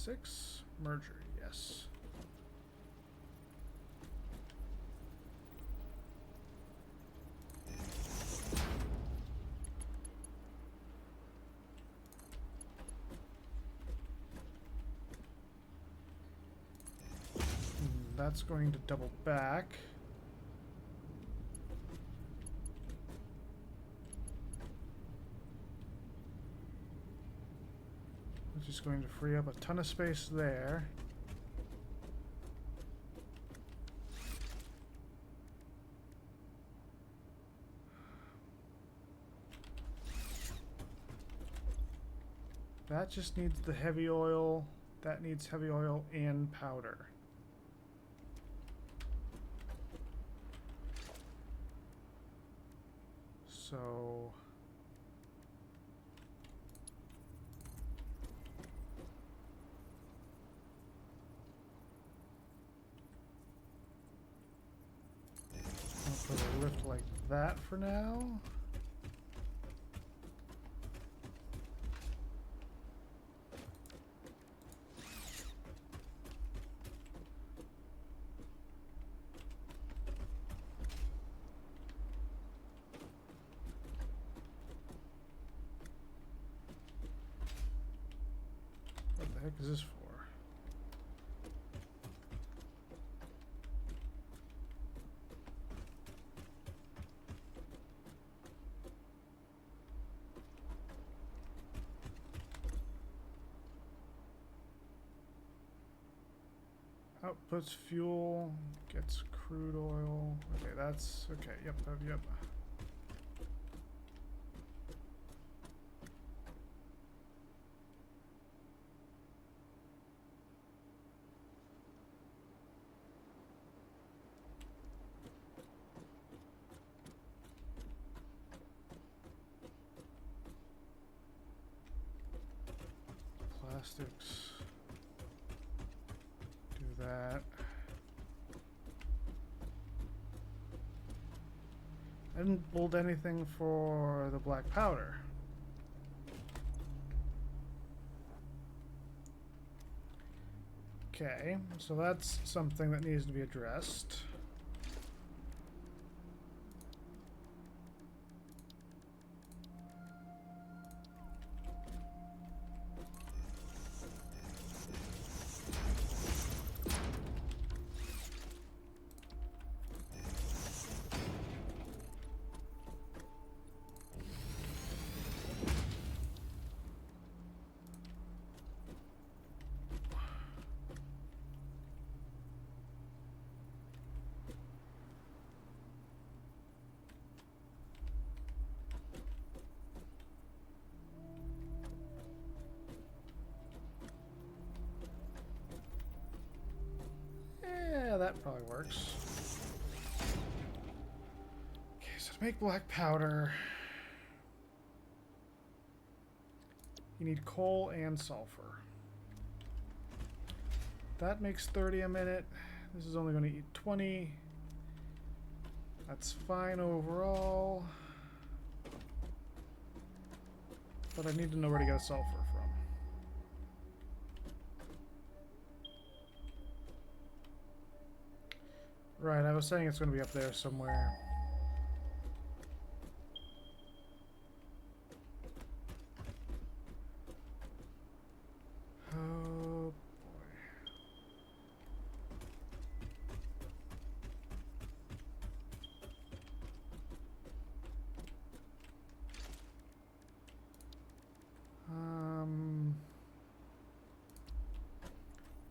6. Merger, yes. That's going to double back. Which is going to free up a ton of space there. That just needs the heavy oil. That needs heavy oil and powder. So I'll put a lift like that for now. What the heck is this for? Outputs fuel, gets crude oil. Okay, that's okay. Yep. Plastics. Do that. I didn't build anything for the black powder. Okay, so that's something that needs to be addressed. Yeah, that probably works. Okay, so to make black powder, you need coal and sulfur. That makes 30 a minute. This is only going to eat 20. That's fine overall. But I need to know where to get sulfur from. Right, I was saying it's going to be up there somewhere. Oh boy.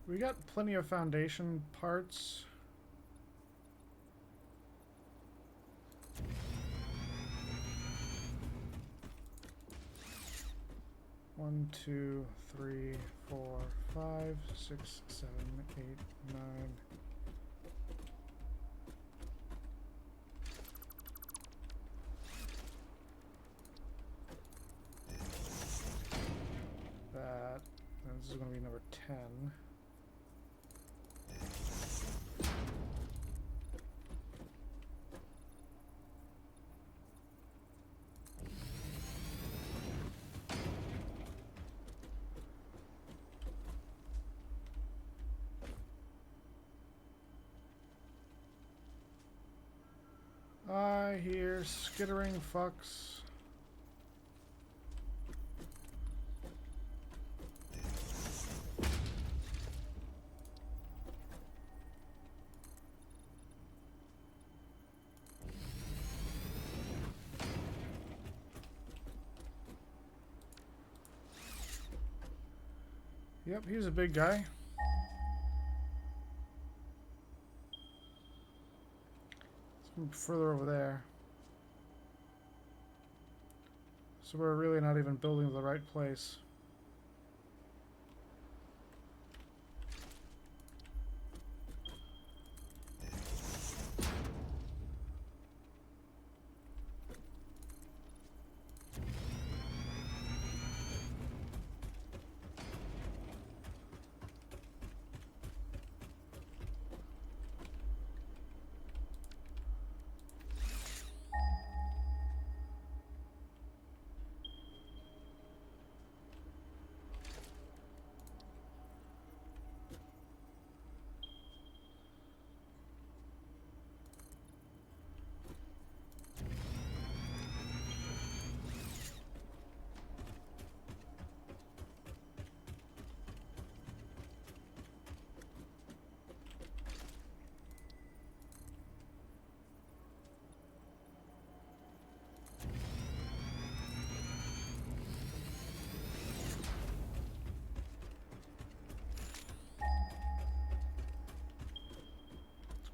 We got plenty of foundation parts. One, two, three, 4, 5, 6, 7, 8, 9. That. And this is going to be number 10. guy here, skittering fucks. Yep, he's a big guy. Let's move further over there. So we're really not even building the right place.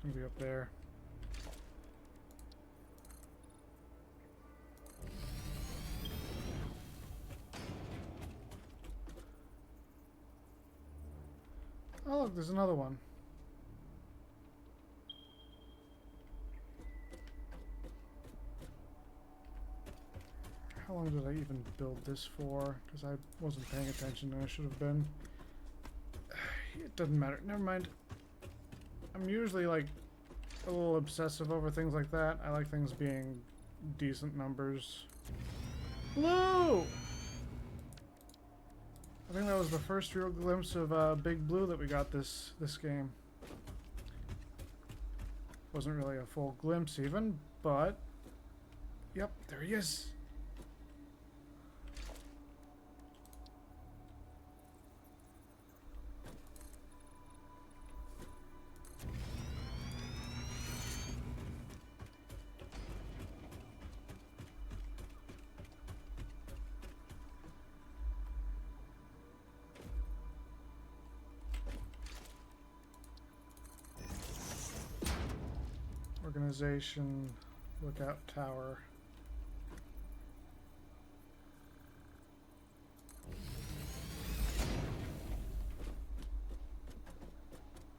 Gonna be up there. Oh look, there's another one. How long did I even build this for? Because I wasn't paying attention and I should have been. It doesn't matter. Never mind. I'm usually like a little obsessive over things like that. I like things being decent numbers. Blue! I think that was the first real glimpse of Big Blue that we got this game. Wasn't really a full glimpse even, but yep, there he is. Organization, lookout tower.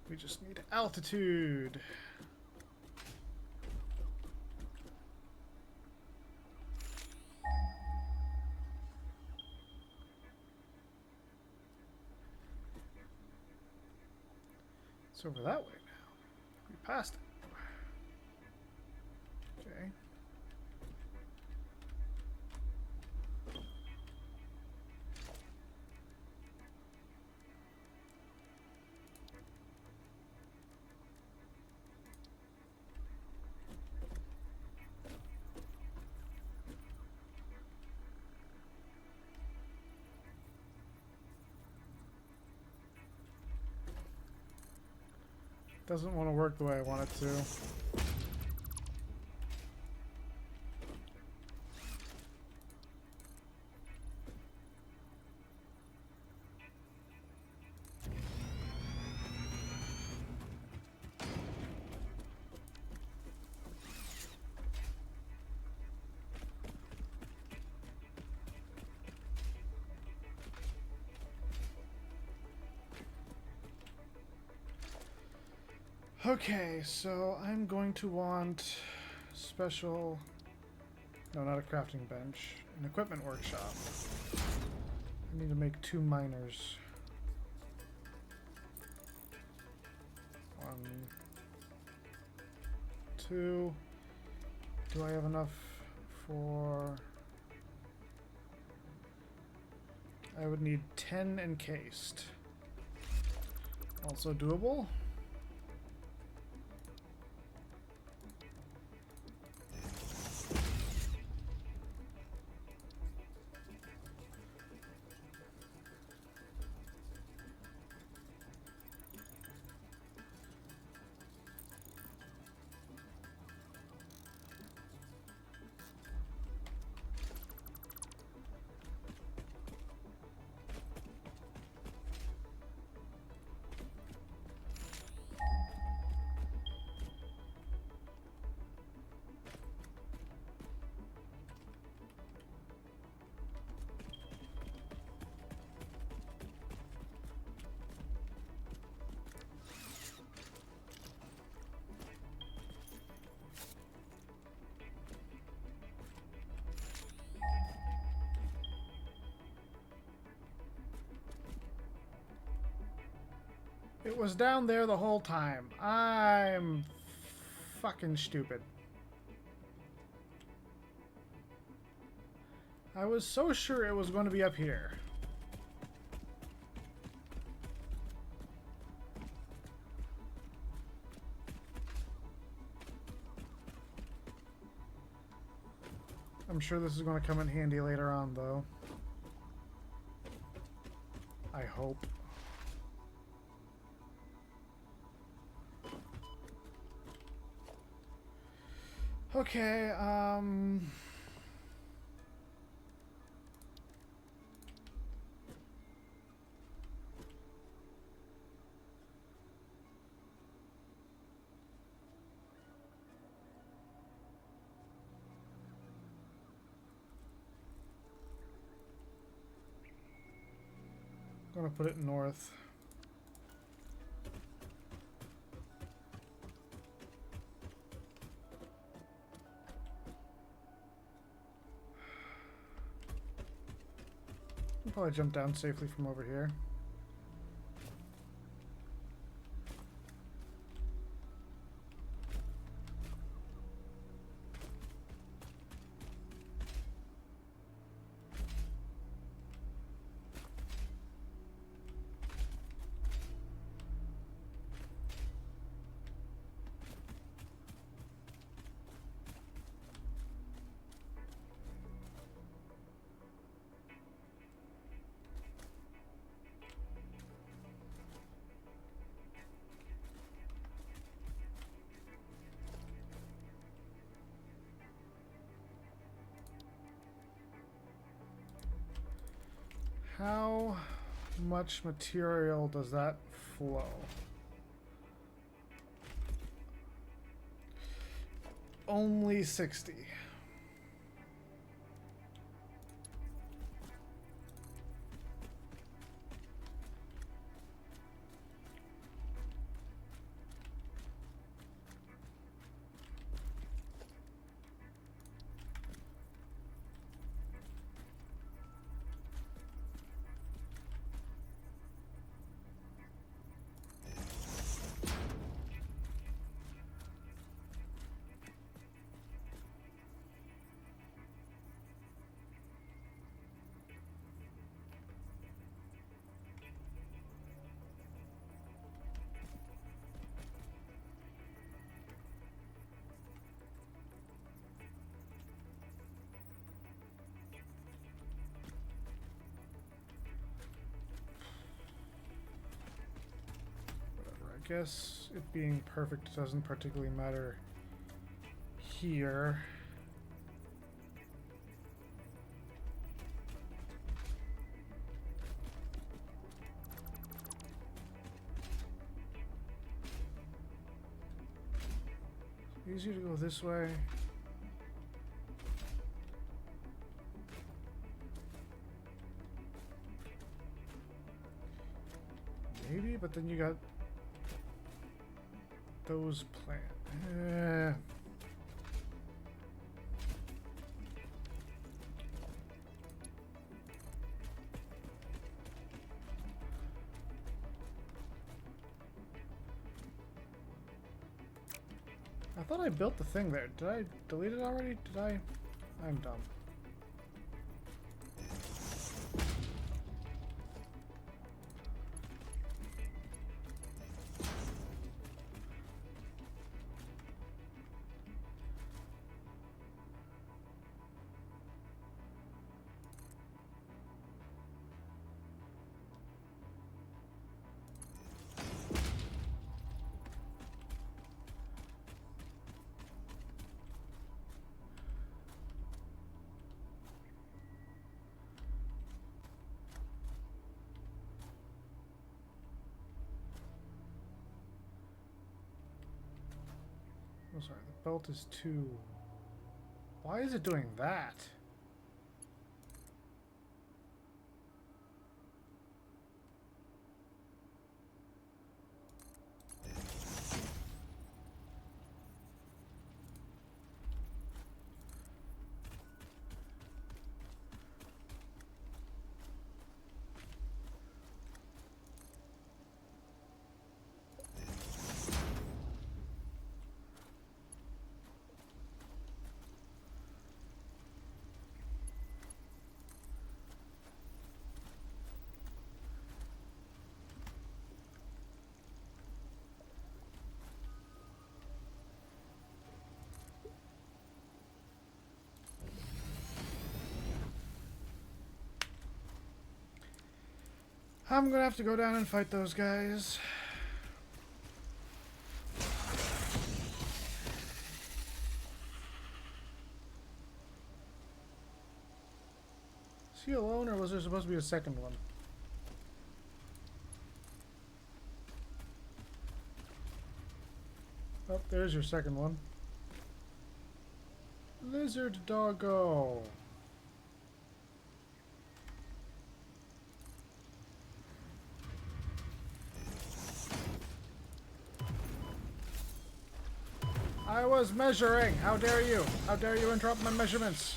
We just need altitude. It's over that way now. We passed it. Okay. Doesn't want to work the way I want it to. Okay, so I'm going to want special, no, not a crafting bench, an equipment workshop. I need to make 2 miners. 1, 2. Do I have enough for... I would need 10 encased. Also doable. It was down there the whole time. I'm fucking stupid. I was so sure it was going to be up here. I'm sure this is going to come in handy later on, though. I hope. Okay, gonna put it north. I'll probably jump down safely from over here. How much material does that flow? Only 60. I guess it being perfect doesn't particularly matter here. It's easier to go this way. Maybe, but then you got those plants. I thought I built the thing there. Did I delete it already? Did I? I'm dumb. Oh, sorry, the belt is too... Why is it doing that? I'm gonna have to go down and fight those guys. Is he alone, or was there supposed to be a second one? Oh, there's your second one. Lizard doggo. I was measuring. How dare you? How dare you interrupt my measurements?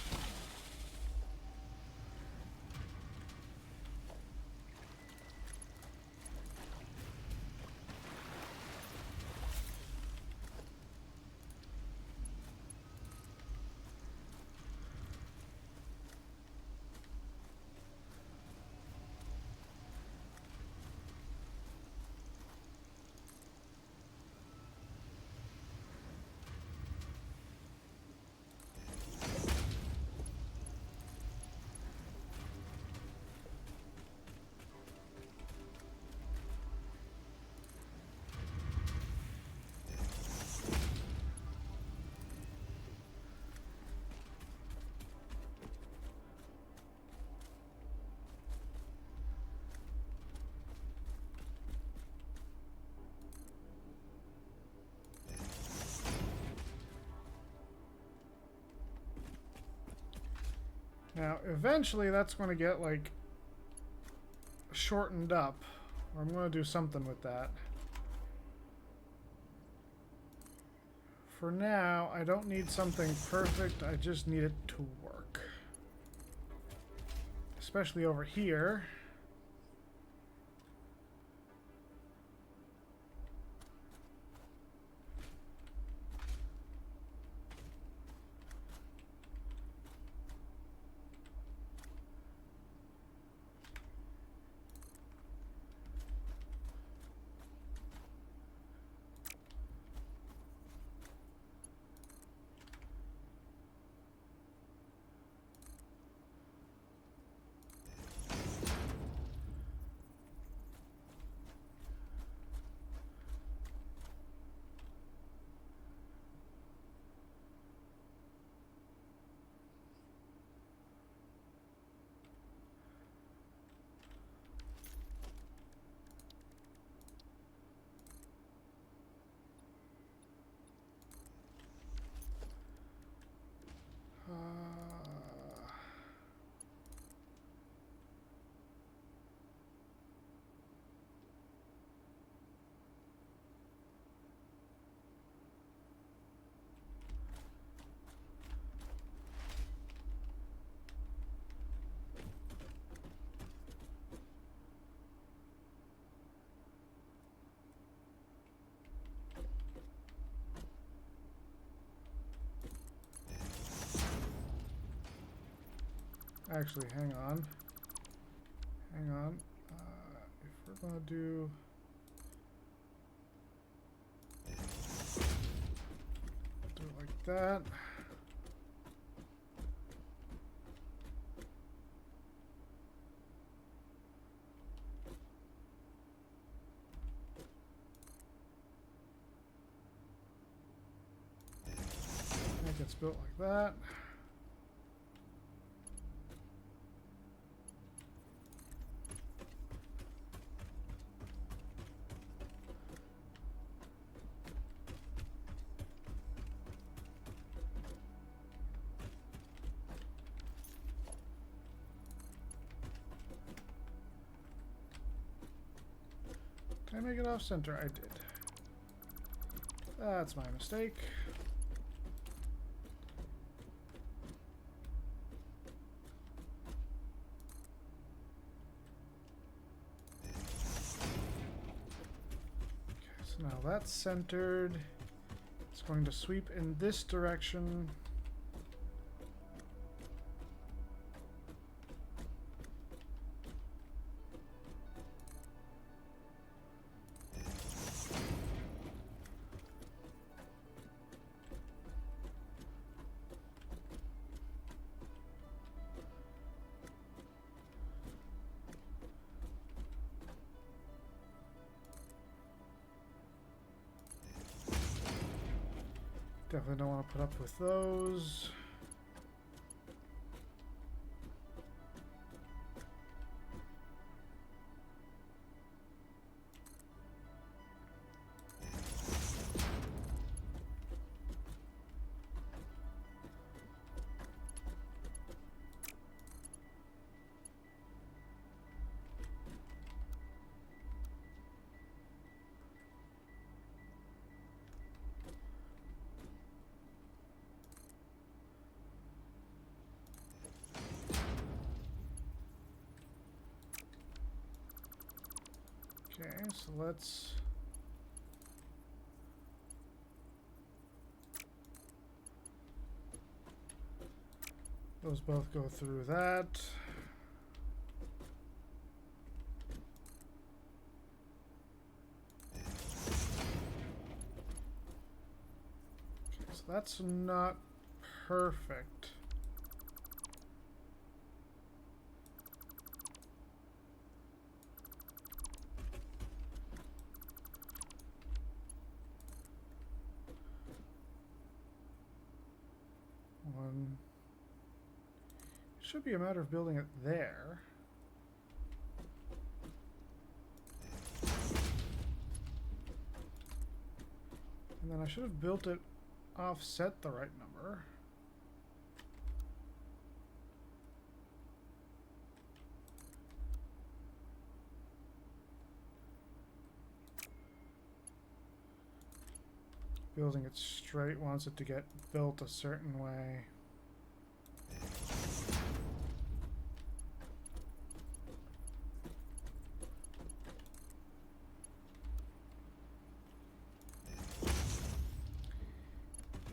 Now, eventually that's going to get, like, shortened up. Or I'm going to do something with that. For now, I don't need something perfect. I just need it to work. Especially over here. Actually, hang on. Hang on. If we're going to do... do it like that. That gets built like that. Did I make it off center? I did. That's my mistake. Okay, so now that's centered. It's going to sweep in this direction. Definitely don't want to put up with those. Okay, so let's those both go through that. Okay, so that's not perfect. One. It should be a matter of building it there. And then I should have built it offset the right number. Building it straight wants it to get built a certain way.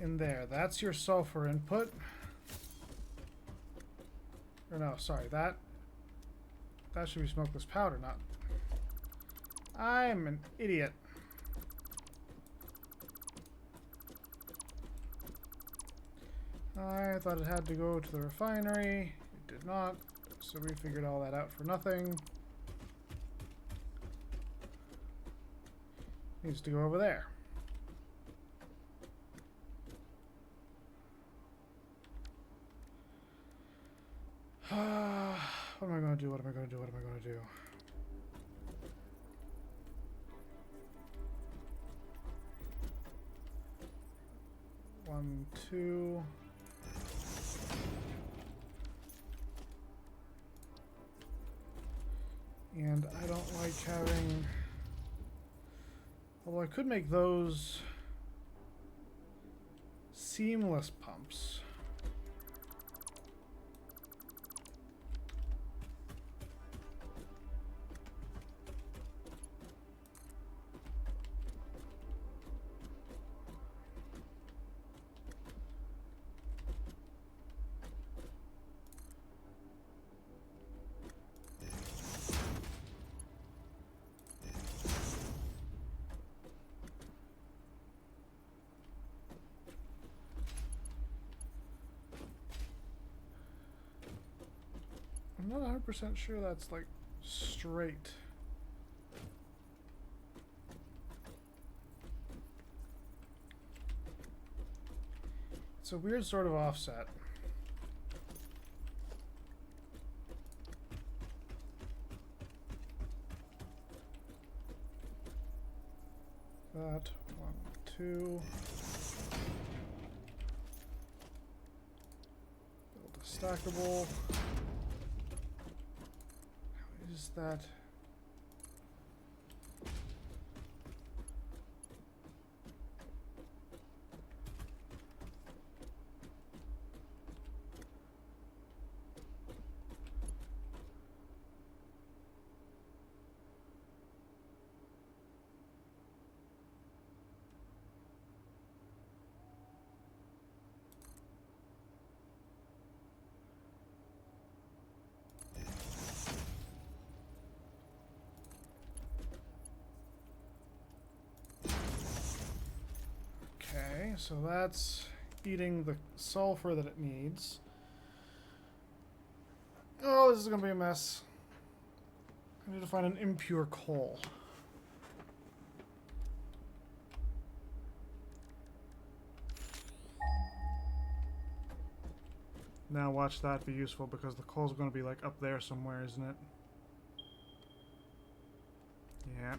In there, that's your sulfur input. Or no, sorry, that should be smokeless powder, not. I'm an idiot. I thought it had to go to the refinery. It did not, so we figured all that out for nothing. Needs to go over there. What am I going to do? What am I going to do? What am I going to do? One, two. And I don't like having... Although I could make those seamless pumps. I'm not 100% sure that's like straight. It's a weird sort of offset. That, 1, 2. Build a stackable. How is that? Okay, so that's eating the sulfur that it needs. Oh, this is going to be a mess. I need to find an impure coal. Now watch that be useful because the coal's going to be like up there somewhere, isn't it? Yeah.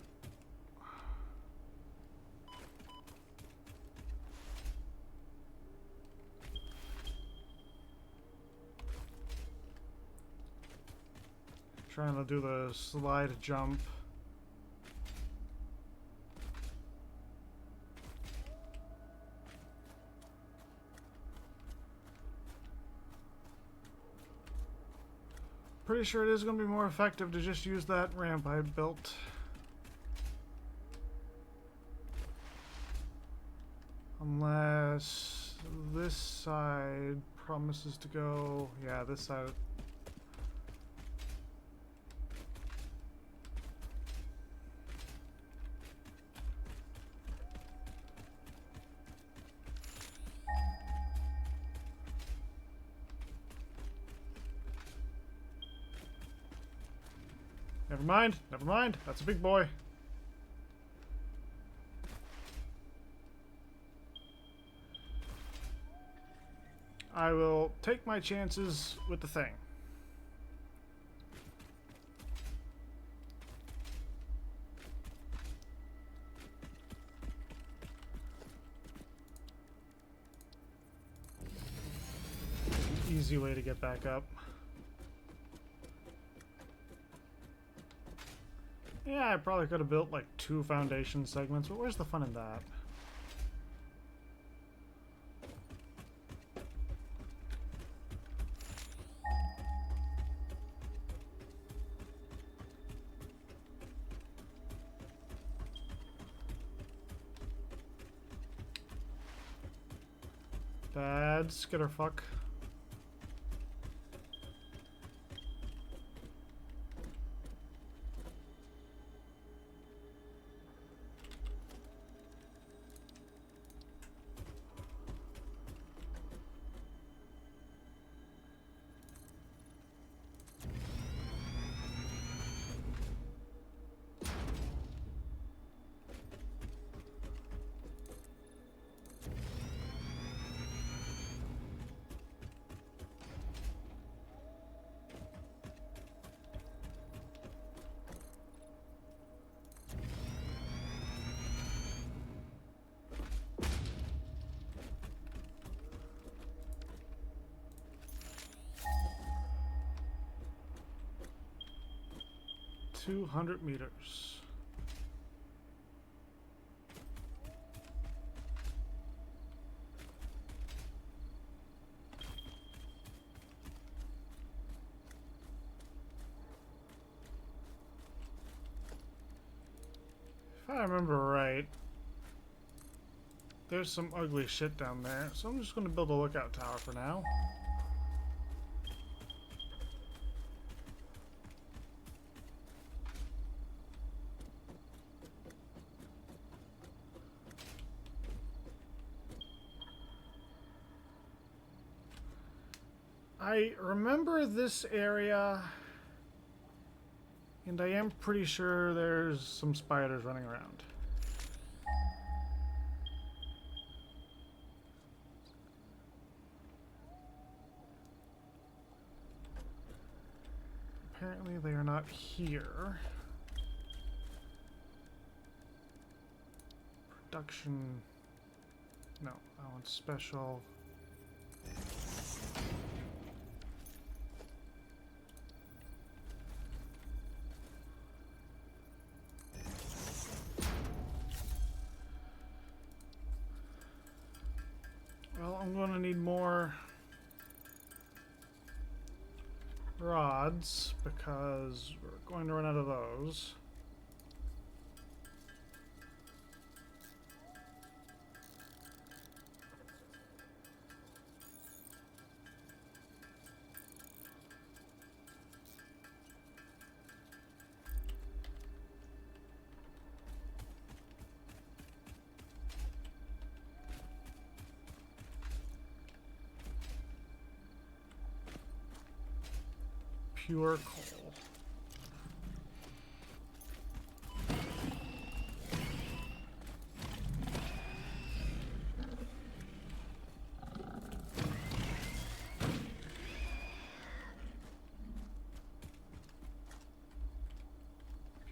Trying to do the slide jump. Pretty sure it is going to be more effective to just use that ramp I built. Unless this side promises to go... Yeah, this side... Never mind, never mind. That's a big boy. I will take my chances with the thing. Easy way to get back up. Yeah, I probably could have built like 2 foundation segments, but where's the fun in that? Bad skitterfuck. $200 meters. If I remember right, there's some ugly shit down there, so I'm just going to build a lookout tower for now. I remember this area, and I am pretty sure there's some spiders running around. Apparently they are not here. Production... No, I want special... Well, I'm going to need more rods because we're going to run out of those. Pure coal.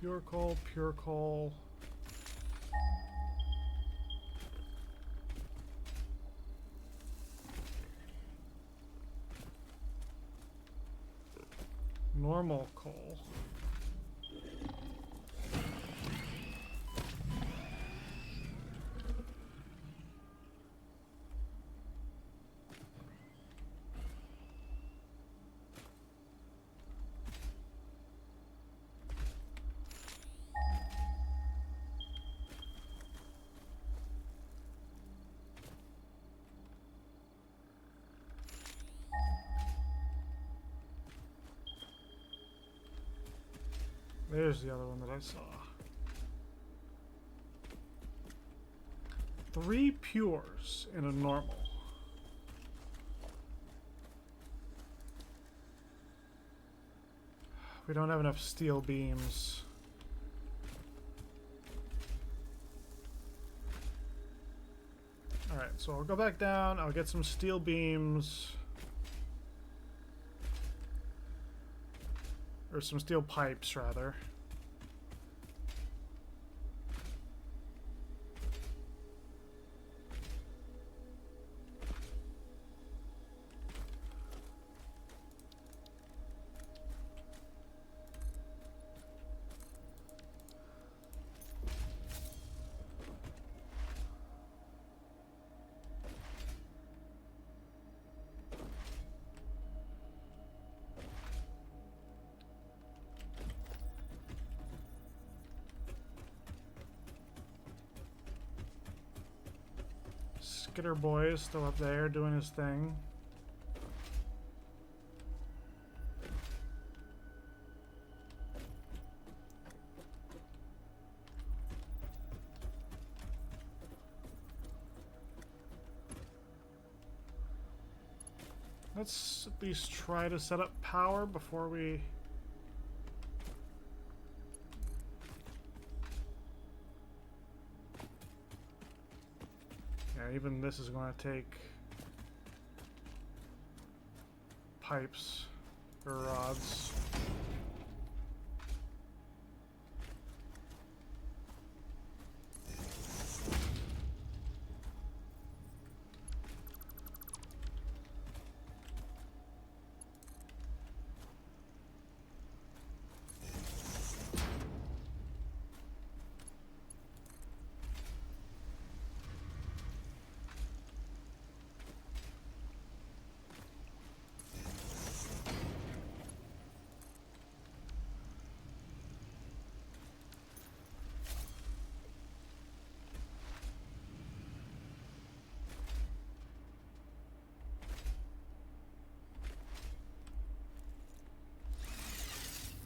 Pure coal, pure coal. Normal coal. There's the other one that I saw. 3 pures in a normal. We don't have enough steel beams. Alright, so I'll go back down, I'll get some steel beams. Or some steel pipes, rather. Skitter Boy is still up there doing his thing. Let's at least try to set up power before we... Yeah, even this is going to take pipes or rods.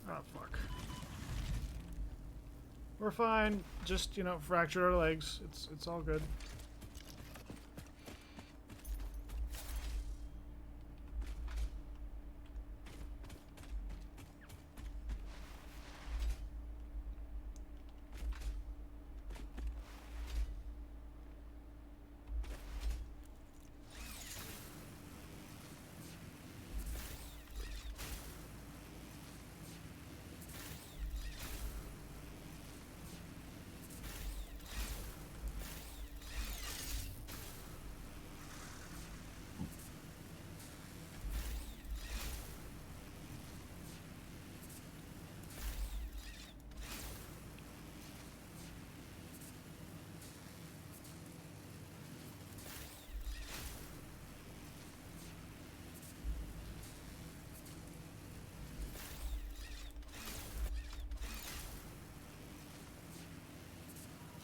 Oh, fuck. We're fine. Just, you know, fractured our legs. It's all good.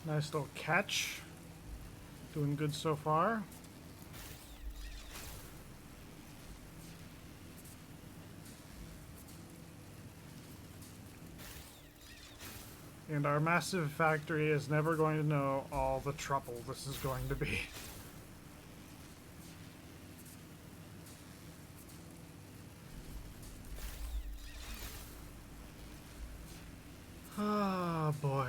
Nice little catch. Doing good so far. And our massive factory is never going to know all the trouble this is going to be. Oh boy.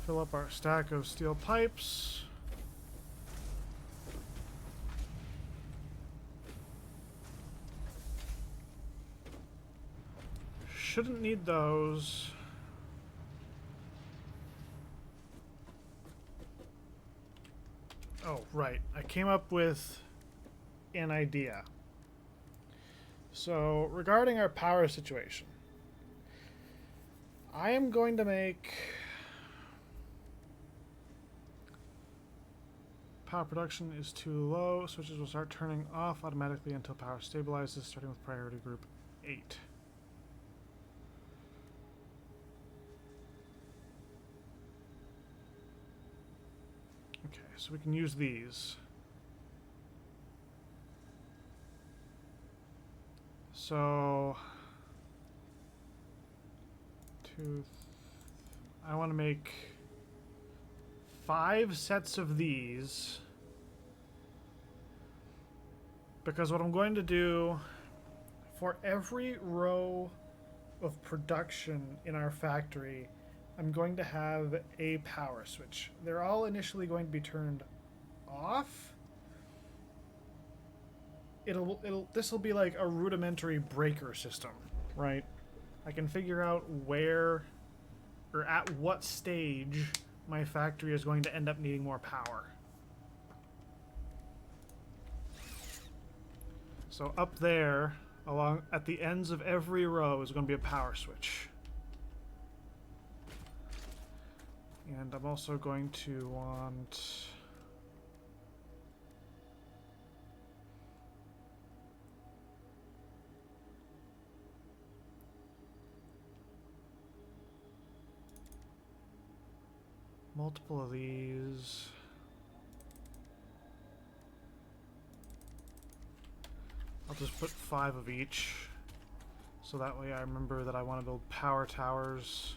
Fill up our stack of steel pipes. Shouldn't need those. Oh, right. I came up with an idea. So, regarding our power situation, I am going to make power production is too low. Switches will start turning off automatically until power stabilizes, starting with priority group 8. Okay, so we can use these. So, I want to make 5 sets of these, because what I'm going to do for every row of production in our factory, I'm going to have a power switch. They're all initially going to be turned off. This will be like a rudimentary breaker system, right? I can figure out where or at what stage my factory is going to end up needing more power. So up there, along at the ends of every row, is going to be a power switch. And I'm also going to want multiple of these. I'll just put 5 of each, so that way I remember that I want to build power towers.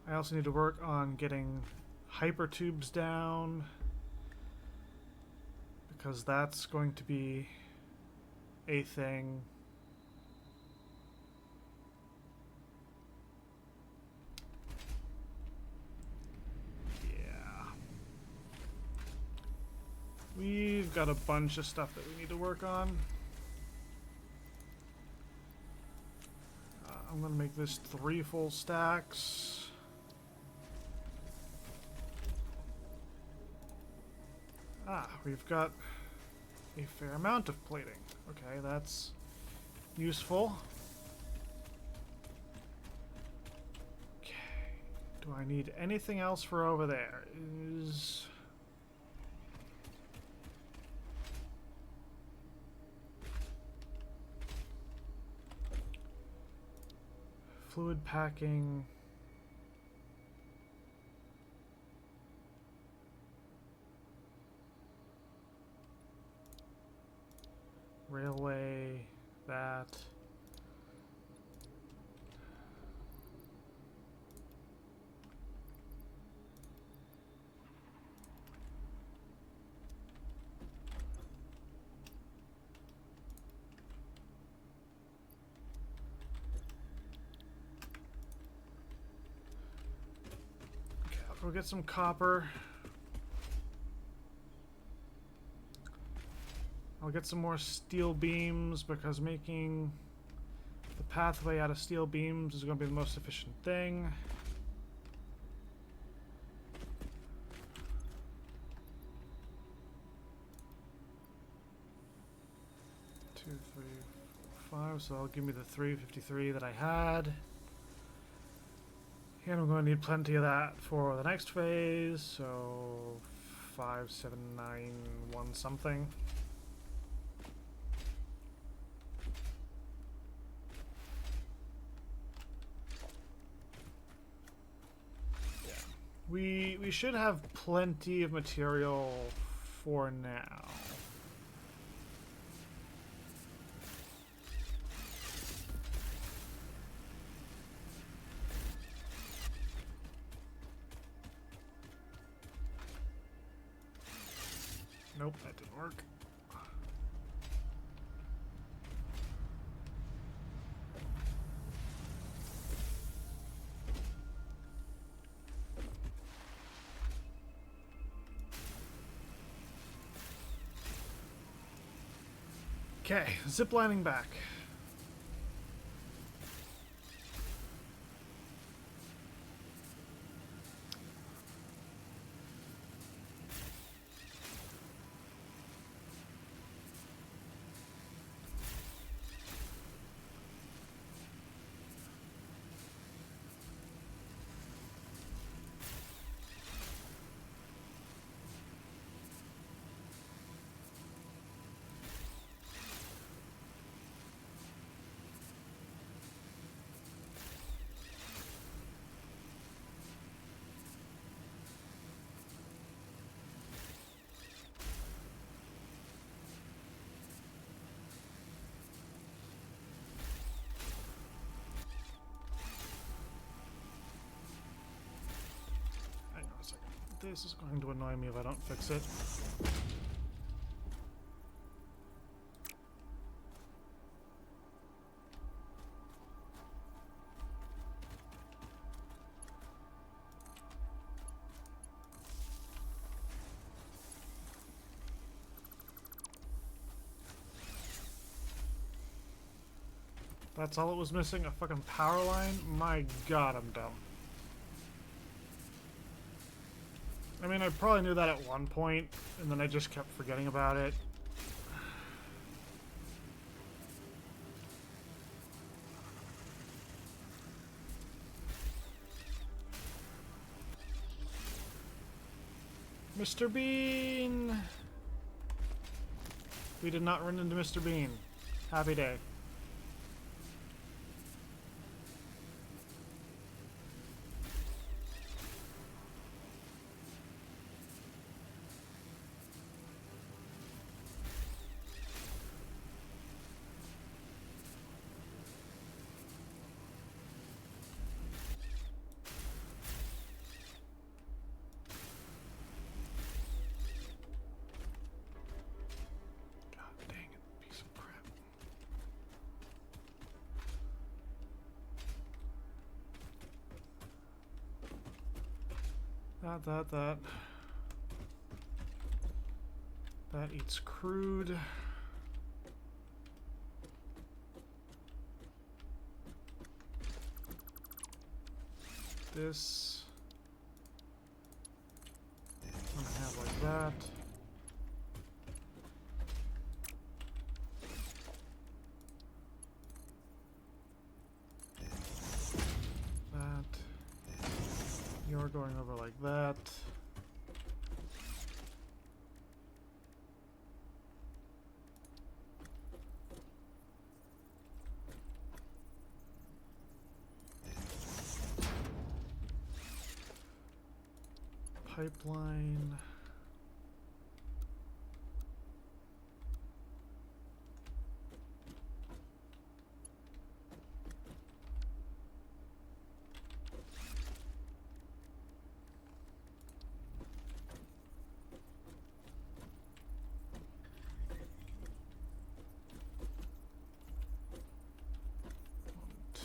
I also need to work on getting hypertubes down, because that's going to be a thing. Yeah. We've got a bunch of stuff that we need to work on. I'm going to make this 3 full stacks. We've got a fair amount of plating. Okay, that's useful. Okay, do I need anything else for over there? Is fluid packing. Railway, that. Okay, I'll go get some copper. I'll get some more steel beams, because making the pathway out of steel beams is going to be the most efficient thing. Two, 3, 4, 5, so that'll give me the 353 that I had. And I'm going to need plenty of that for the next phase, so 5, 7, 9, 1 something. We should have plenty of material for now. Nope, that didn't work. Okay, ziplining back. Hang on a second. This is going to annoy me if I don't fix it. That's all it was missing? A fucking power line? My god, I'm dumb. I mean, I probably knew that at one point, and then I just kept forgetting about it. Mr. Bean! We did not run into Mr. Bean. Happy day. That eats crude. This I'm gonna have like that. You're going over like that. Pipeline.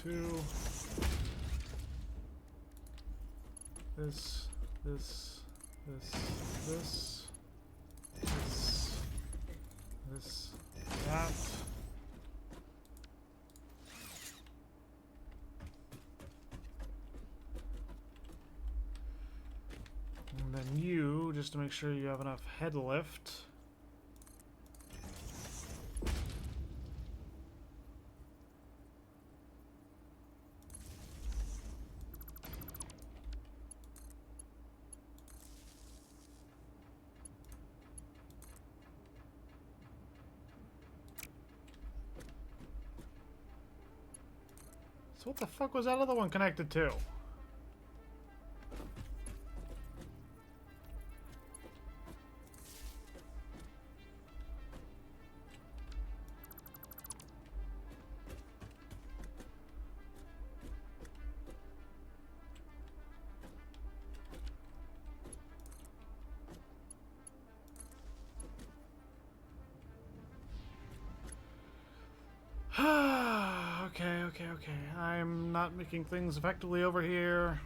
Two. This, that. And then you, just to make sure you have enough head lift. So what the fuck was that other one connected to? Okay. I'm not making things effectively over here.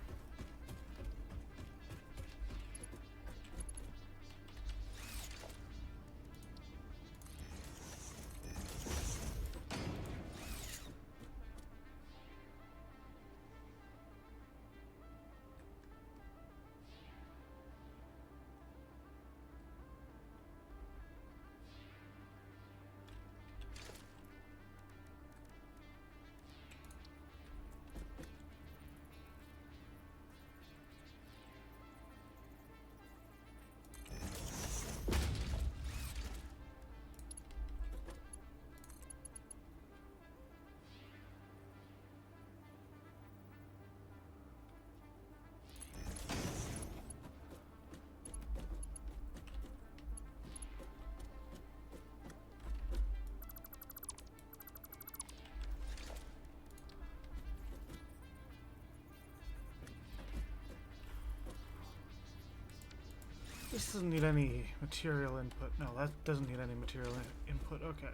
This doesn't need any material input. No, that doesn't need any material input. Okay.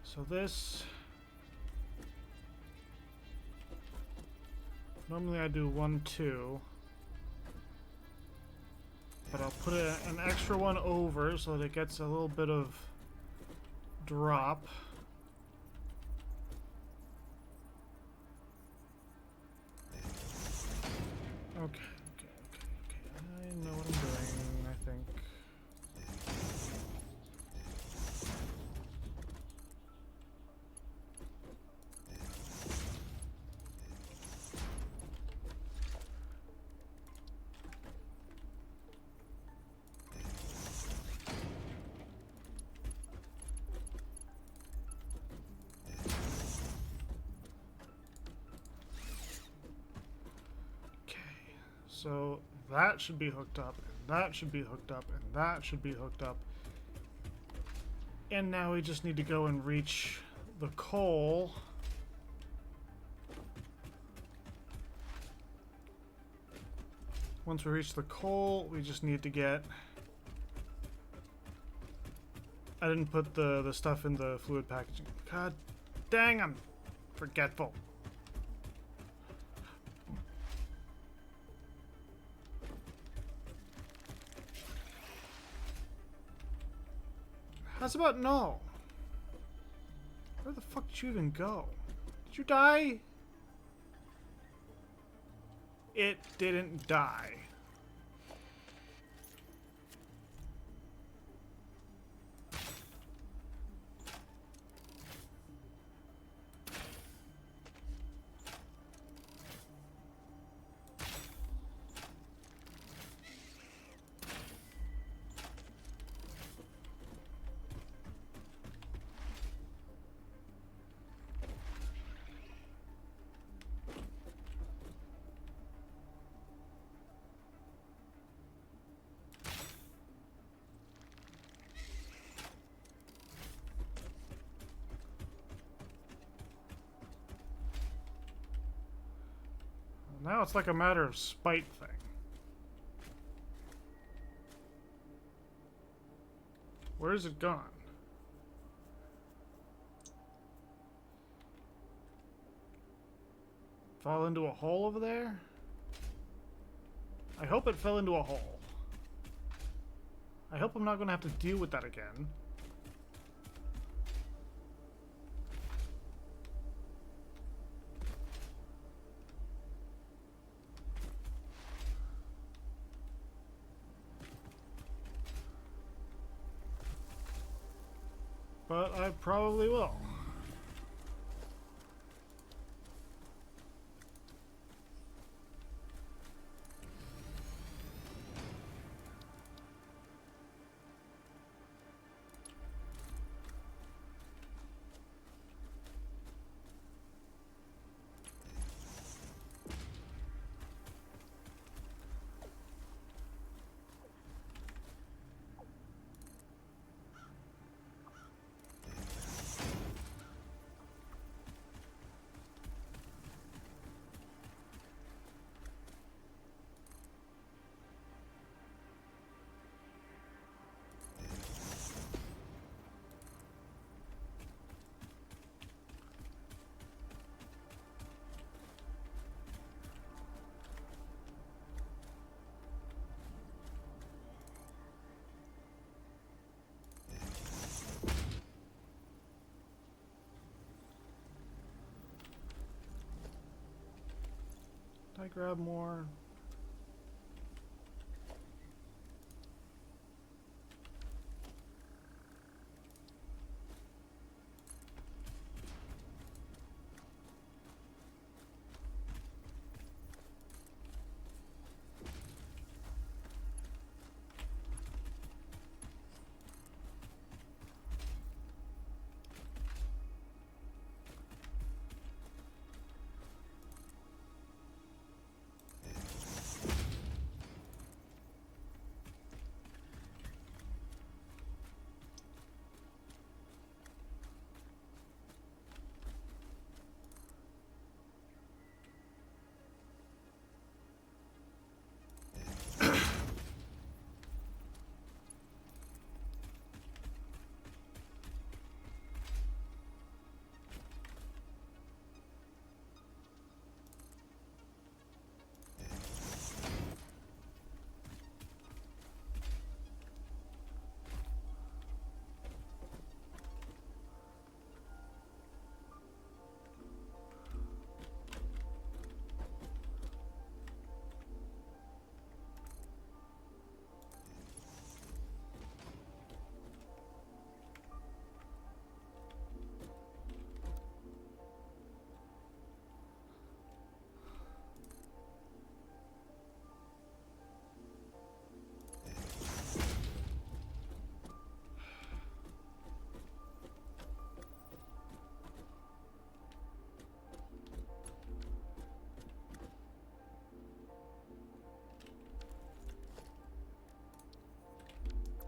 So this... Normally I do 1, 2. But I'll put an extra one over so that it gets a little bit of drop. Okay. I know what I'm doing, I think. So that should be hooked up, and that should be hooked up, and that should be hooked up. And now we just need to go and reach the coal. Once we reach the coal, we just need to get... I didn't put the stuff in the fluid packaging. God dang, I'm forgetful. How's about no? Where the fuck did you even go? Did you die? It didn't die. Now it's like a matter of spite thing. Where is it gone? Fall into a hole over there? I hope it fell into a hole. I hope I'm not going to have to deal with that again. But I probably will. Did I grab more?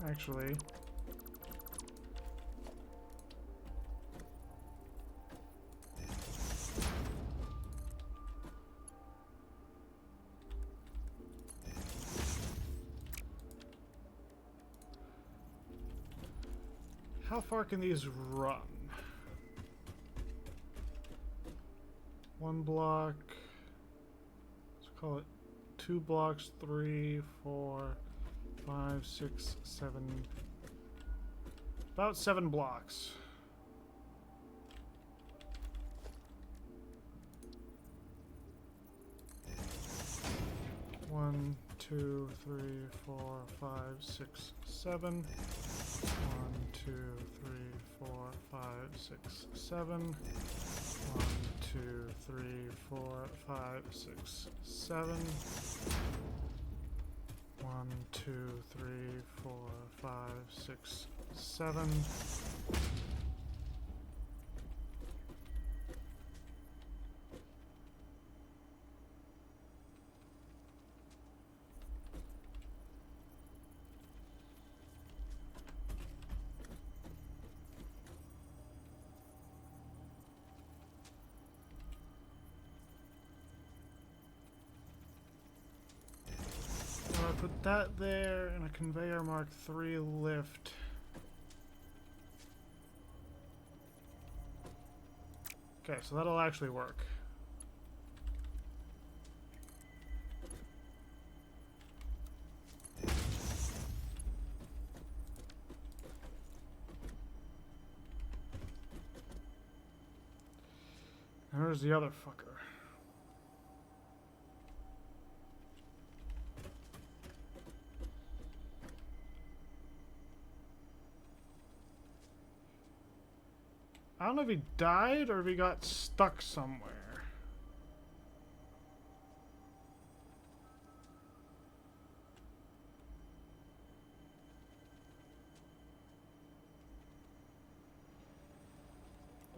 actually. How far can these run? 1 block. Let's call it 2 blocks, 3, 4, 5, 6, 7. About 7 blocks. One, 2, 3, 4, 5, 6, 7. 1, 2, 3, 4, 5, 6, 7. 1, 2, 3, 4, 5, 6, 7. 1, 2, 3, 4, 5, 6, 7. Put that there and a conveyor Mark III lift. Okay, so that'll actually work. And where's the other fucker? I don't know if he died or if he got stuck somewhere.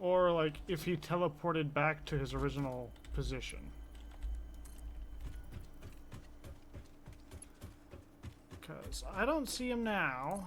Or, like, if he teleported back to his original position. Because I don't see him now.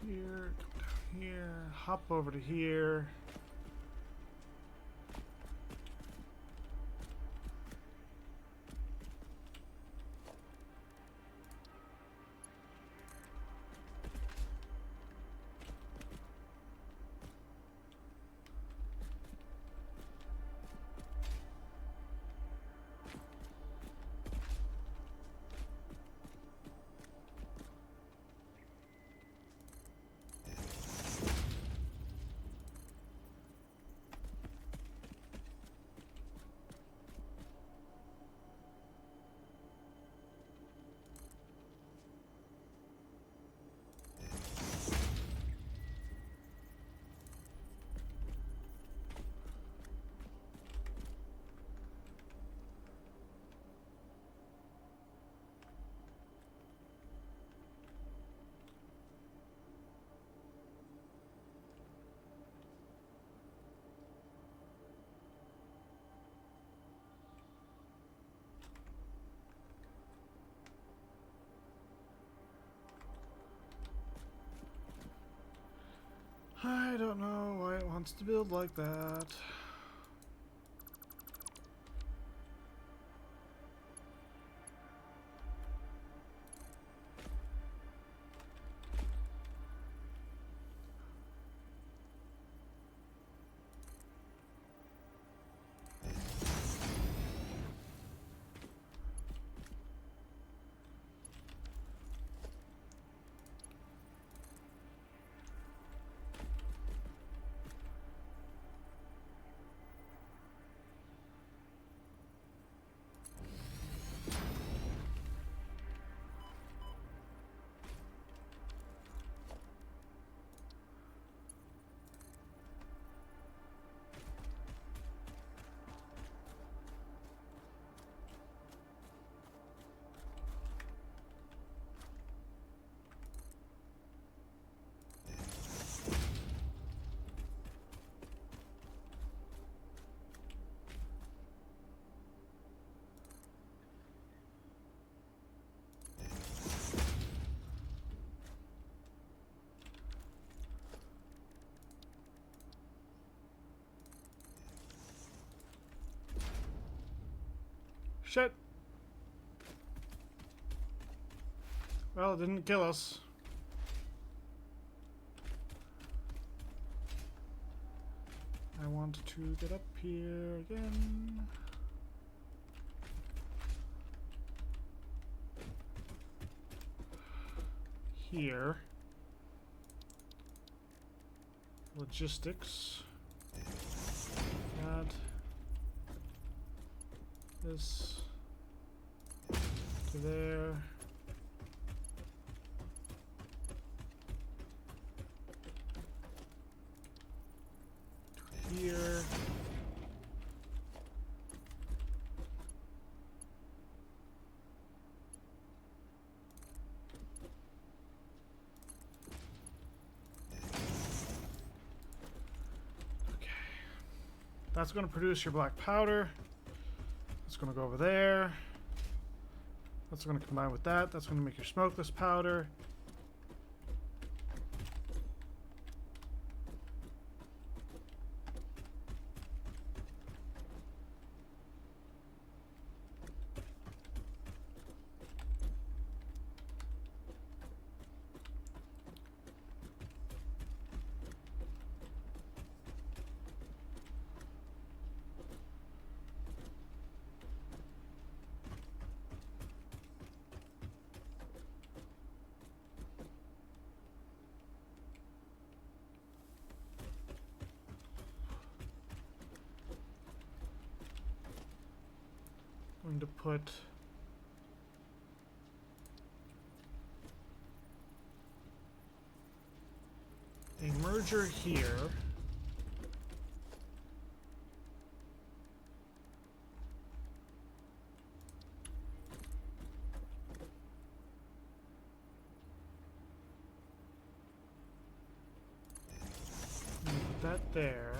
Here, come down here, hop over to here. don't know why it wants to build like that. Shit. Well, it didn't kill us. I want to get up here again. Here. Logistics. Add this to there. To here. Okay. That's going to produce your black powder. It's going to go over there. That's going to combine with that. That's going to make your smokeless powder. Going to put a merger here. Put that there.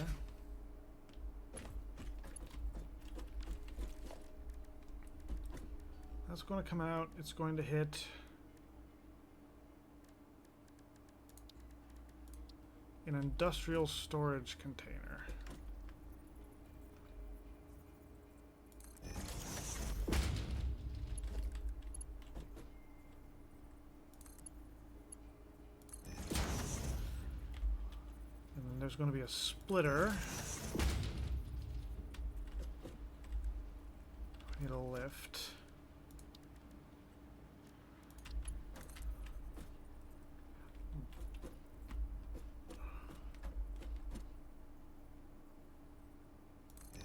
That's going to come out. It's going to hit an industrial storage container. And then there's going to be a splitter. It'll lift.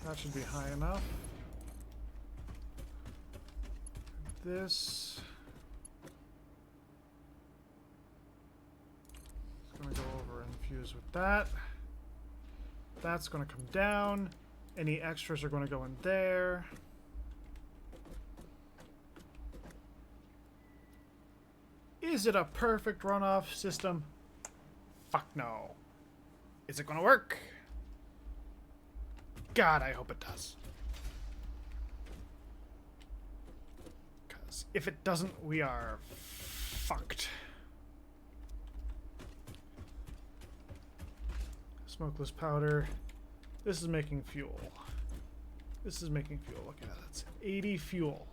That should be high enough. This is going to go over and fuse with that. That's going to come down. Any extras are going to go in there. Is it a perfect runoff system? Fuck no. Is it going to work? God, I hope it does. Because if it doesn't, we are fucked. Smokeless powder. This is making fuel. This is making fuel. Look at that. That's 80 fuel.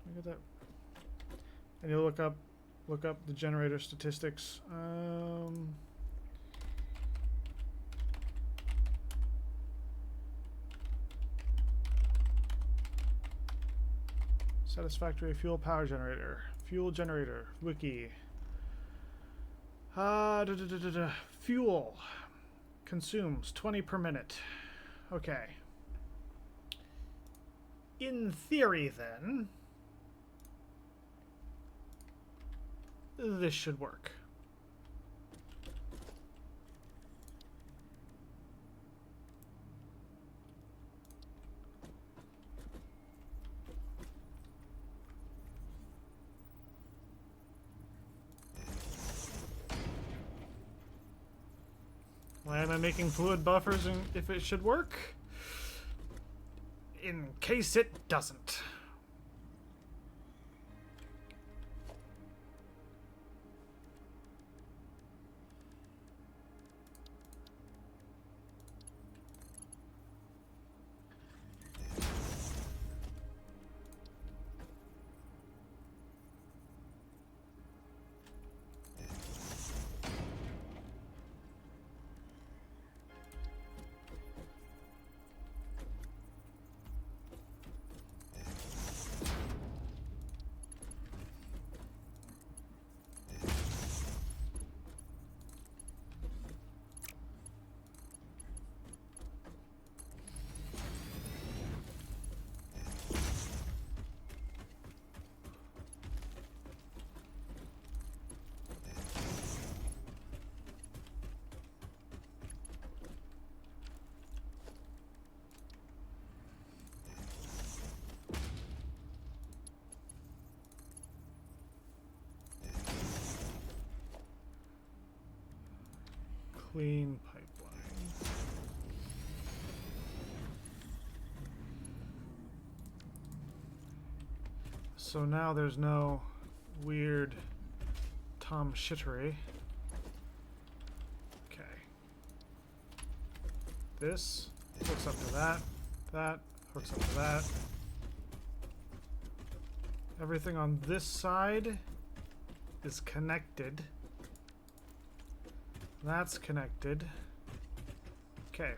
Look at that. And you look up the generator statistics. Satisfactory fuel power generator. Fuel generator. Wiki. Fuel. Consumes 20 per minute. Okay. In theory, then, this should work. Why am I making fluid buffers and if it should work? In case it doesn't. Clean pipeline. So now there's no weird Tom shittery. Okay. This hooks up to that. That hooks up to that. Everything on this side is connected. That's connected. Okay.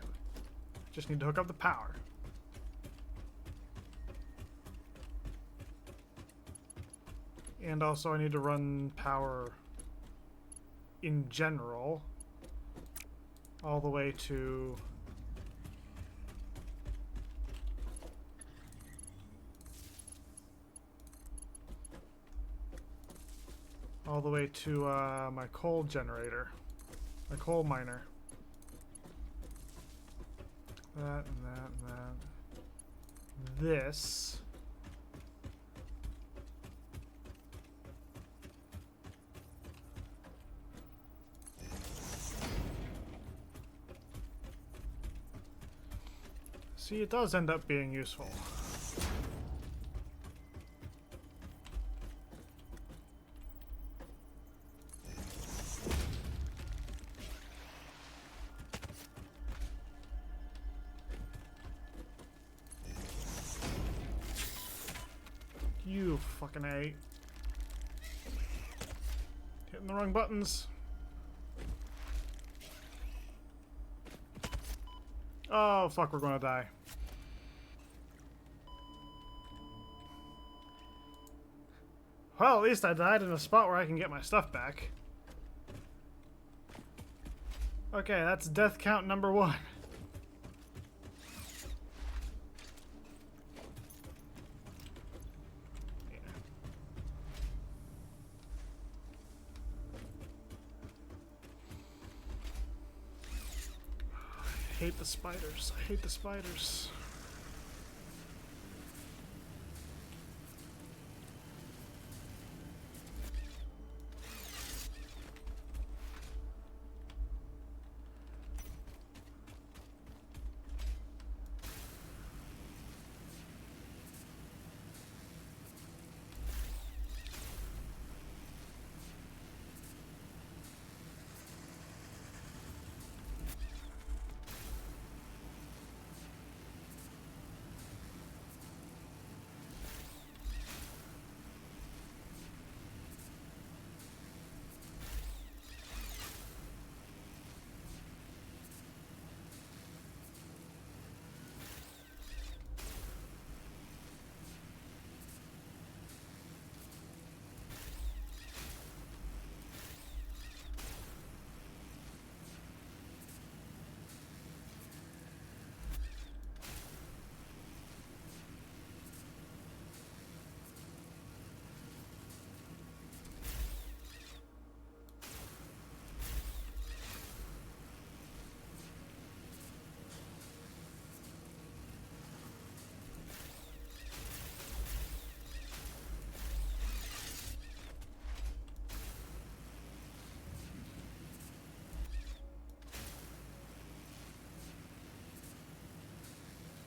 Just need to hook up the power. And also I need to run power in general all the way to my coal generator. My coal miner. That and that and that. This. See, it does end up being useful. You fucking A. Hitting the wrong buttons. Oh, fuck, we're gonna die. Well, at least I died in a spot where I can get my stuff back. Okay, that's death count number 1. I hate the spiders. I hate the spiders.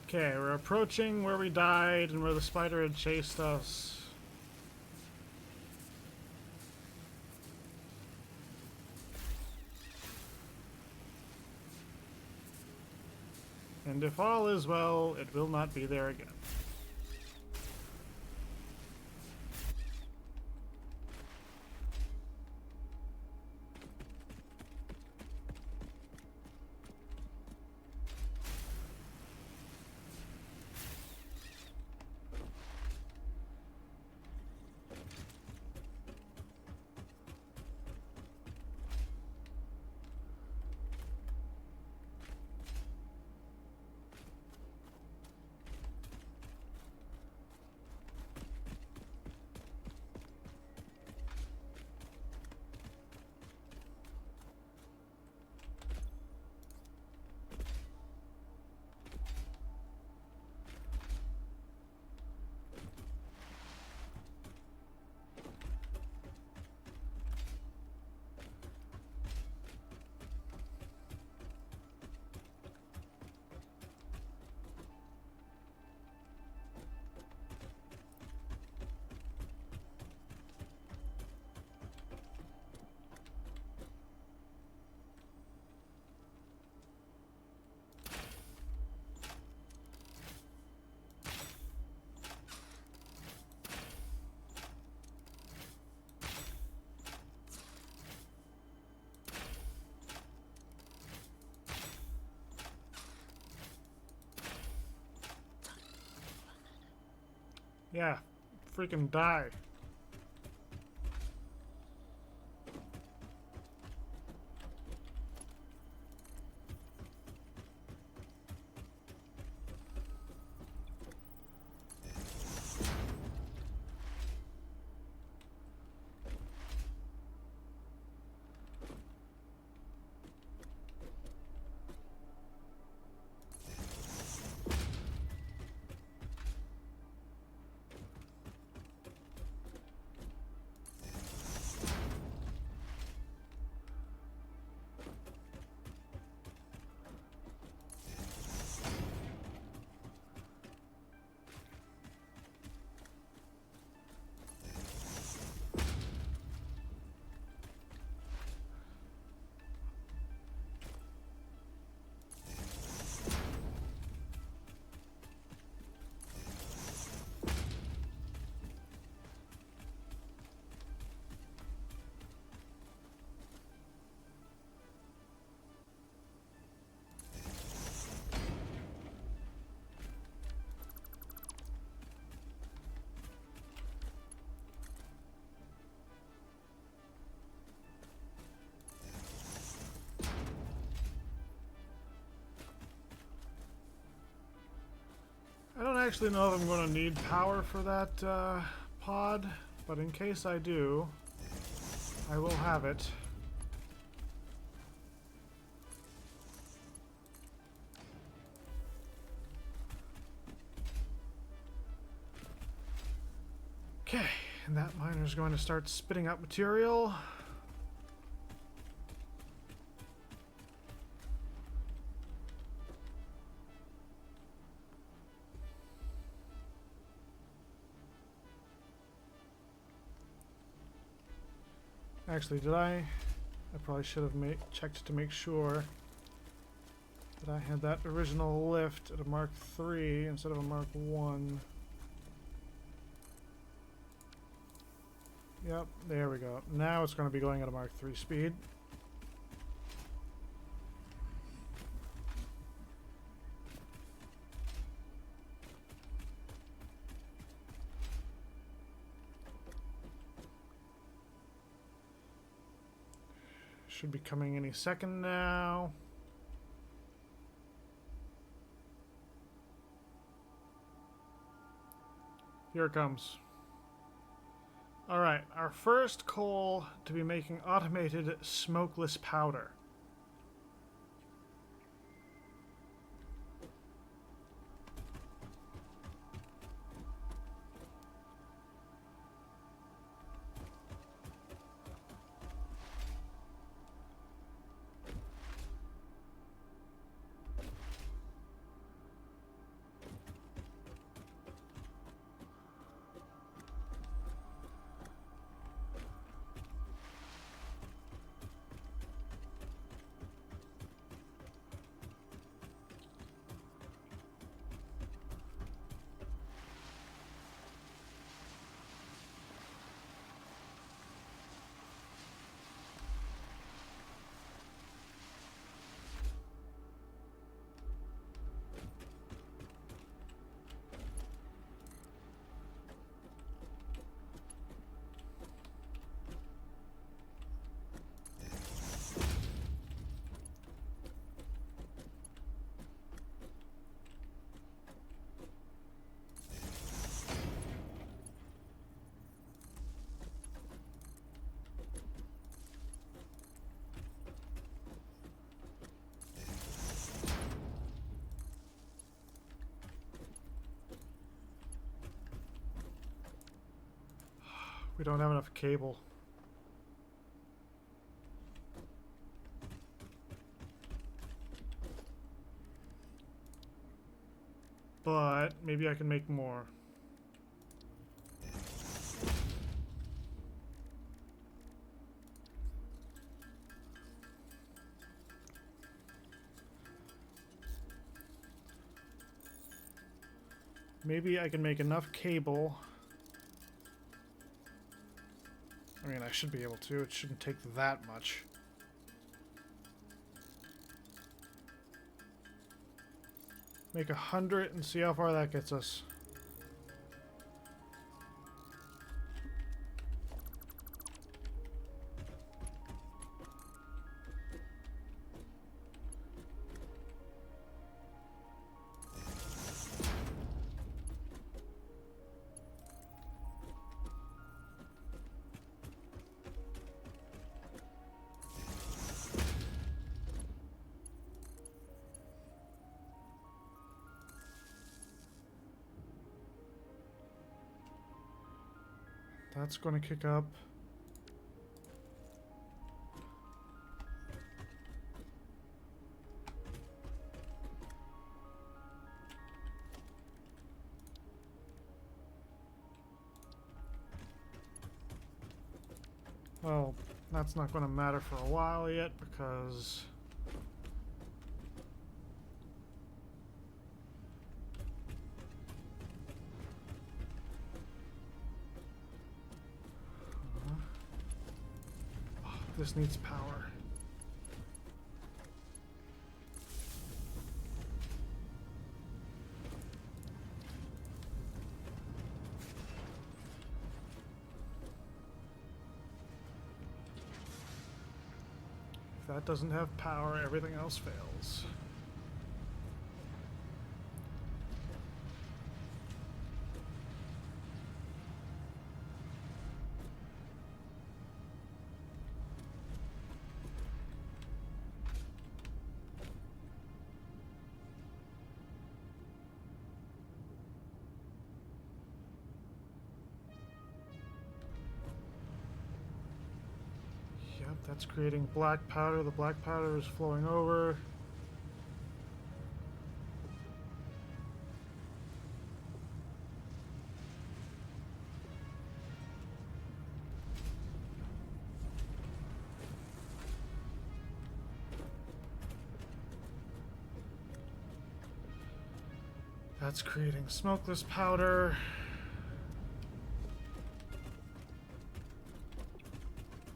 Okay, we're approaching where we died and where the spider had chased us. And if all is well, it will not be there again. Yeah, freaking die. I don't actually know if I'm going to need power for that pod, but in case I do, I will have it. Okay, and that miner's going to start spitting out material. Actually, did I probably should have checked to make sure that I had that original lift at a Mark III instead of a Mark I. Yep, there we go. Now it's going to be going at a Mark III speed. Should be coming any second now. Here it comes. Alright, our first coal to be making automated smokeless powder. We don't have enough cable. But maybe I can make more. Maybe I can make enough cable. I mean, I should be able to. It shouldn't take that much. Make 100 and see how far that gets us. That's going to kick up. Well, that's not going to matter for a while yet because this needs power. If that doesn't have power, everything else fails. That's creating black powder. The black powder is flowing over. That's creating smokeless powder.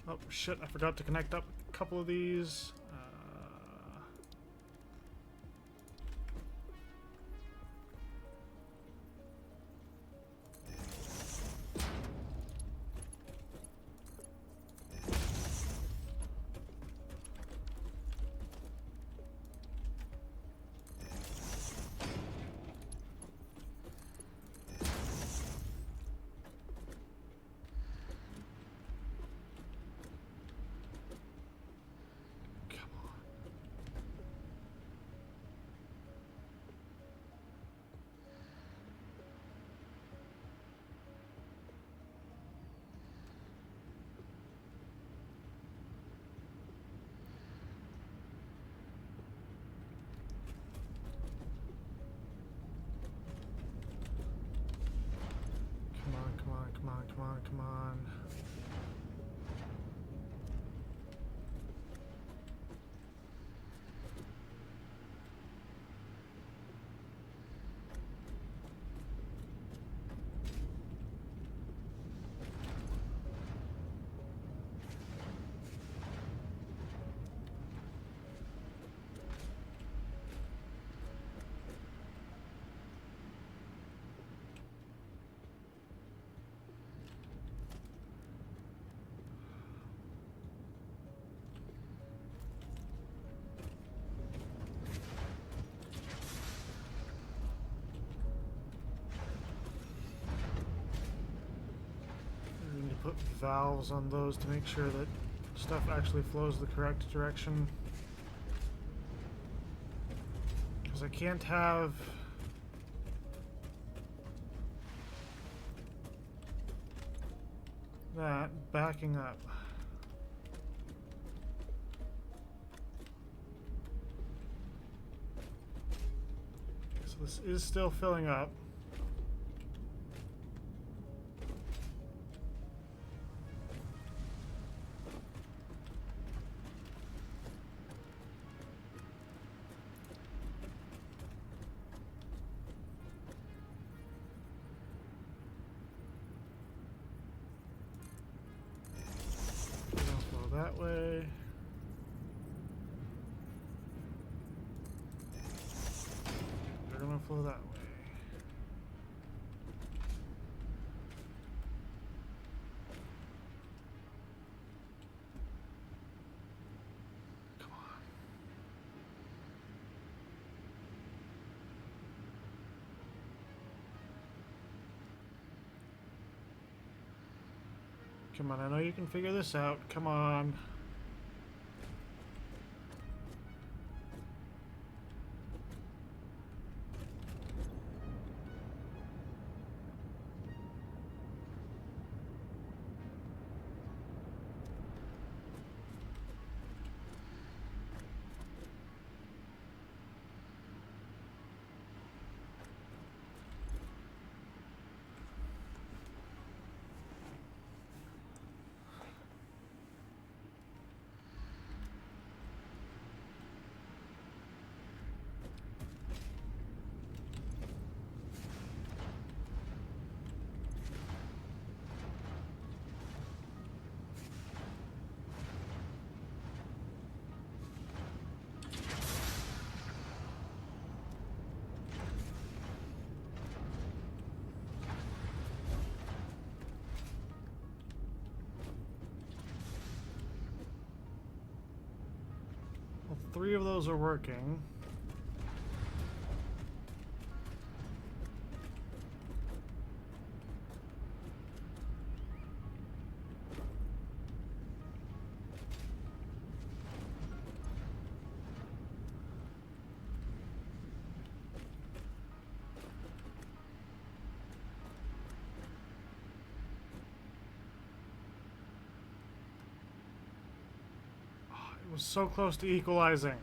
Oh shit, I forgot to connect up a couple of these. Come on. Put valves on those to make sure that stuff actually flows the correct direction. Because I can't have that backing up. Okay, so this is still filling up. That way. They're gonna flow that way. Come on. Come on, I know you can figure this out. Come on. Well, 3 of those are working. It was so close to equalizing.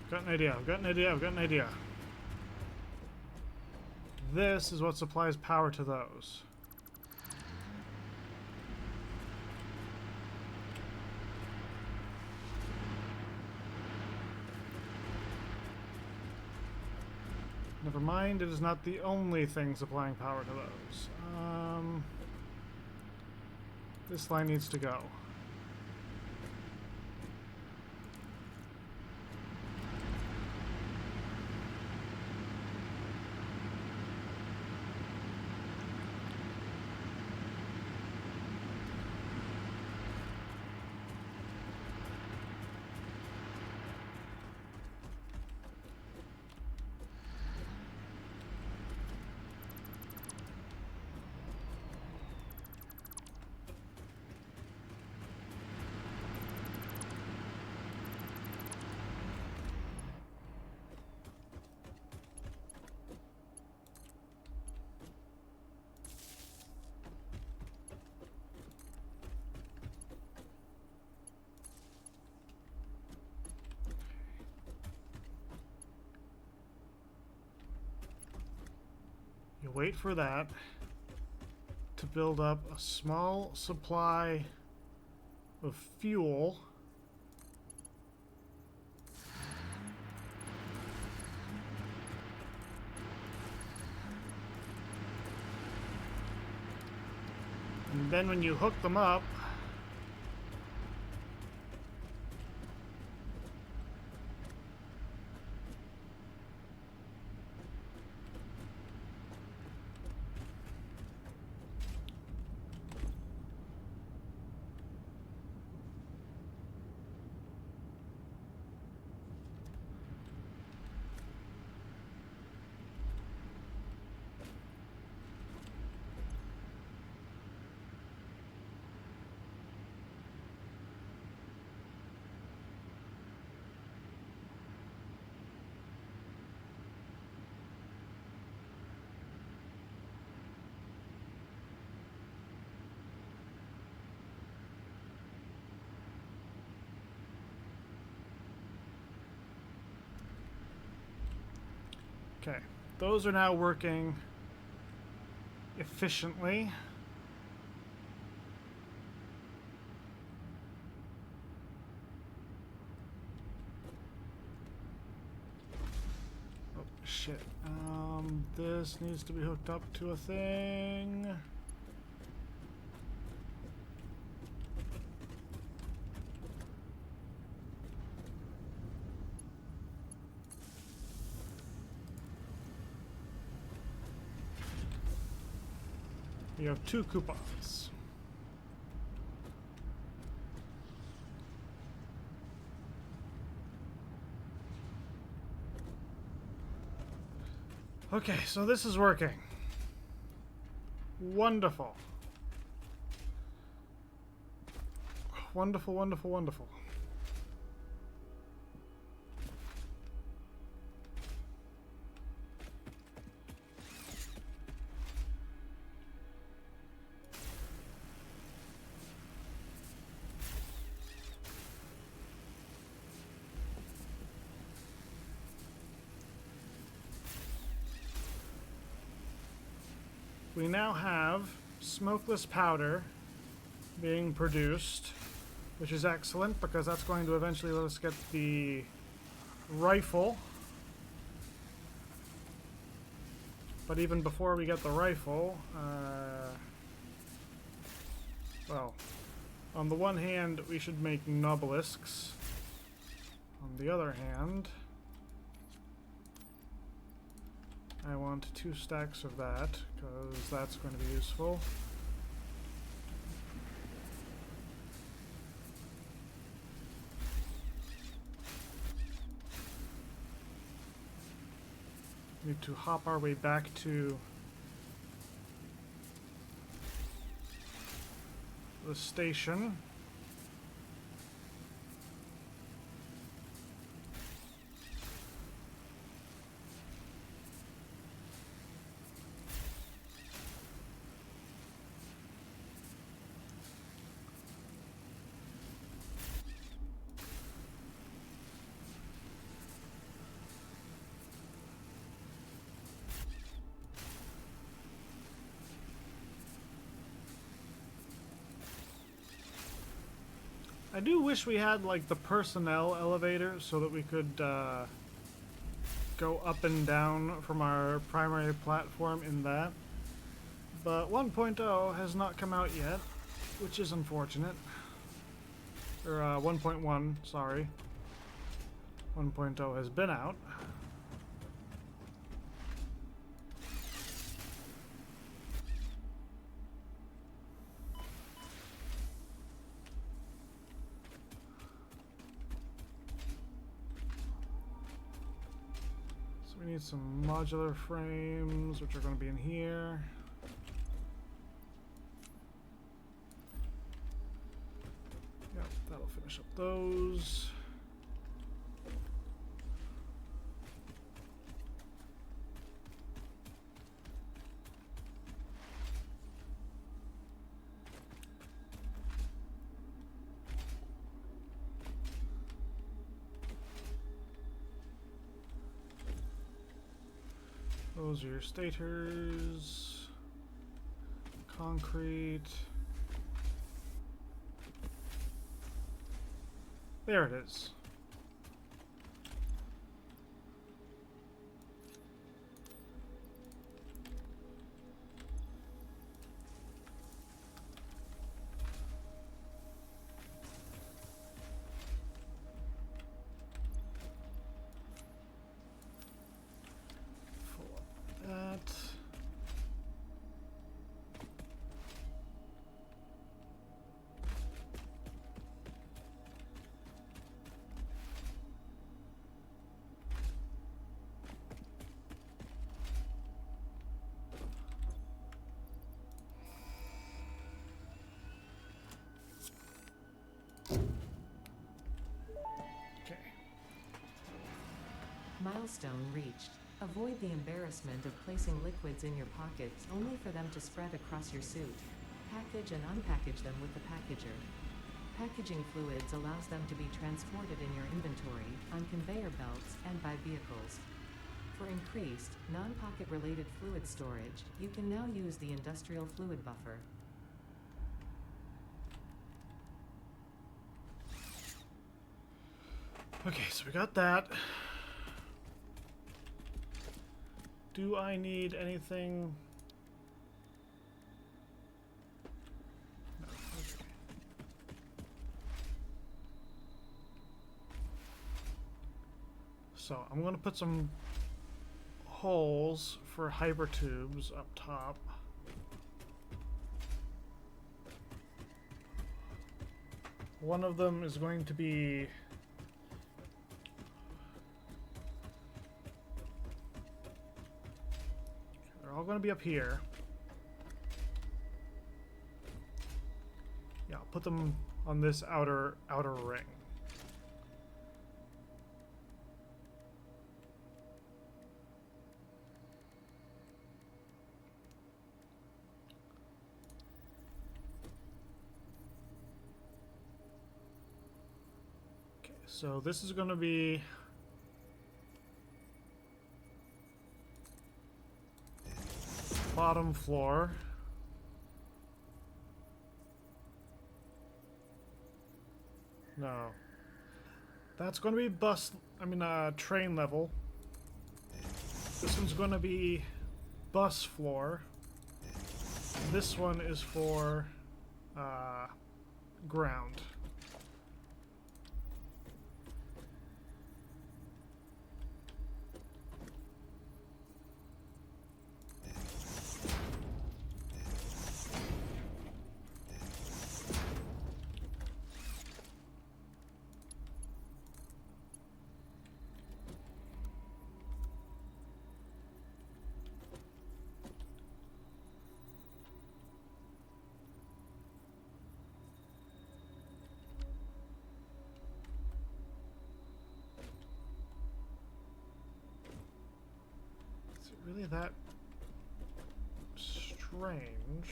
Got an idea, I've got an idea, I've got an idea. This is what supplies power to those. Never mind, it is not the only thing supplying power to those. This line needs to go. You wait for that to build up a small supply of fuel. And then when you hook them up, Okay, those are now working efficiently. Oh, shit. This needs to be hooked up to a thing. We have 2 coupons. Okay, so this is working. Wonderful. Wonderful, wonderful, wonderful. We now have smokeless powder being produced, which is excellent because that's going to eventually let us get the rifle. But even before we get the rifle, well, on the one hand, we should make nobelisks. On the other hand, I want 2 stacks of that, because that's going to be useful. Need to hop our way back to the station. I do wish we had, like, the personnel elevator so that we could go up and down from our primary platform in that. But 1.0 has not come out yet, which is unfortunate. Or 1.1, sorry. 1.0 has been out. We need some modular frames, which are going to be in here. Yep, that'll finish up those. Those are your stators. Concrete. There it is. Milestone reached. Avoid the embarrassment of placing liquids in your pockets only for them to spread across your suit. Package and unpackage them with the packager. Packaging fluids allows them to be transported in your inventory, on conveyor belts, and by vehicles. For increased, non-pocket related fluid storage, you can now use the industrial fluid buffer. Okay, so we got that. Do I need anything? No. Okay. So I'm going to put some holes for hypertubes up top. One of them is going to be they're all going to be up here. Yeah, I'll put them on this outer ring. Okay, so this is going to be bottom floor. No. That's going to be train level. This one's going to be bus floor. This one is for ground. Really that strange?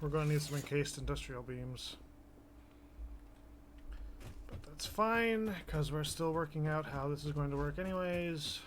We're going to need some encased industrial beams. But that's fine, because we're still working out how this is going to work anyways.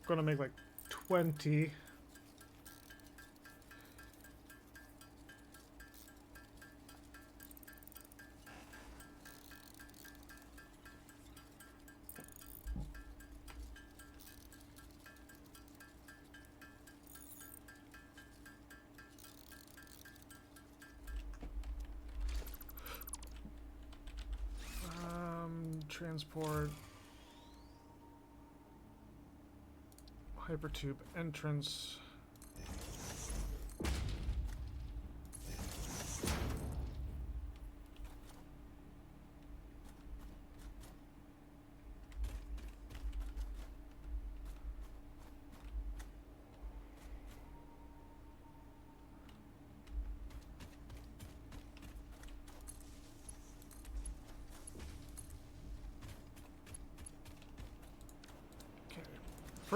Gonna make like 20. Transport. Hypertube entrance.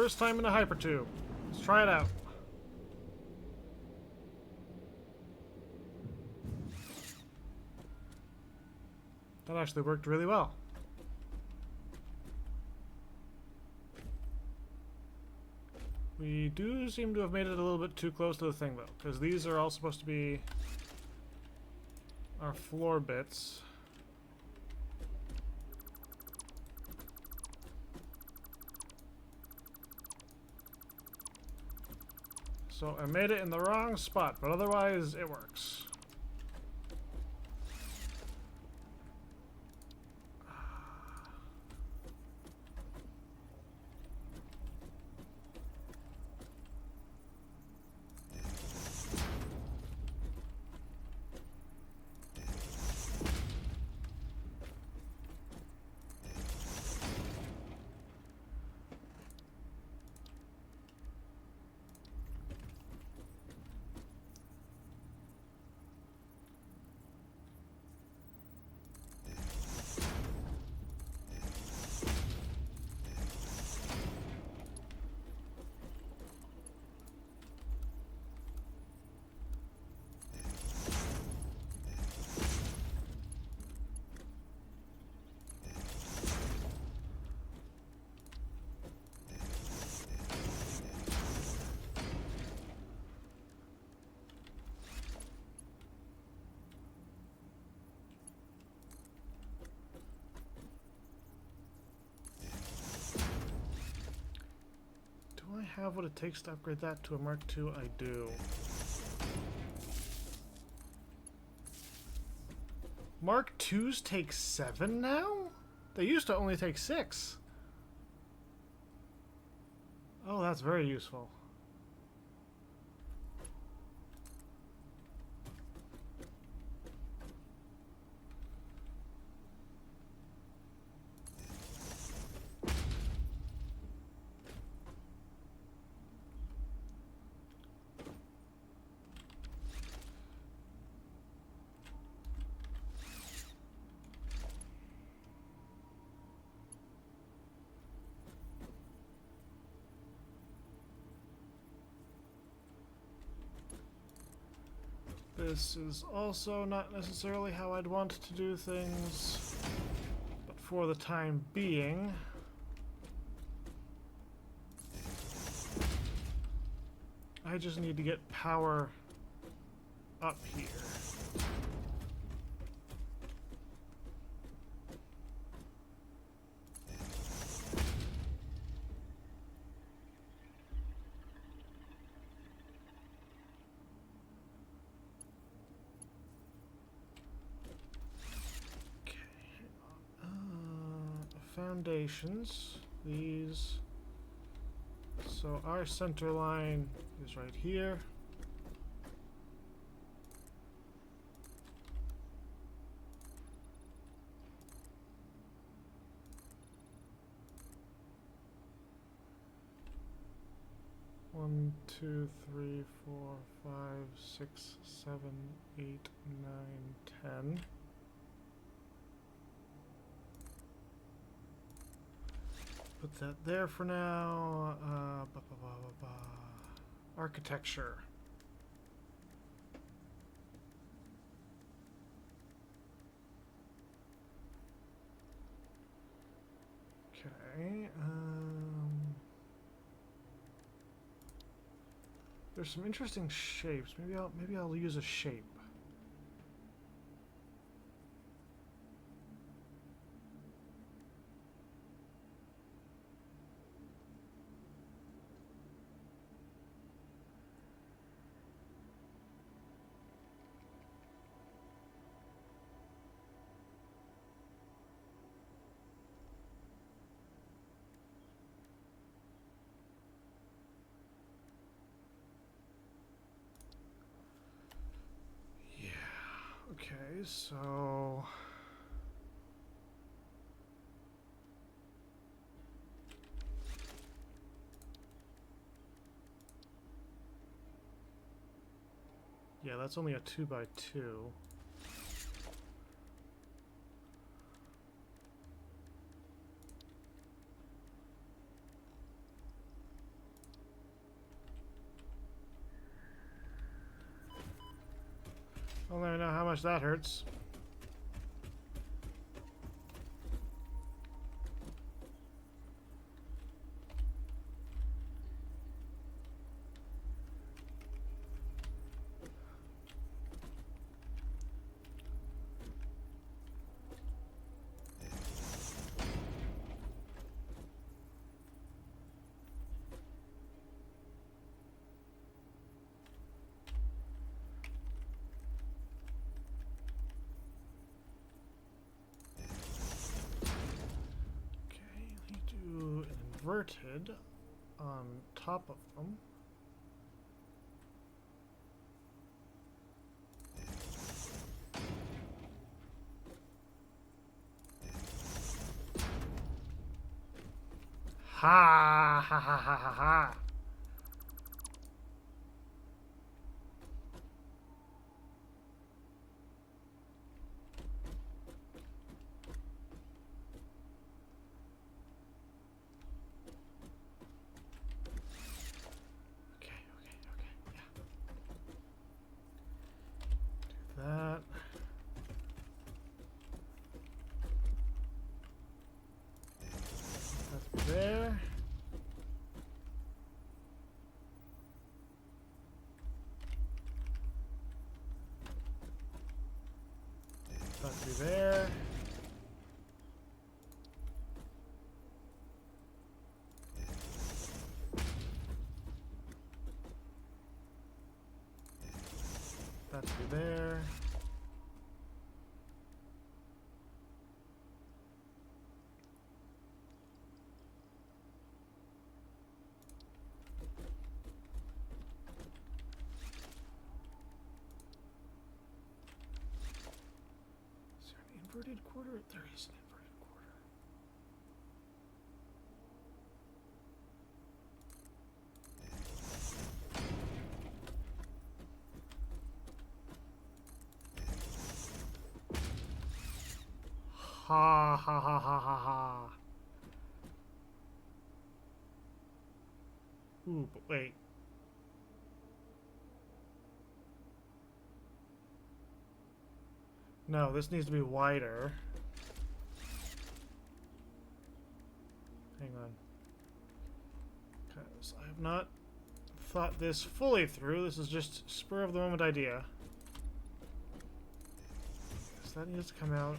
First time in a hypertube. Let's try it out. That actually worked really well. We do seem to have made it a little bit too close to the thing, though, because these are all supposed to be our floor bits. So I made it in the wrong spot, but otherwise it works. Do I have what it takes to upgrade that to a Mark II? I do. Mark IIs take 7 now? They used to only take 6. Oh, that's very useful. This is also not necessarily how I'd want to do things, but for the time being, I just need to get power up here. Foundations, these. So our center line is right here. One, two, three, 4, 5, 6, 7, 8, 9, 10. Put that there for now. Architecture. Okay. There's some interesting shapes. Maybe I'll use a shape. Okay, so yeah, that's only a 2x2. I'll never know how much that hurts. Inverted on top of them. Ha ha ha ha ha ha. That. That's there. That's there. That's there. Inverted quarter? There is an inverted quarter. Ha ha ha ha ha ha. Ooh, but wait. No, this needs to be wider. Hang on. Because I have not thought this fully through. This is just spur of the moment idea. So that needs to come out.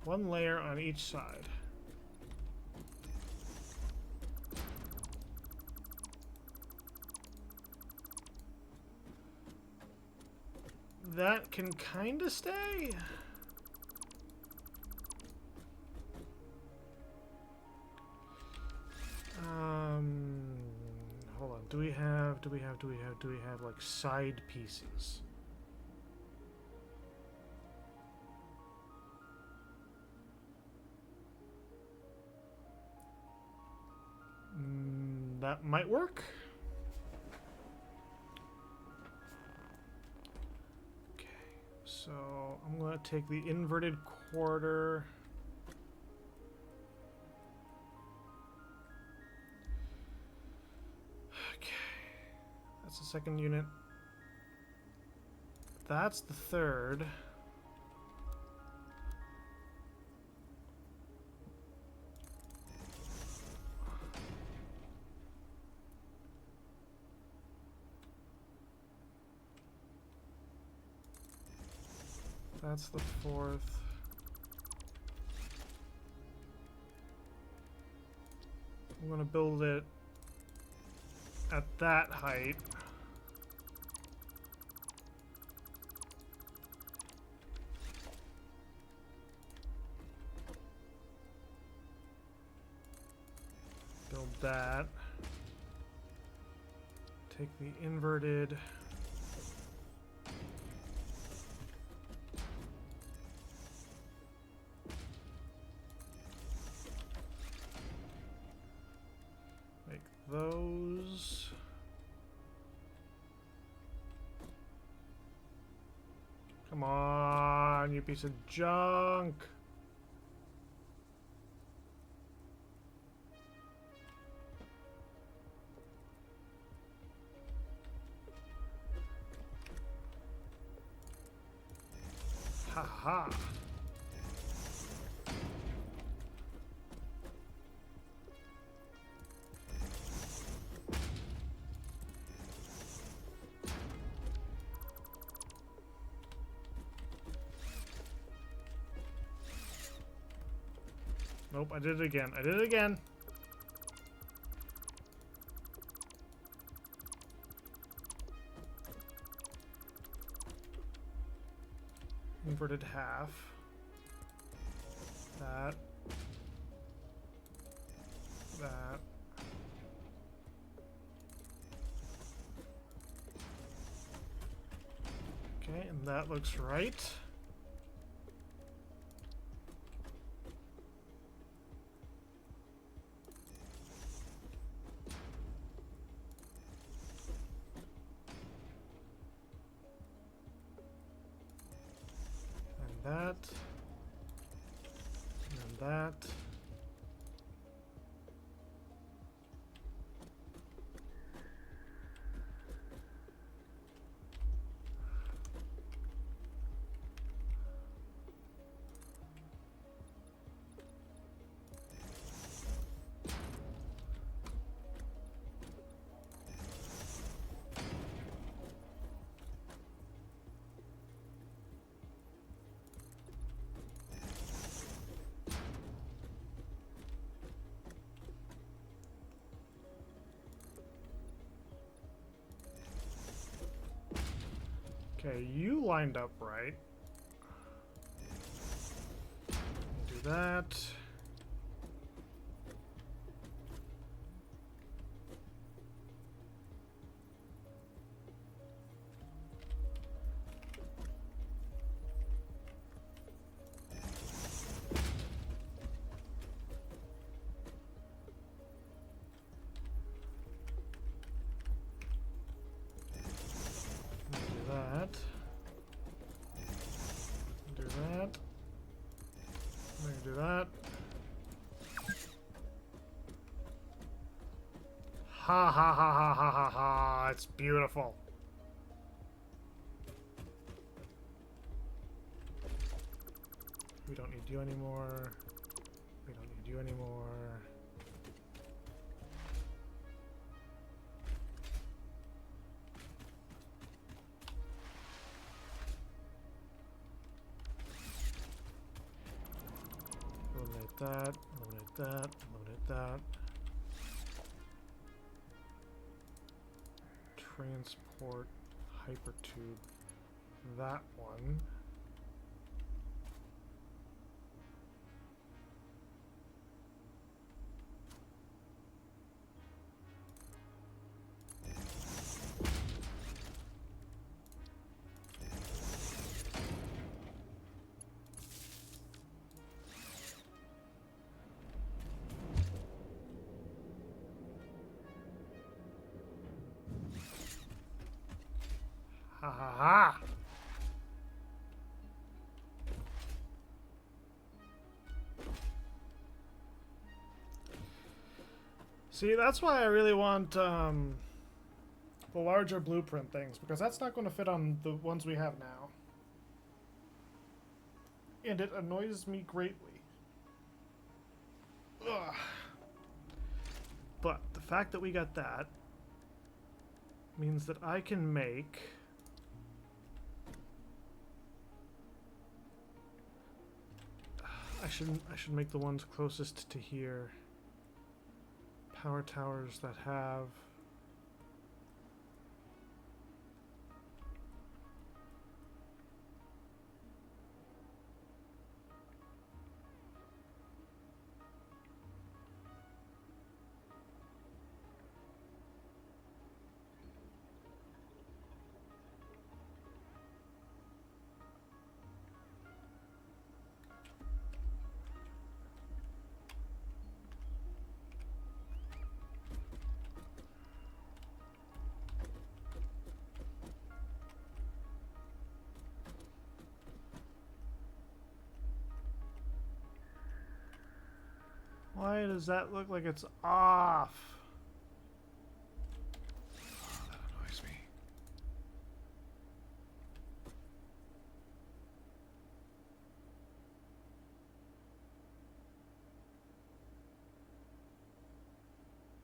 One layer on each side. That can kind of stay. Hold on. Do we have like side pieces? That might work. Okay, so I'm going to take the inverted quarter. Okay, that's the second unit. That's the third. That's the fourth. I'm going to build it at that height. Build that. Take the inverted. Those. Come on, you piece of junk. Ha ha. Nope, I did it again. I did it again. Inverted half. That. That. Okay, and that looks right. That, and that. Okay, you lined up right. Do that. Do that. Ha ha ha ha ha ha ha. It's beautiful. We don't need you anymore. We don't need you anymore. Eliminate that, eliminate that, eliminate that. Transport hypertube that one. Ha ha ha! See, that's why I really want the larger blueprint things, because that's not going to fit on the ones we have now. And it annoys me greatly. Ugh. But the fact that we got that means that I can make... I should make the ones closest to here. Power towers that have... Why does that look like it's off? Oh, that annoys me.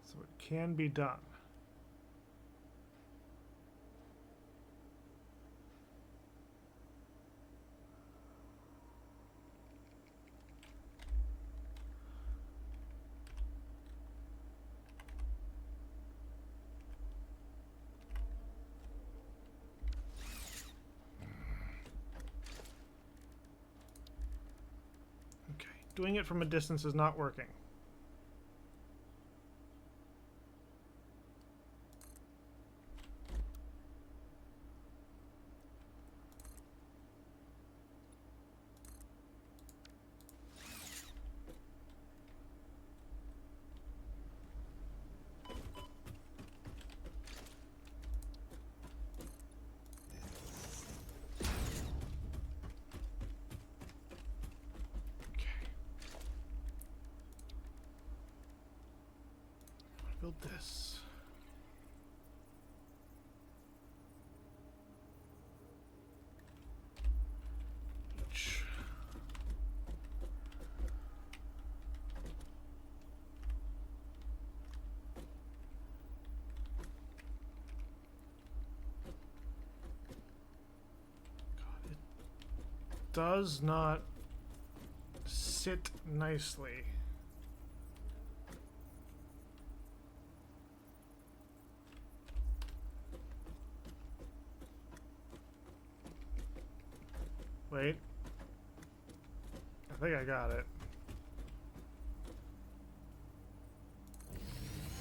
So it can be done. Doing it from a distance is not working. Build this. Each. God, it does not sit nicely. Wait. I think I got it.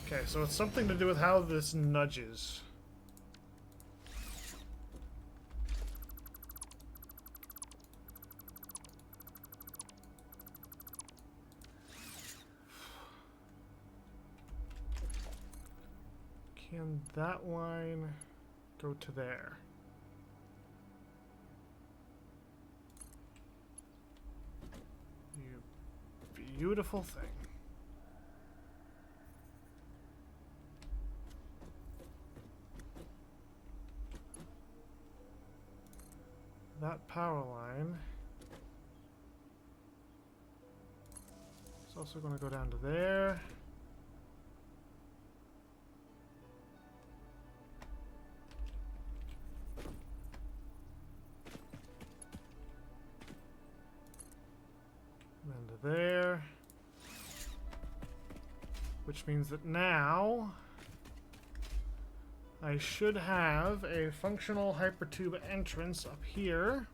Okay, so it's something to do with how this nudges. Can that line go to there? Beautiful thing. That power line is also going to go down to there. And then to there. Which means that now I should have a functional hypertube entrance up here.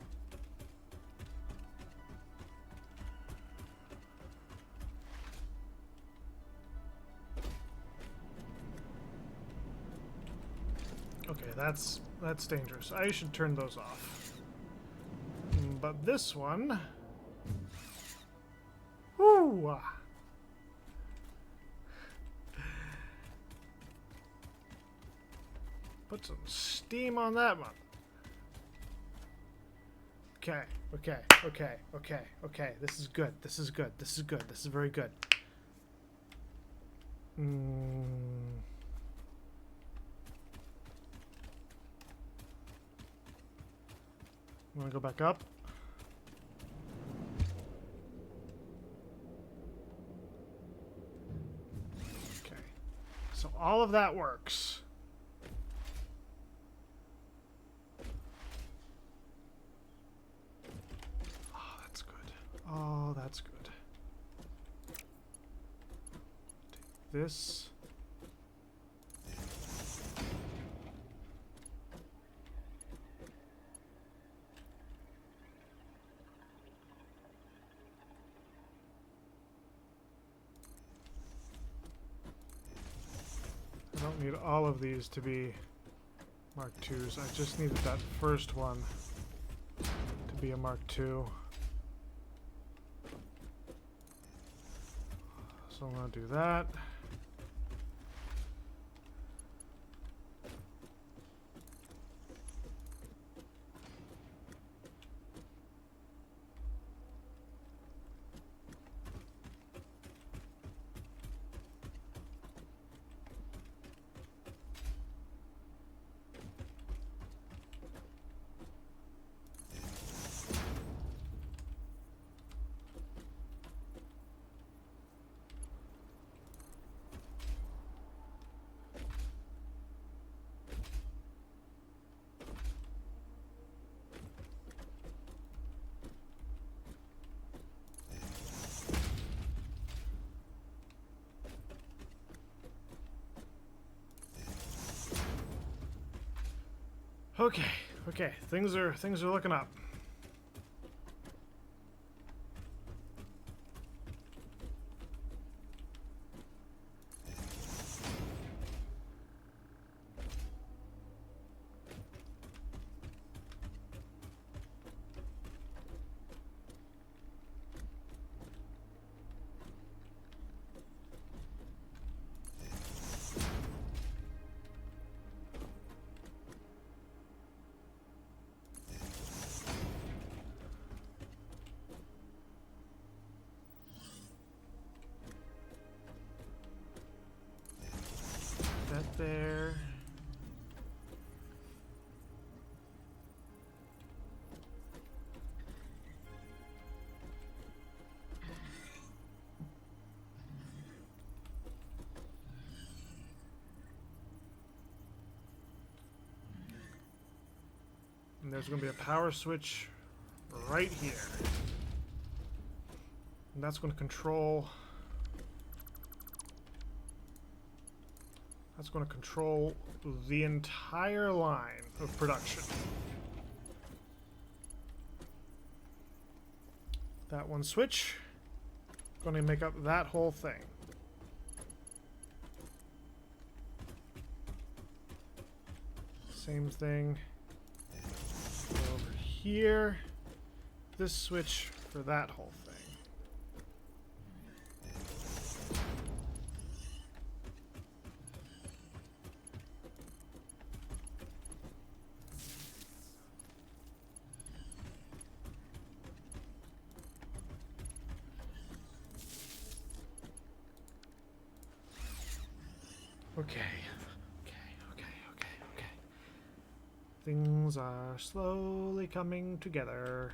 Okay, that's dangerous. I should turn those off. But this one, whoo! Put some steam on that one. Okay, okay, okay, okay, okay. This is good. This is good. This is good. This is very good. Want to go back up? Okay. So all of that works. Oh, that's good. Take this. I don't need all of these to be Mark IIs. I just needed that first one to be a Mark II. So I'm going to do that. Okay, okay, things are looking up. That there. And there's going to be a power switch right here. And that's going to control... That's going to control the entire line of production. That one switch, going to make up that whole thing. Same thing over here. This switch for that whole thing. Okay. Things are slowly coming together.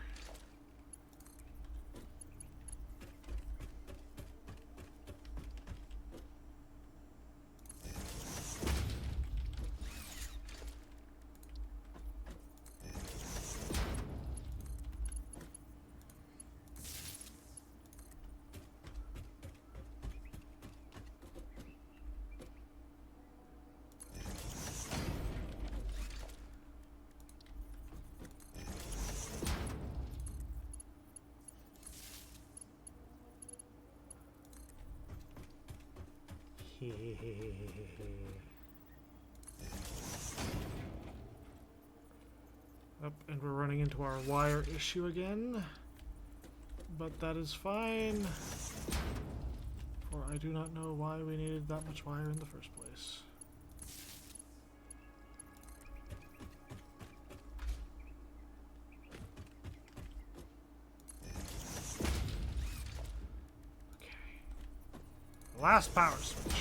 Up, and we're running into our wire issue again. But that is fine. For I do not know why we needed that much wire in the first place. Okay. Last power switch.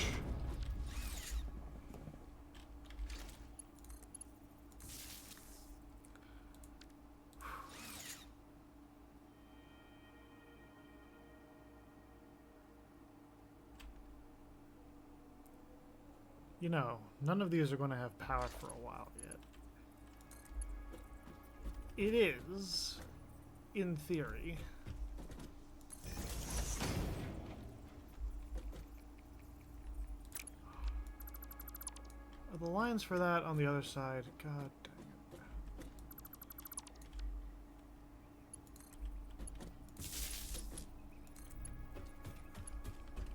You know, none of these are going to have power for a while yet. It is, in theory. The lines for that on the other side, god dang it.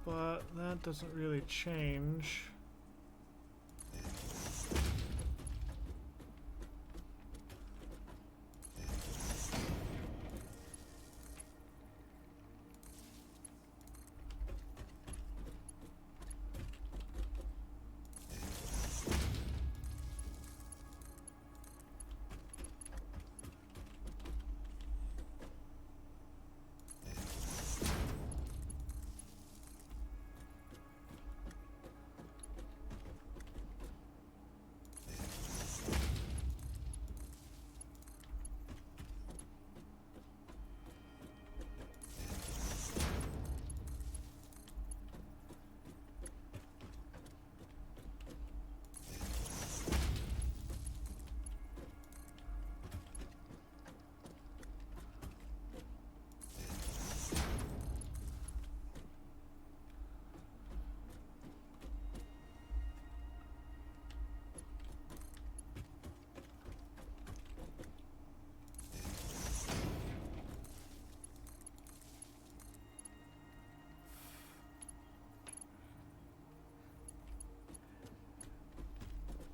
But that doesn't really change.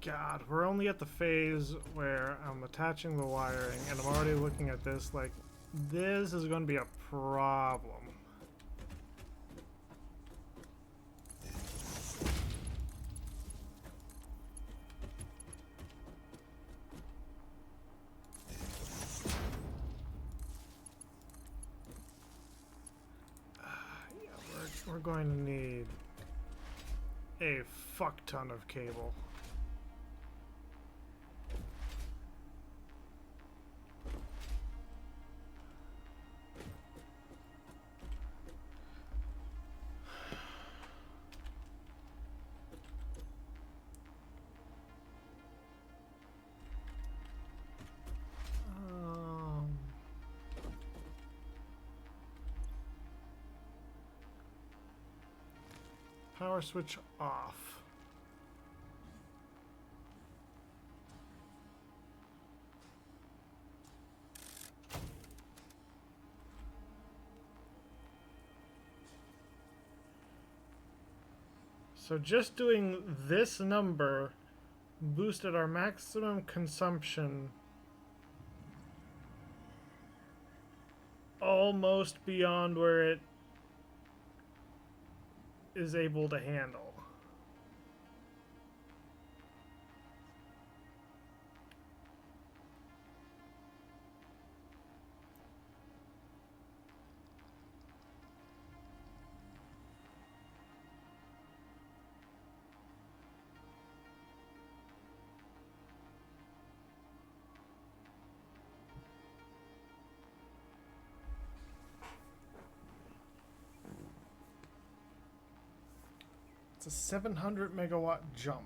God, we're only at the phase where I'm attaching the wiring, and I'm already looking at this like, this is going to be a problem. Yeah, we're going to need a fuck ton of cable. Power switch off. So just doing this number boosted our maximum consumption almost beyond where it is able to handle. It's a 700 megawatt jump.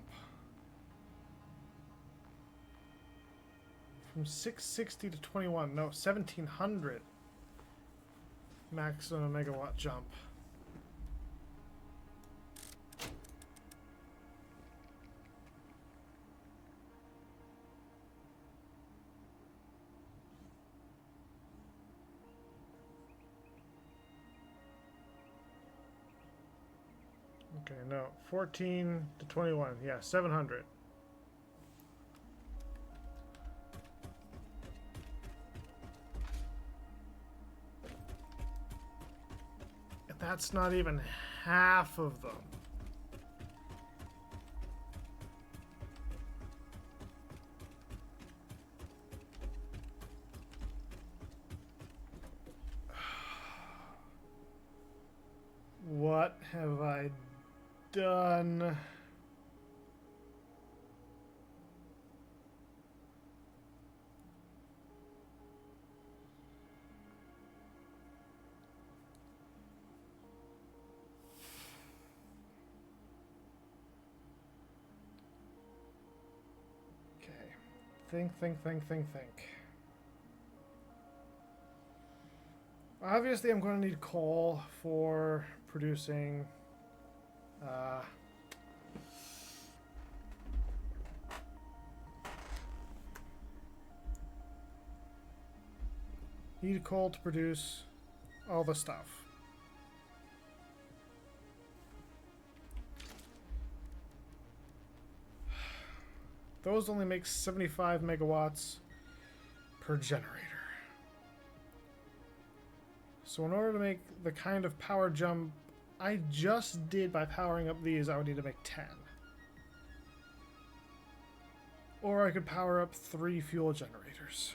From 660 to 21. No, 1700 maximum megawatt jump. Okay, no, 14 to 21. Yeah, 700. And that's not even half of them. What have I done? Okay. Think. Obviously, I'm going to need coal for producing need coal to produce all the stuff. Those only make 75 megawatts per generator. So in order to make the kind of power jump I just did by powering up these, I would need to make 10. Or I could power up 3 fuel generators.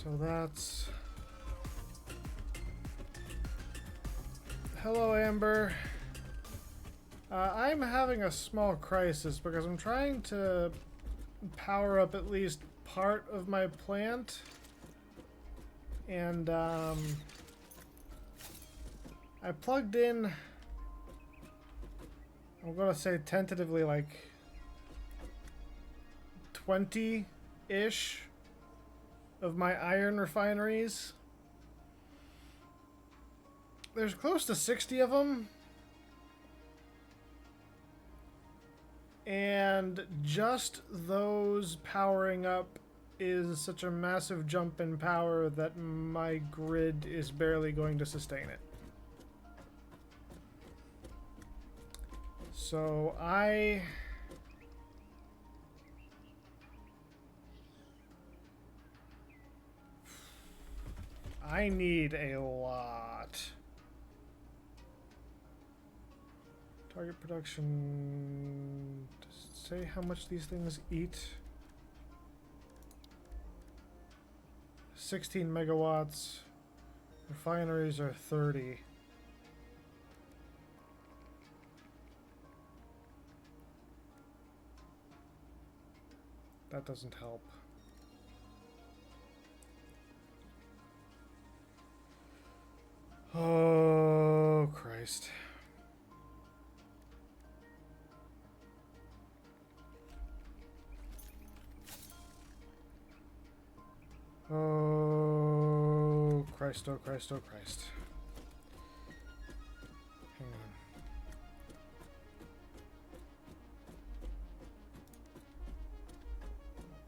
So that's... Hello, Amber. I'm having a small crisis because I'm trying to power up at least part of my plant. And I plugged in, I'm going to say tentatively like 20-ish of my iron refineries, there's close to 60 of them. And just those powering up is such a massive jump in power that my grid is barely going to sustain it. So I need a lot. Target production. Does it say how much these things eat? 16 megawatts. Refineries are 30. That doesn't help. Oh, Christ. Oh, Christ, oh, Christ, oh, Christ. Hang on.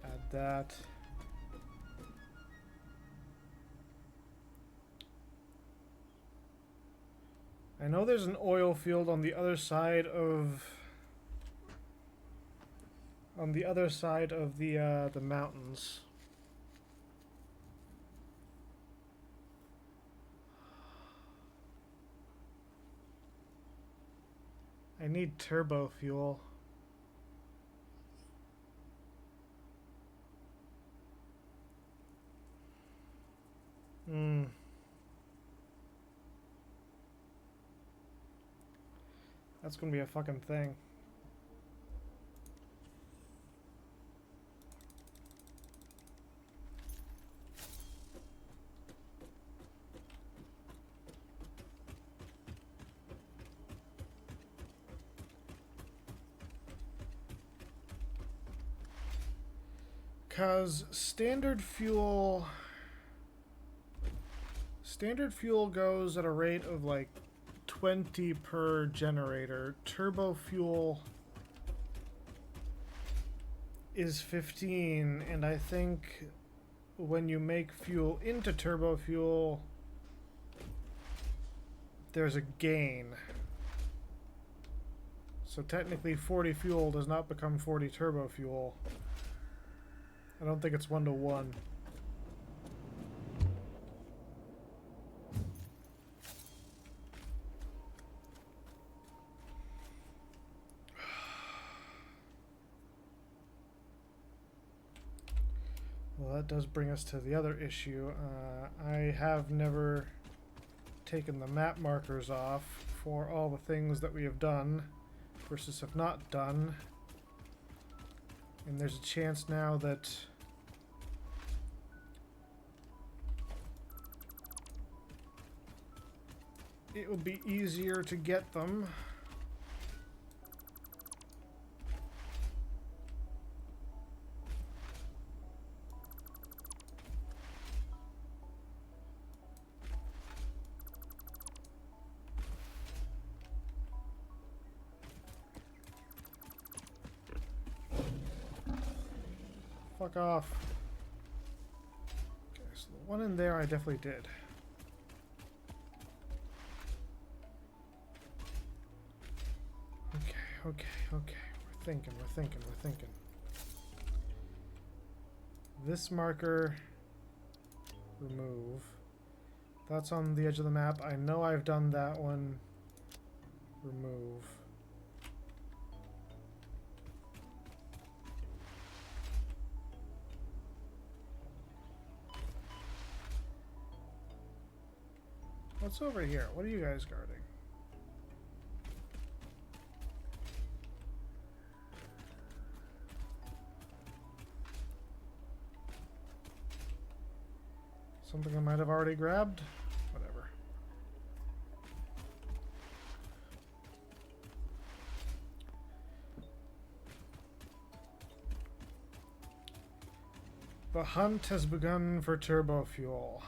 Add that. I know there's an oil field on the other side of the mountains. I need turbo fuel. That's gonna be a fucking thing. Because standard fuel goes at a rate of like 20 per generator. Turbo fuel is 15, and I think when you make fuel into turbo fuel, there's a gain. So technically 40 fuel does not become 40 turbo fuel. I don't think it's 1-to-1. Well, that does bring us to the other issue. I have never taken the map markers off for all the things that we have done versus have not done. And there's a chance now that it will be easier to get them. Fuck off. Okay, so the one in there I definitely did. Okay. We're thinking. This marker, remove. That's on the edge of the map. I know I've done that one. Remove. What's over here? What are you guys guarding? Something I might have already grabbed? Whatever. The hunt has begun for turbo fuel.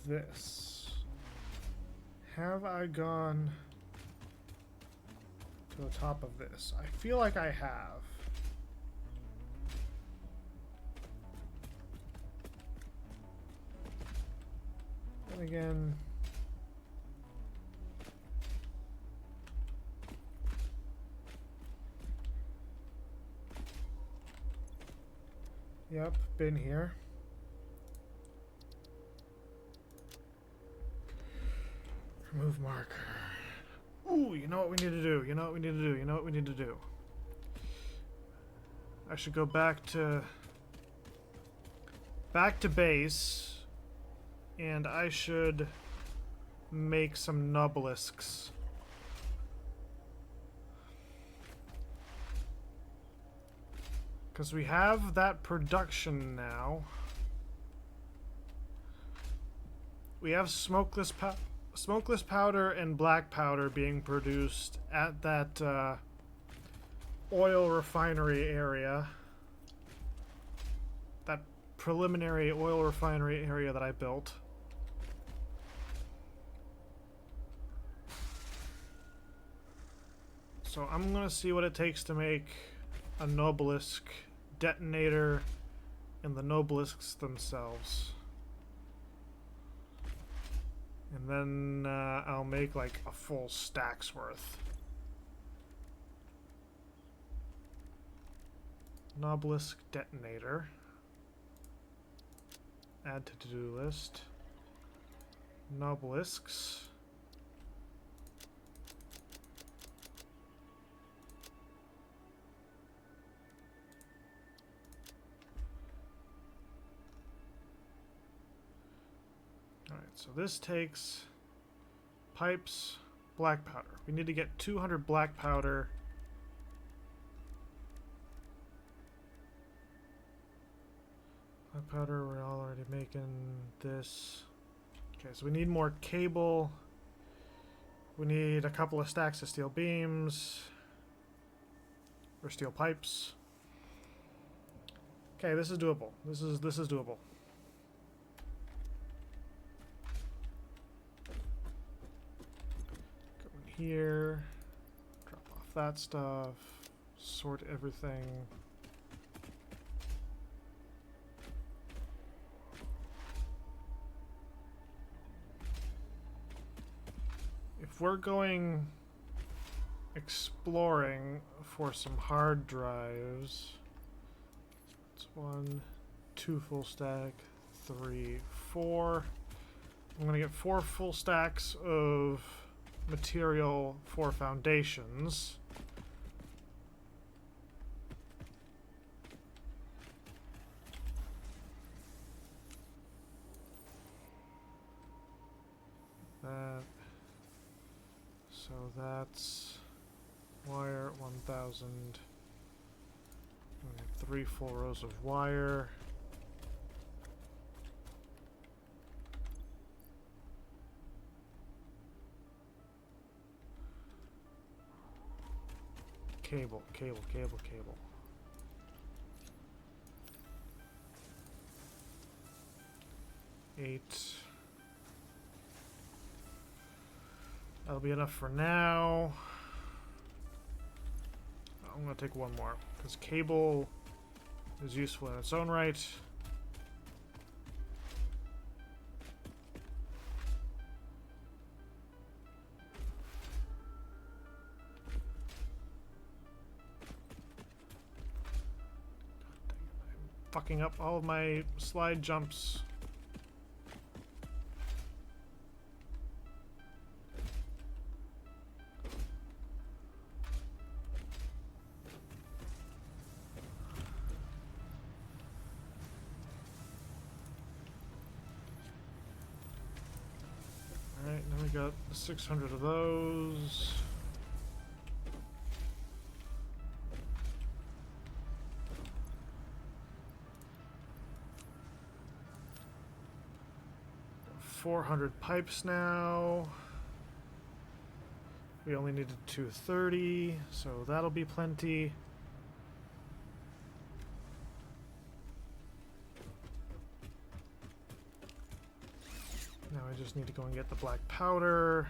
this. Have I gone to the top of this? I feel like I have. And again, yep, been here. Remove marker. Ooh, you know what we need to do? You know what we need to do? You know what we need to do? I should go back to base, and I should make some nobelisks. Because we have that production now. We have smokeless powder and black powder being produced at that oil refinery area. That preliminary oil refinery area that I built. So I'm gonna see what it takes to make a Nobelisk detonator and the Nobelisks themselves. And then I'll make like a full stack's worth. Nobelisk detonator. Add to to-do list. Nobelisks. Alright, so this takes pipes, black powder. We need to get 200 black powder. Black powder, we're already making this. Okay, so we need more cable. We need a couple of stacks of steel beams. Or steel pipes. Okay, this is doable. This is doable. Here, drop off that stuff, sort everything. If we're going exploring for some hard drives, it's 1, 2 full stack, 3, 4. I'm gonna get 4 full stacks of material for foundations. So that's wire 1000. 3 full rows of wire. Cable. 8. That'll be enough for now. I'm gonna take one more, because cable is useful in its own right. Fucking up all of my slide jumps. Alright, now we got 600 of those. Got 400 pipes now. We only needed 230, so that'll be plenty. Now I just need to go and get the black powder.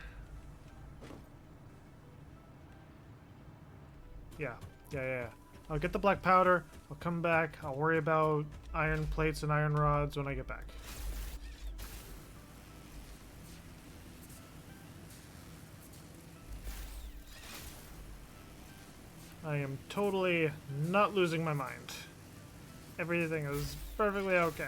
Yeah. I'll get the black powder. I'll come back. I'll worry about iron plates and iron rods when I get back. I am totally not losing my mind. Everything is perfectly okay.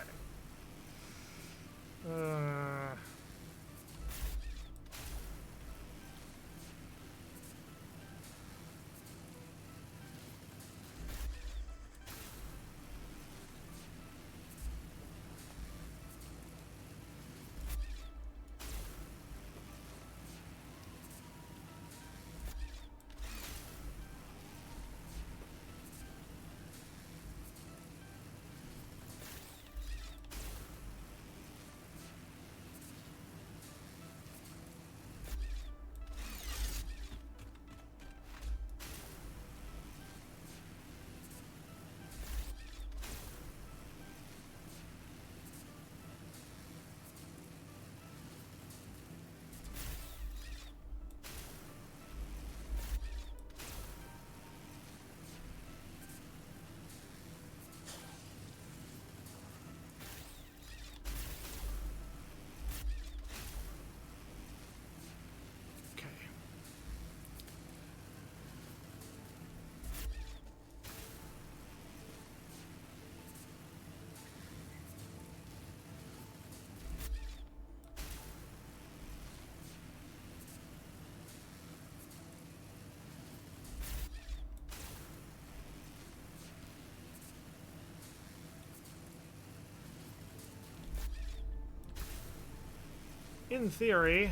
In theory,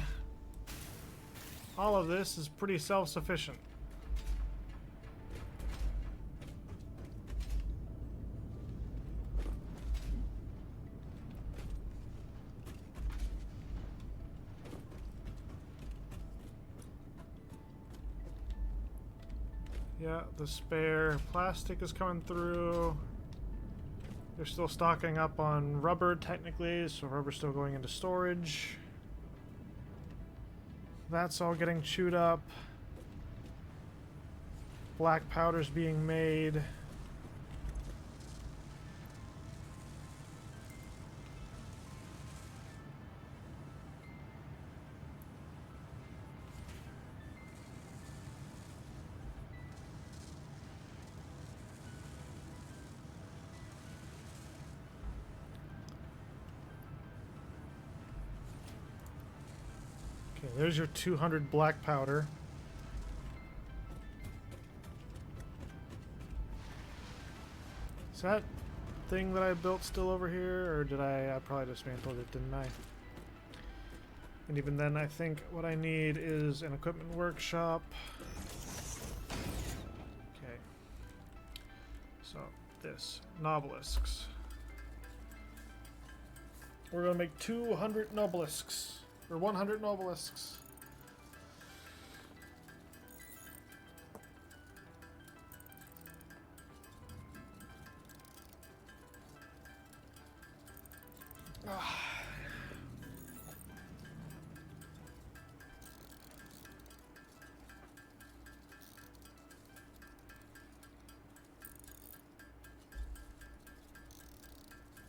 all of this is pretty self-sufficient. Yeah, the spare plastic is coming through. They're still stocking up on rubber, technically, so rubber's still going into storage. That's all getting chewed up. Black powder's being made. Okay, there's your 200 black powder. Is that thing that I built still over here, or did I probably dismantled it, didn't I? And even then, I think what I need is an equipment workshop. Okay. So, this. Nobelisks. We're gonna make 200 nobelisks. Or 100 nobelisks.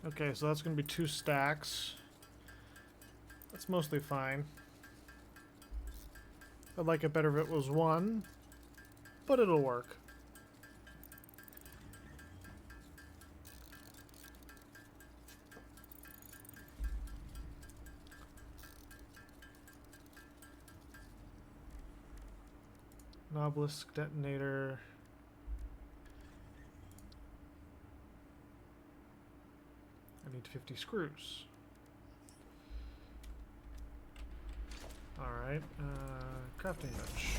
Okay, so that's going to be 2 stacks. That's mostly fine. I'd like it better if it was 1, but it'll work. Obelisk detonator. I need 50 screws. Alright, crafting bench.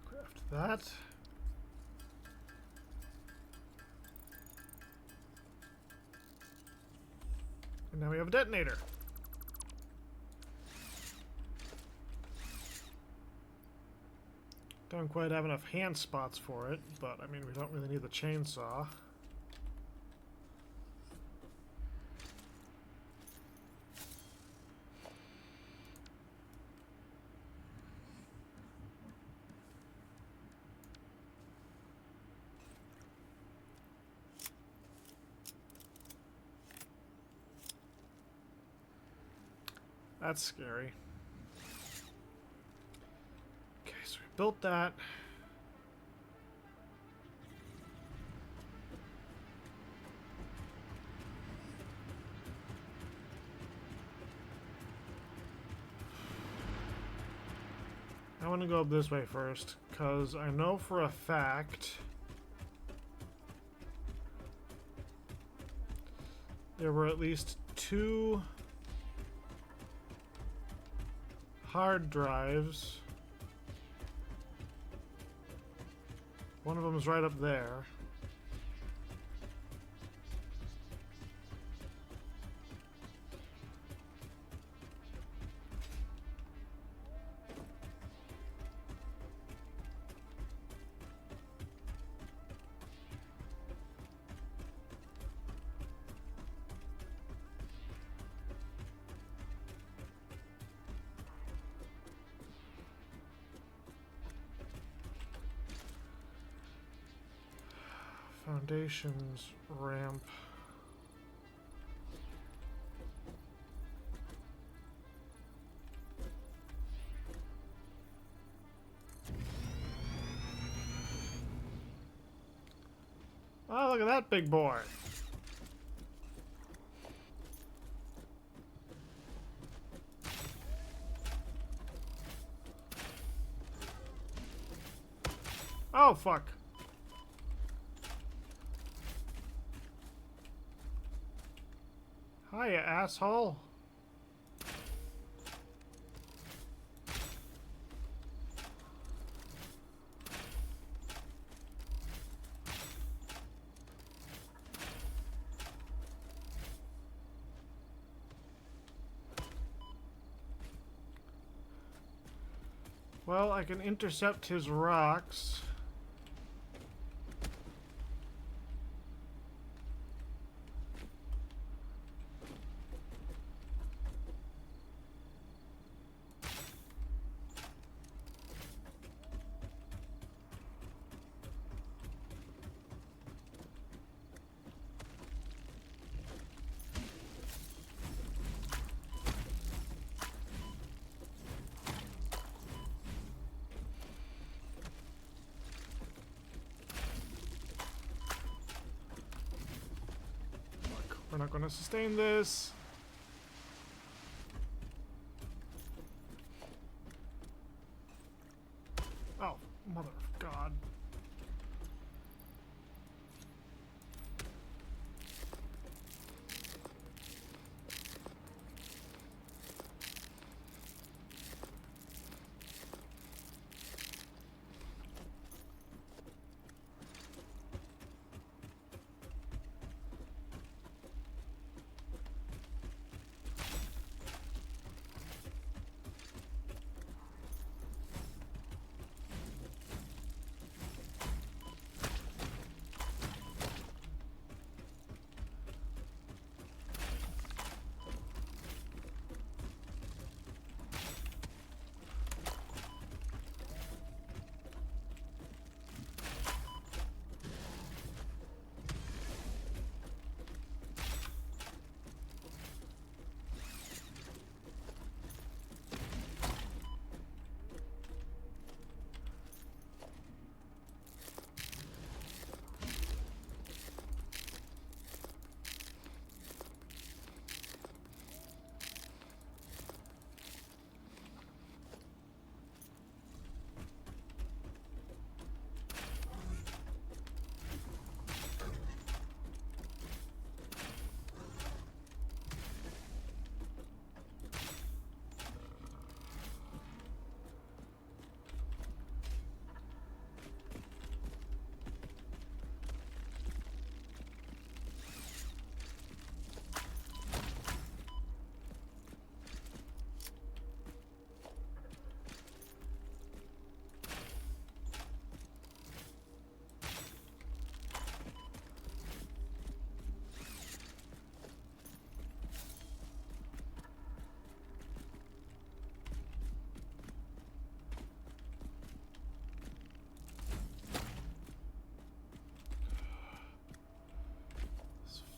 Craft that. And now we have a detonator. Don't quite have enough hand spots for it, but I mean, we don't really need the chainsaw. That's scary. Okay, so we built that. I want to go up this way first, because I know for a fact there were at least 2 hard drives. One of them is right up there. Foundations, ramp. Oh, look at that big boy. Oh, fuck. Hiya, asshole. Well, I can intercept his rocks. We're not going to sustain this. Oh, mother of God.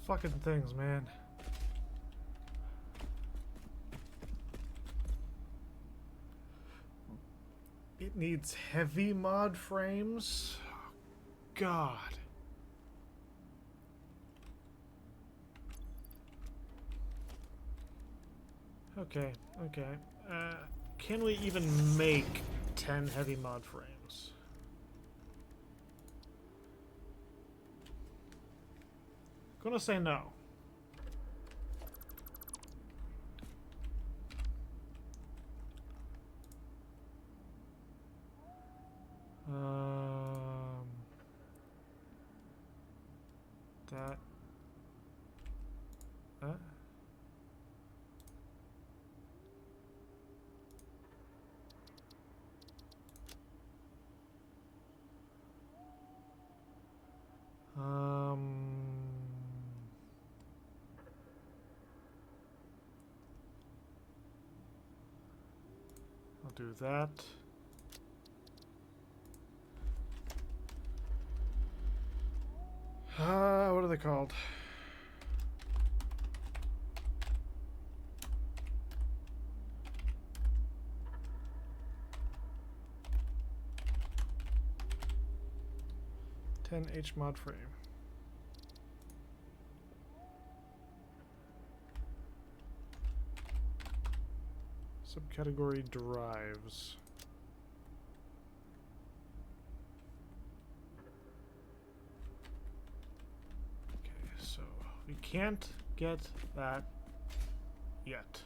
fucking things, man. It needs heavy mod frames? Oh, God. Okay, okay. Can we even make 10 heavy mod frames? Gonna say no. That. I'll do that. What are they called? H mod frame. Subcategory drives. Okay, so we can't get that yet.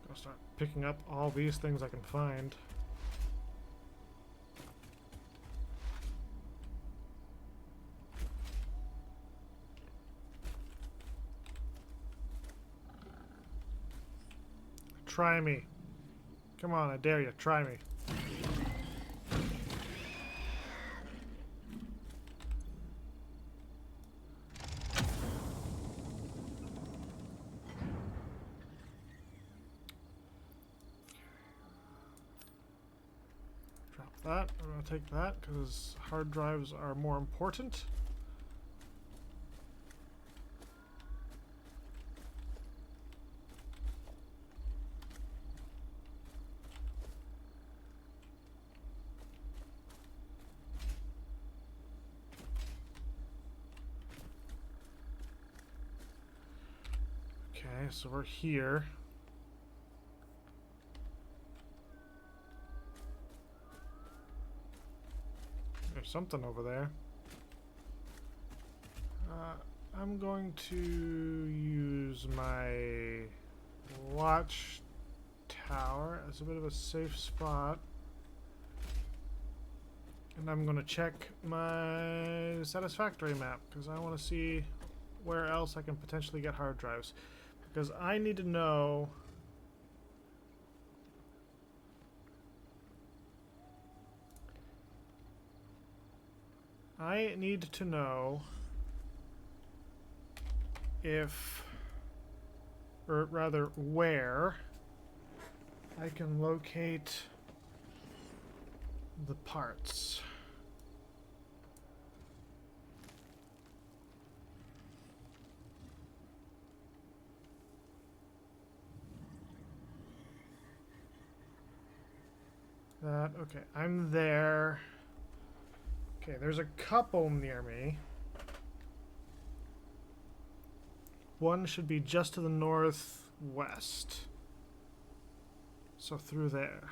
I'll start picking up all these things I can find. Try me. Come on, I dare you. Try me. Drop that. I'm going to take that because hard drives are more important. Okay, so we're here. There's something over there. I'm going to use my watch tower as a bit of a safe spot. And I'm going to check my Satisfactory map because I want to see where else I can potentially get hard drives. Because I need to know if, or rather where, I can locate the parts. Okay, I'm there. Okay, there's a couple near me. One should be just to the northwest. So through there.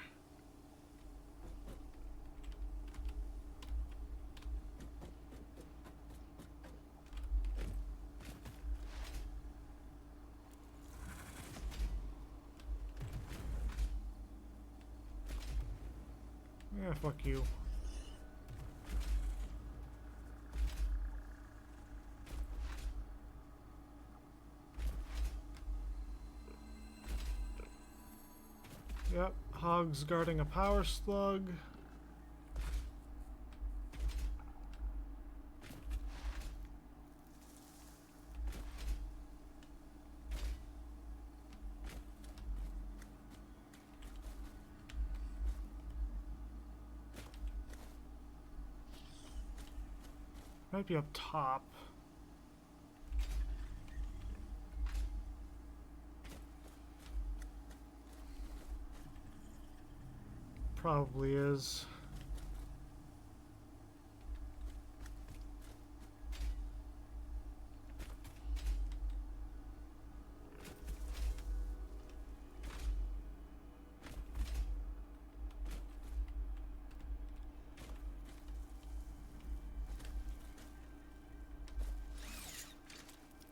Yeah, fuck you. Yep, hogs guarding a power slug. Might be up top. Probably is.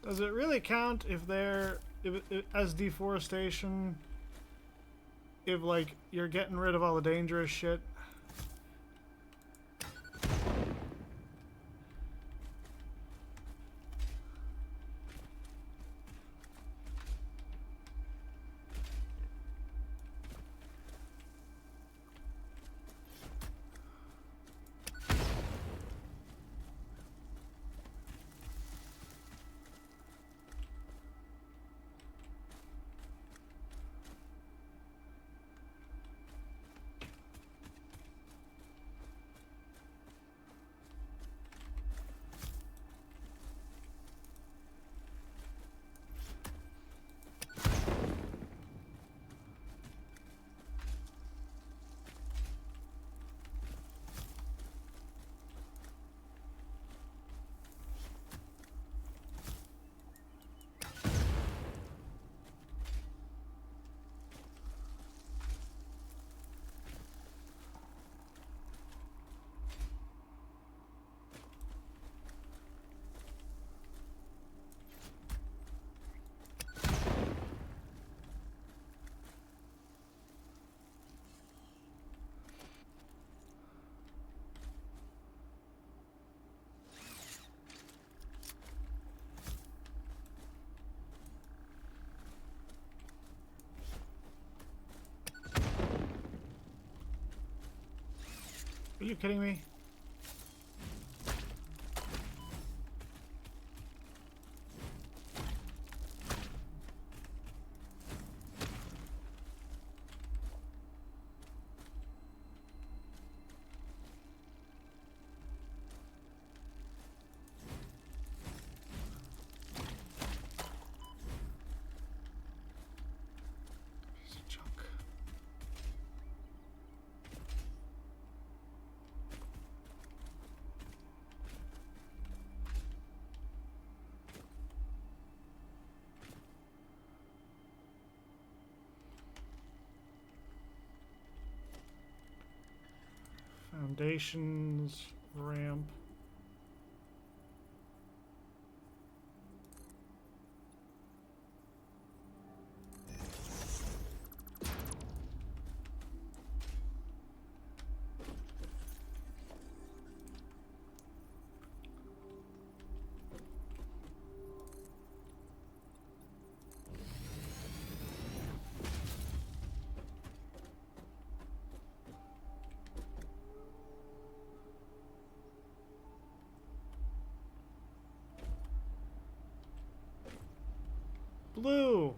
Does it really count if they're as deforestation? If like you're getting rid of all the dangerous shit? Are you kidding me? Piece of junk. Foundations, ramp. Blue.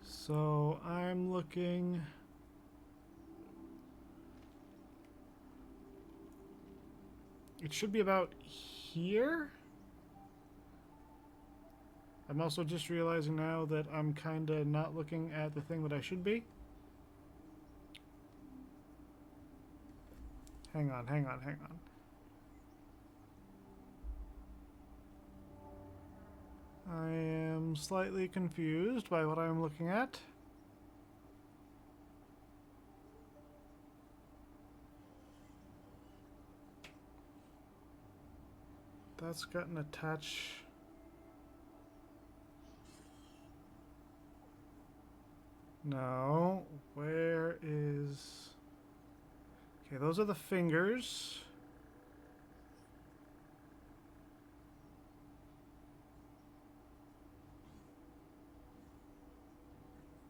So I'm looking. It should be about here. I'm also just realizing now that I'm kind of not looking at the thing that I should be. Hang on, hang on, hang on. I am slightly confused by what I'm looking at. That's got an attach. No, where is... Okay, those are the fingers.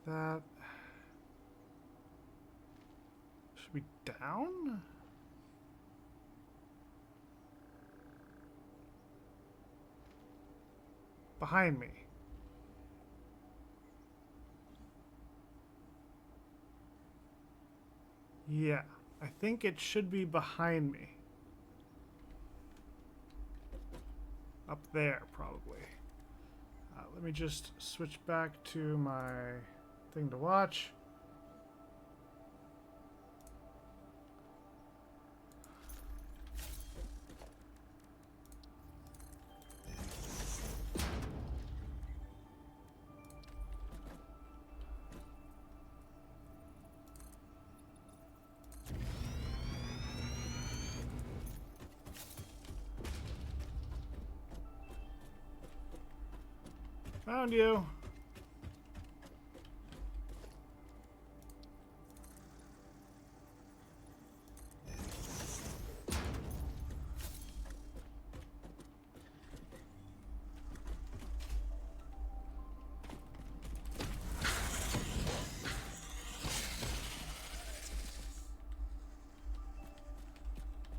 That should be down? Behind me. Yeah, I think it should be behind me. Up there, probably. Let me just switch back to my thing to watch. Found you.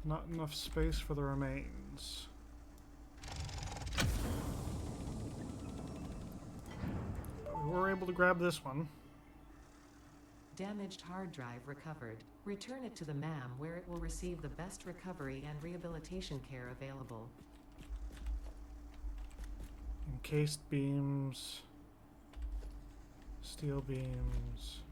Not enough space for the remains. We were able to grab this one. Damaged hard drive recovered. Return it to the MAM where it will receive the best recovery and rehabilitation care available. Encased beams. Steel beams.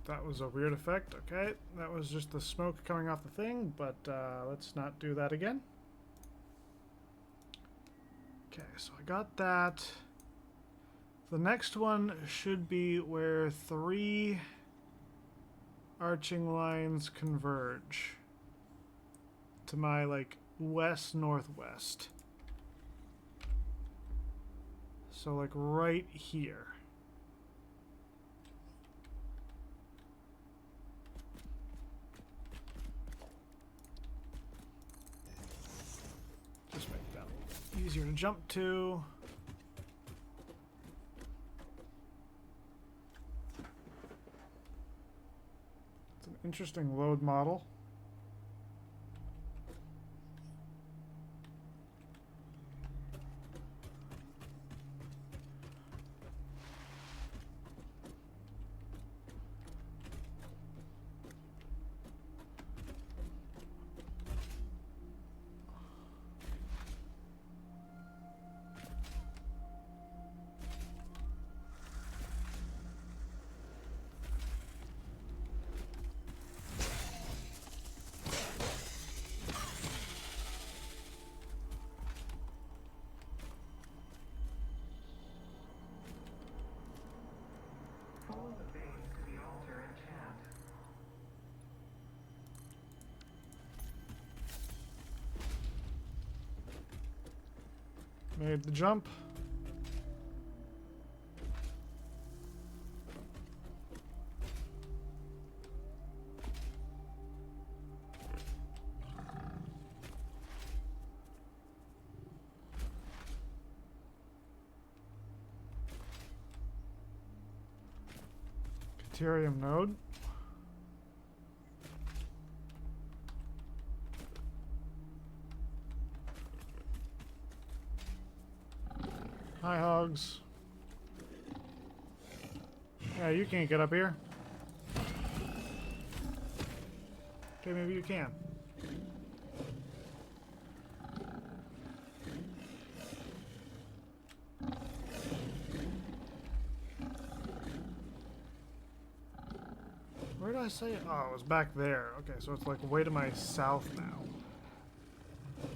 That was a weird effect. Okay, that was just the smoke coming off the thing, but let's not do that again. Okay, so I got that. The next one should be where 3 arching lines converge to my, like, west-northwest. So, like, right here. Just make that a little easier to jump to. It's an interesting load model. Made the jump. Deuterium node. Hi, hogs. Yeah, you can't get up here. Okay, maybe you can. Where did I say it? Oh, it was back there. Okay, so it's like way to my south now.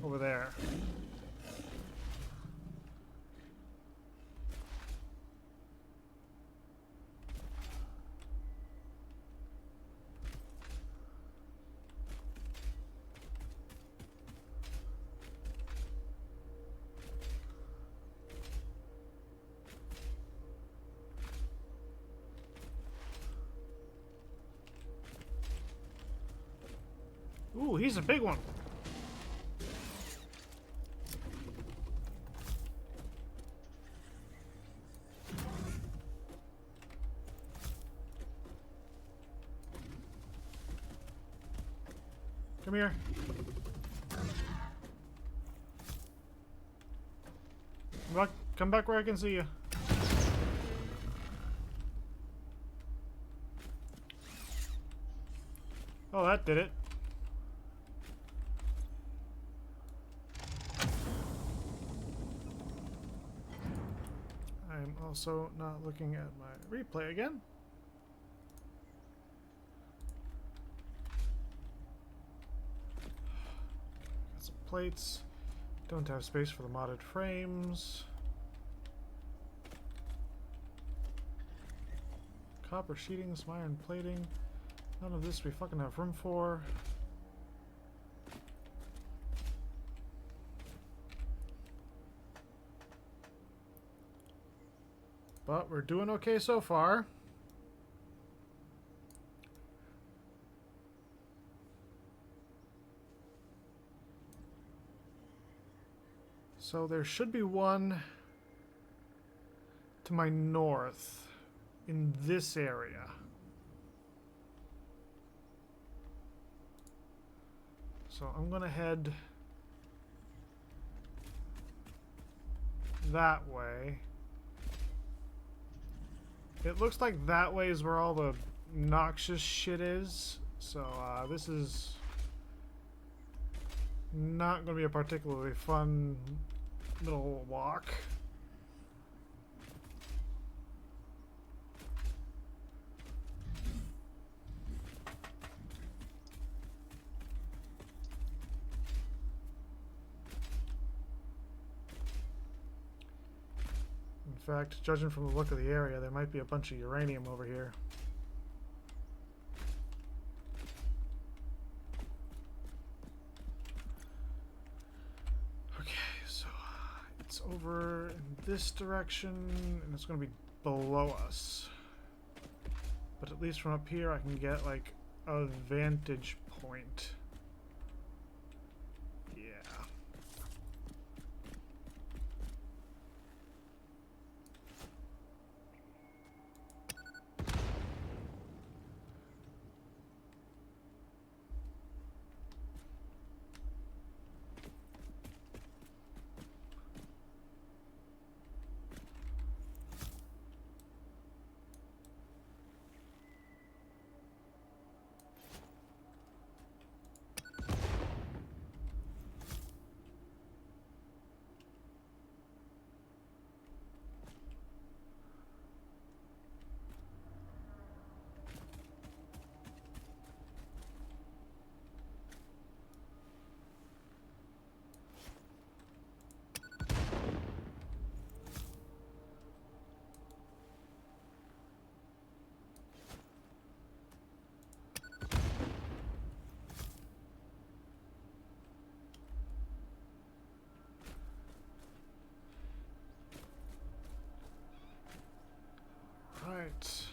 Over there. Ooh, he's a big one. Come here. Come back where I can see you. Oh, that did it. I'm also not looking at my replay again. Got some plates. Don't have space for the modded frames. Copper sheeting, some iron plating. None of this we fucking have room for. But we're doing okay so far. So there should be one to my north in this area. So I'm gonna head that way. It looks like that way is where all the noxious shit is. So this is not gonna be a particularly fun little walk. In fact, judging from the look of the area, there might be a bunch of uranium over here. Okay, so it's over in this direction, and it's going to be below us. But at least from up here, I can get, like, a vantage point. Right.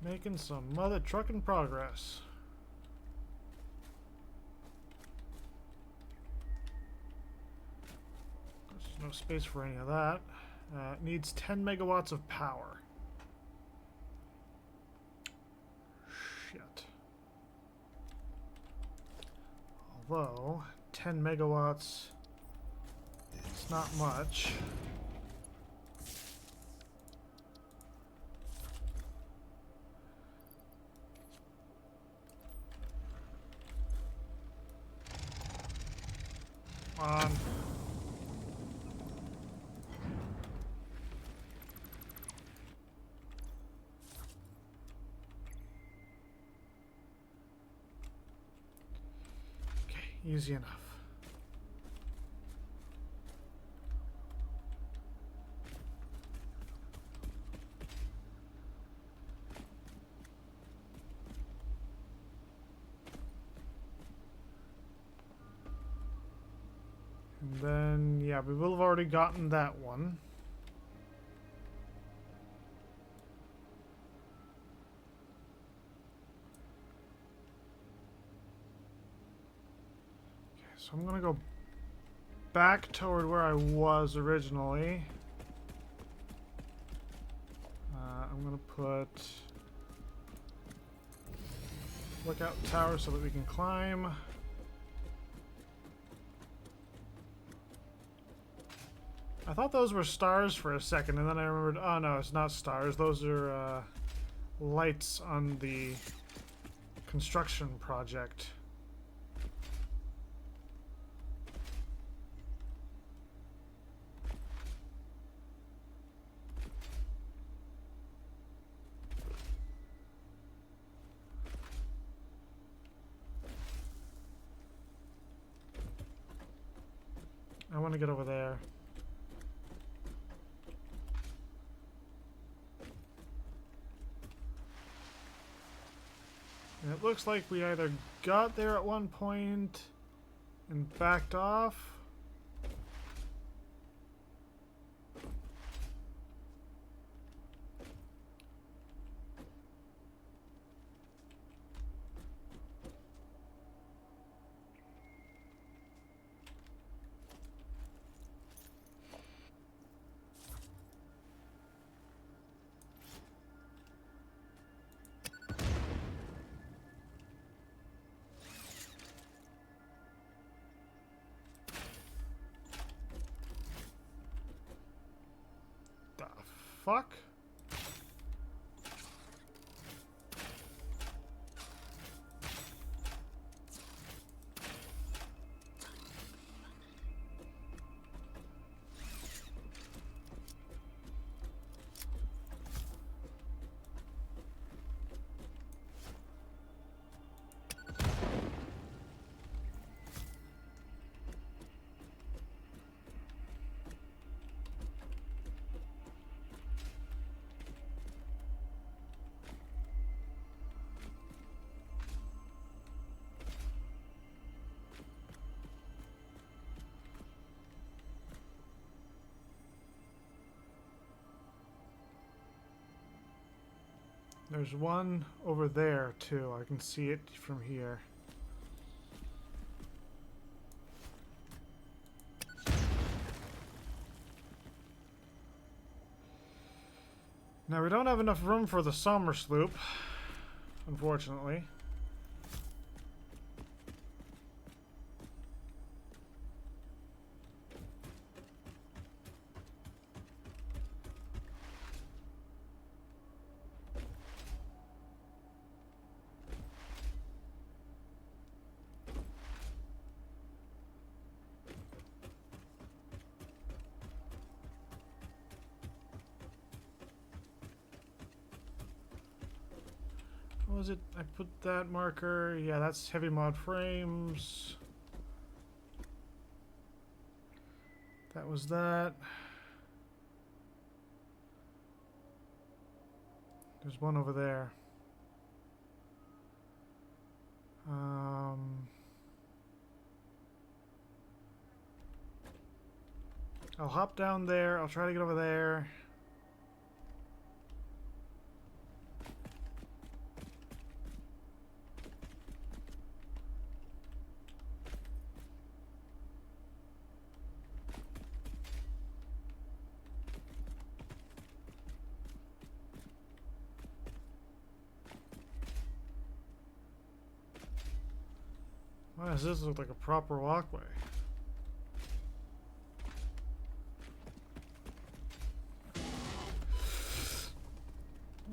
Making some mother trucking progress. There's no space for any of that. It needs 10 megawatts of power. Shit. Although, 10 megawatts... it's not much. Come on. Okay, easy enough. And then, yeah, we will have already gotten that one. So I'm gonna go back toward where I was originally. I'm gonna put lookout tower so that we can climb. I thought those were stars for a second, and then I remembered, oh no, it's not stars. Those are lights on the construction project. I want to get over there. And it looks like we either got there at one point and backed off. Fuck? There's one over there too. I can see it from here. Now we don't have enough room for the summer sloop, unfortunately. What was it? I put that marker. Yeah, that's heavy mod frames. That was that. There's one over there. I'll hop down there. I'll try to get over there. Why does this look like a proper walkway?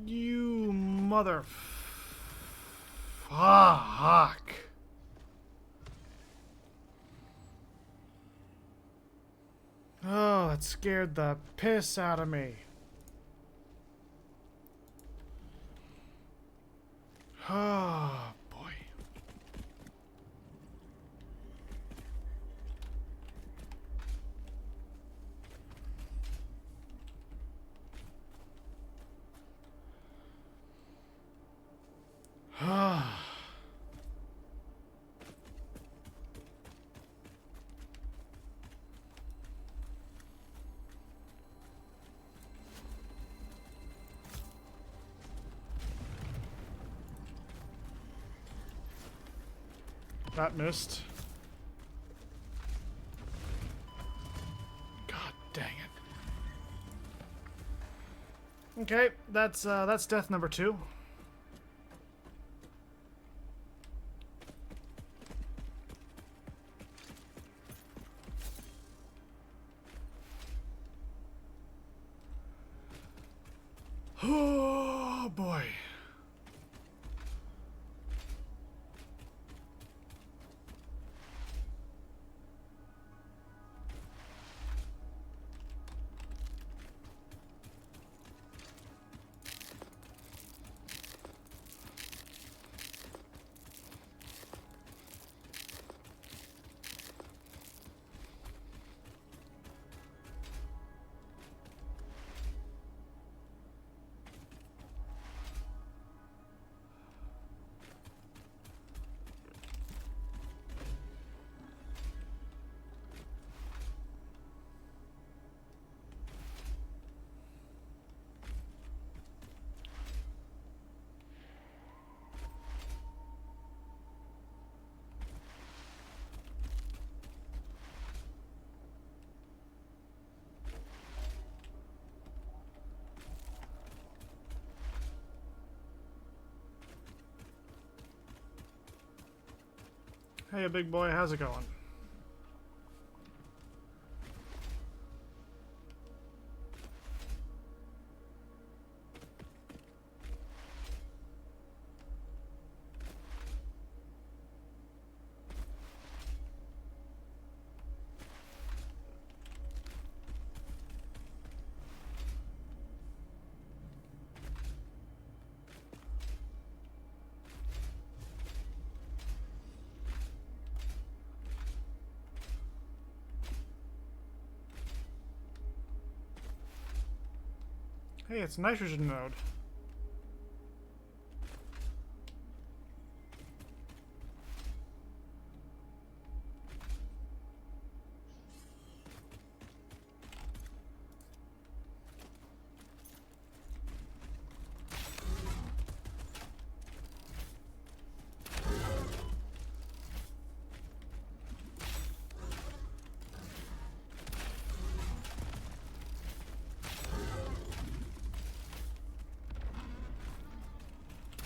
You mother fuck. Oh, that scared the piss out of me. Oh, boy. That missed. Dang it. Okay, that's death number 2. Oh boy. Hey, big boy, how's it going? Hey, it's nitrogen node.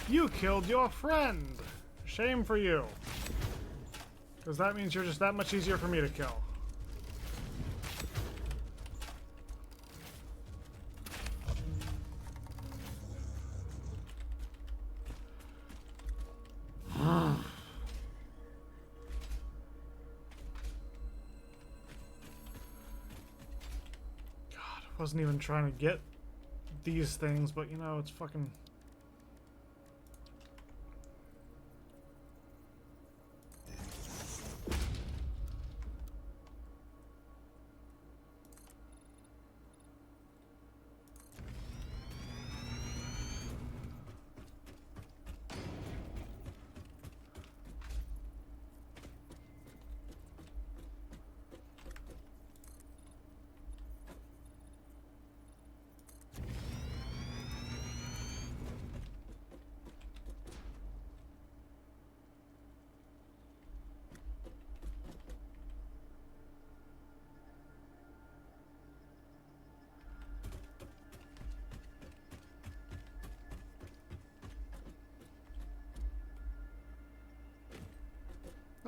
You killed your friend! Shame for you. Because that means you're just that much easier for me to kill. God, I wasn't even trying to get these things, but you know, it's fucking...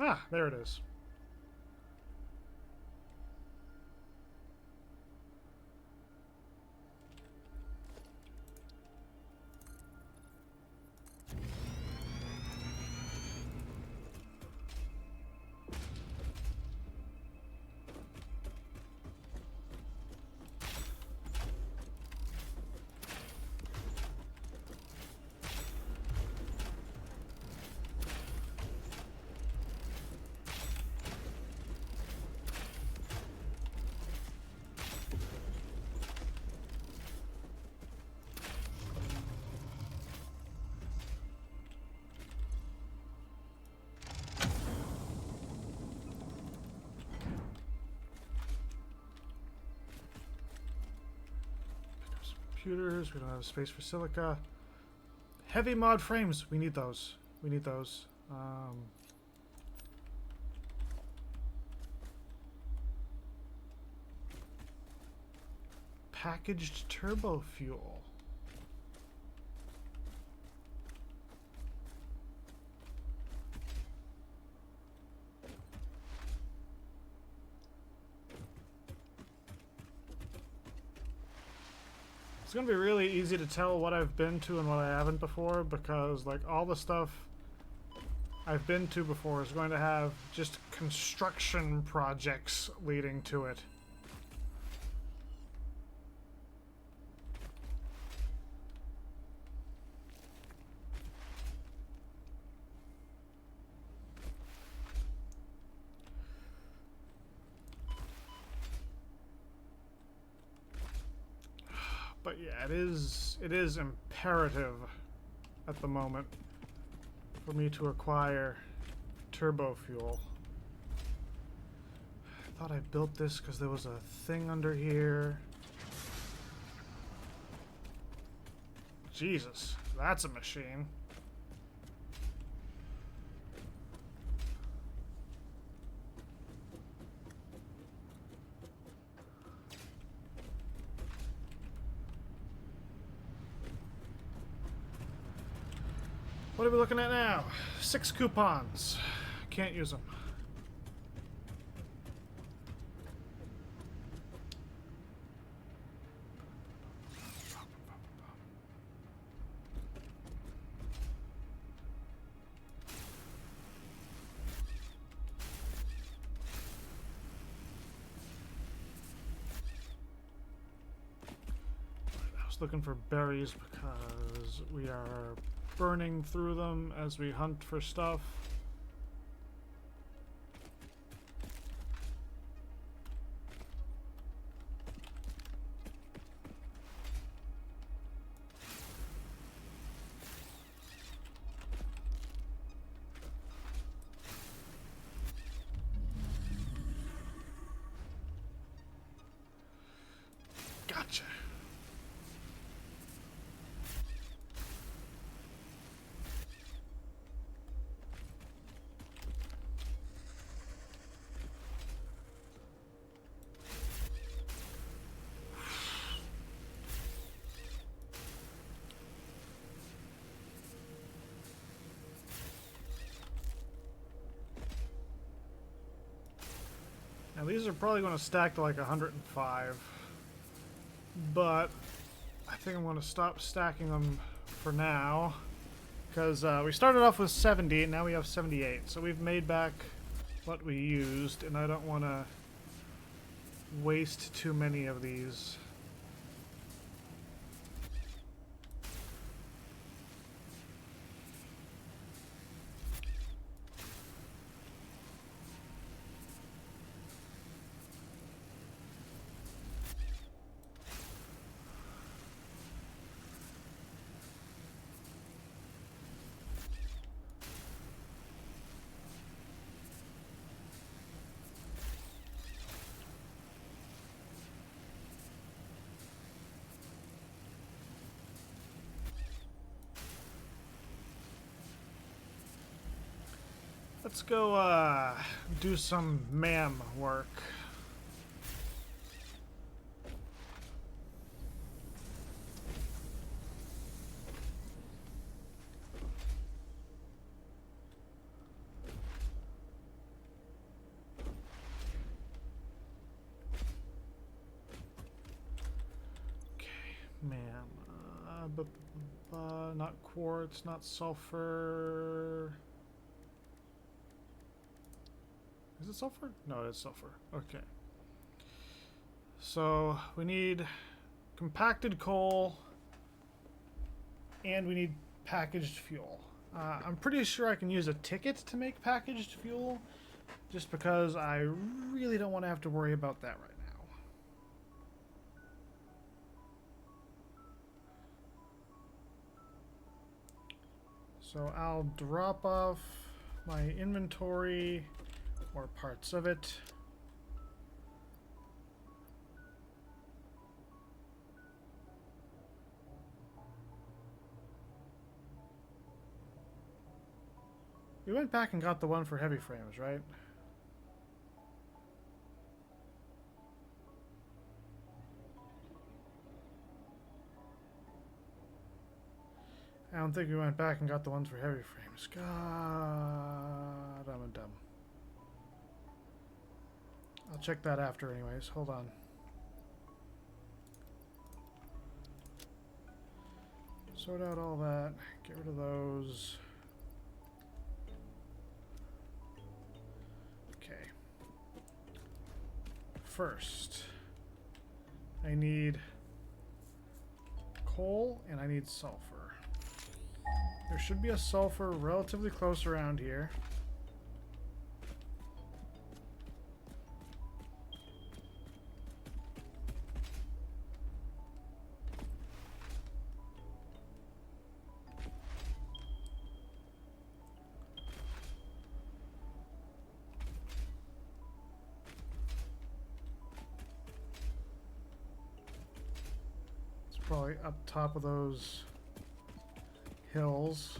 Ah, there it is. Computers, we don't have space for silica. Heavy mod frames, we need those. We need those. packaged turbo fuel. It's gonna be really easy to tell what I've been to and what I haven't before, because like all the stuff I've been to before is going to have just construction projects leading to it. But yeah, it is imperative at the moment for me to acquire turbo fuel. I thought I built this because there was a thing under here. Jesus, that's a machine. What are we looking at now? 6 coupons. Can't use them. I was looking for berries because we are burning through them as we hunt for stuff. Gotcha. Now these are probably going to stack to like 105, but I think I'm going to stop stacking them for now, because we started off with 70 and now we have 78, so we've made back what we used, and I don't want to waste too many of these. Let's go do some MAM work. Okay, MAM. Not quartz, not sulfur. Is it sulfur? No, it is sulfur. Okay. So we need compacted coal and we need packaged fuel. I'm pretty sure I can use a ticket to make packaged fuel, just because I really don't want to have to worry about that right now. So I'll drop off my inventory, or parts of it. We went back and got the one for heavy frames, right? I don't think we went back and got the ones for heavy frames. God, I'm dumb. I'll check that after anyways. Hold on. Sort out all that. Get rid of those. Okay. First, I need coal and I need sulfur. There should be a sulfur relatively close around here. It's probably up top of those hills.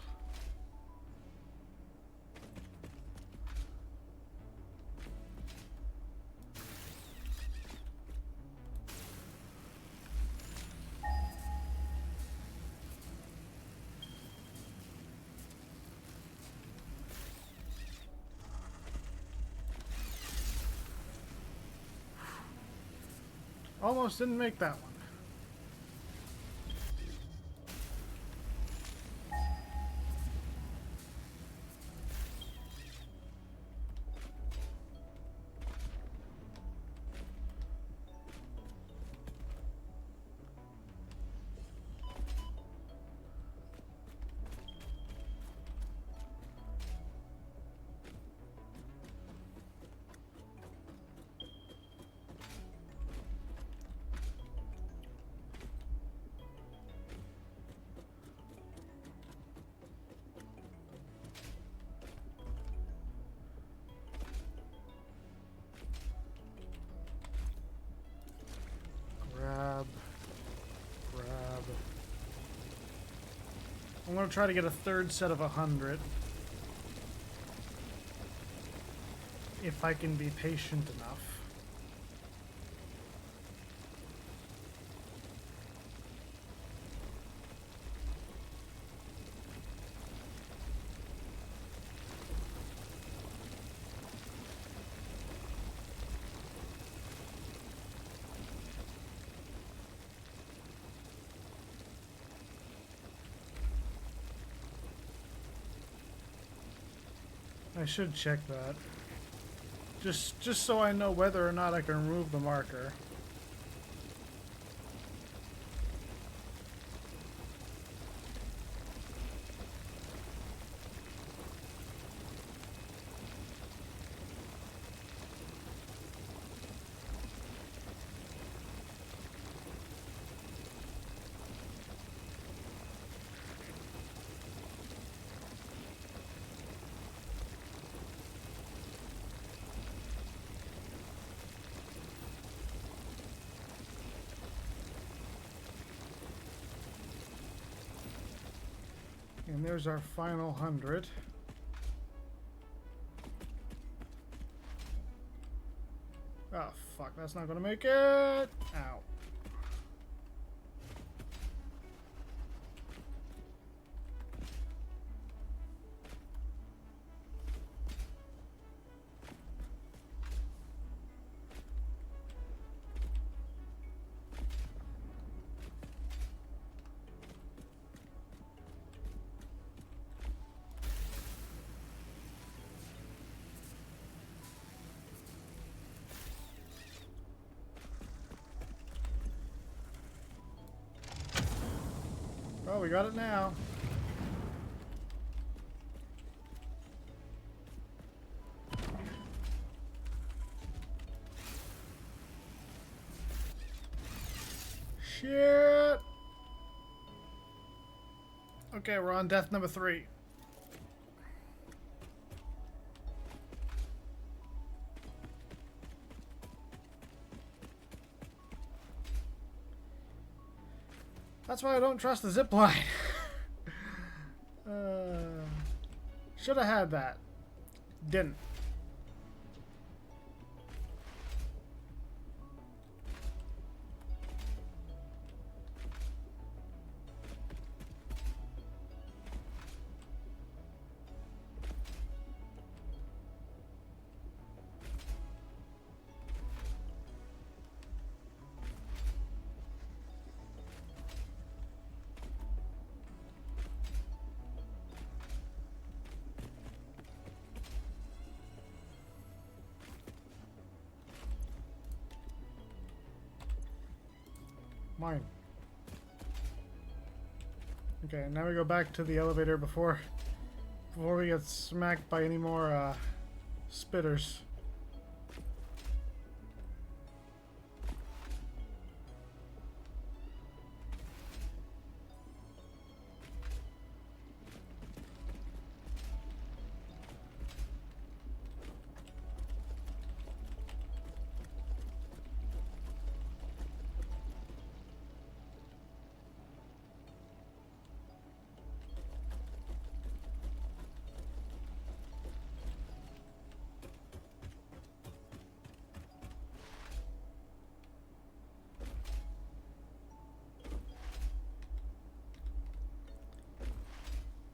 Almost didn't make that one. Grab. I'm going to try to get a third set of 100. If I can be patient enough. I should check that. Just so I know whether or not I can remove the marker. And there's our final 100. Oh, fuck, that's not gonna make it! Ow. Oh, we got it now. Shit! Okay, we're on death number 3. That's why I don't trust the zip line. Should have had that. Didn't. Mine. Okay, now we go back to the elevator before we get smacked by any more spitters.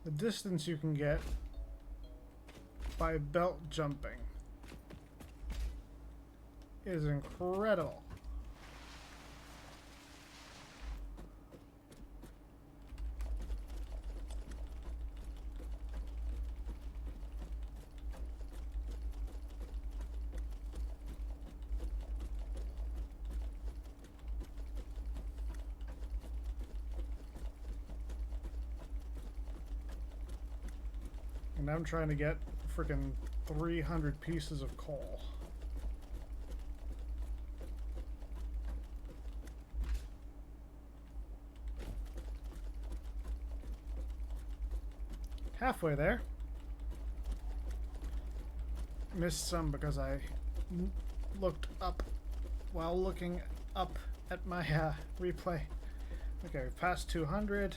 The distance you can get by belt jumping is incredible. And I'm trying to get freaking 300 pieces of coal. Halfway there. Missed some because I looked up while looking up at my replay. Okay, we've passed 200.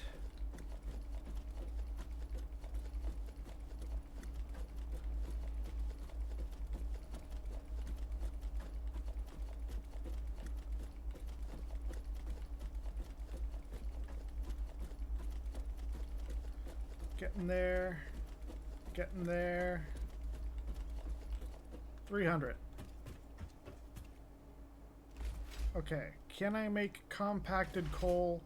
Getting there. Getting there. 300. Okay, can I make compacted coal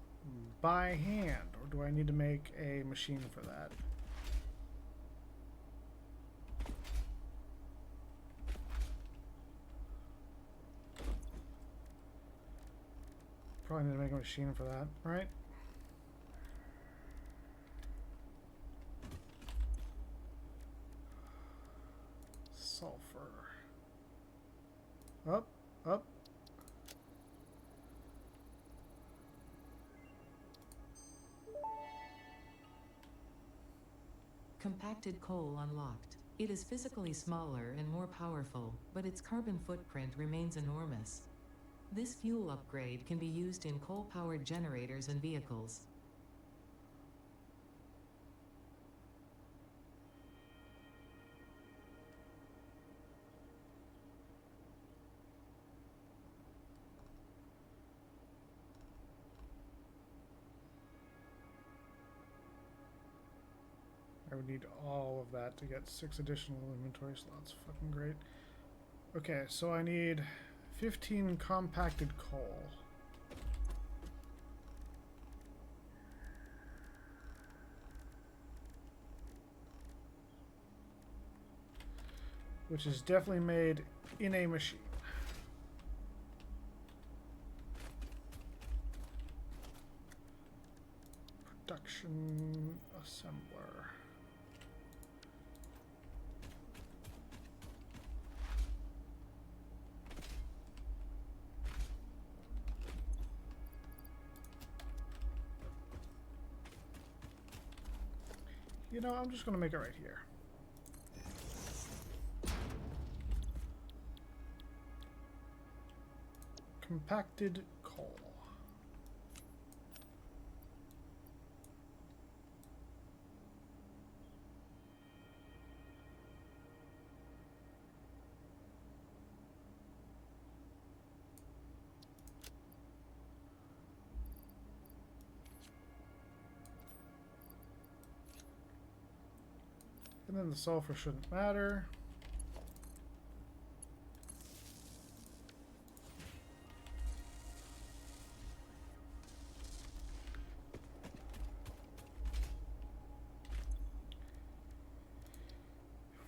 by hand, or do I need to make a machine for that? Probably need to make a machine for that, right? Sulfur. Up, up. Compacted coal unlocked. It is physically smaller and more powerful, but its carbon footprint remains enormous. This fuel upgrade can be used in coal-powered generators and vehicles. I would need all of that to get 6 additional inventory slots. Fucking great. Okay, so I need 15 compacted coal. Which is definitely made in a machine. Production assembler. You know, I'm just going to make it right here. Compacted coal. And then the sulfur shouldn't matter.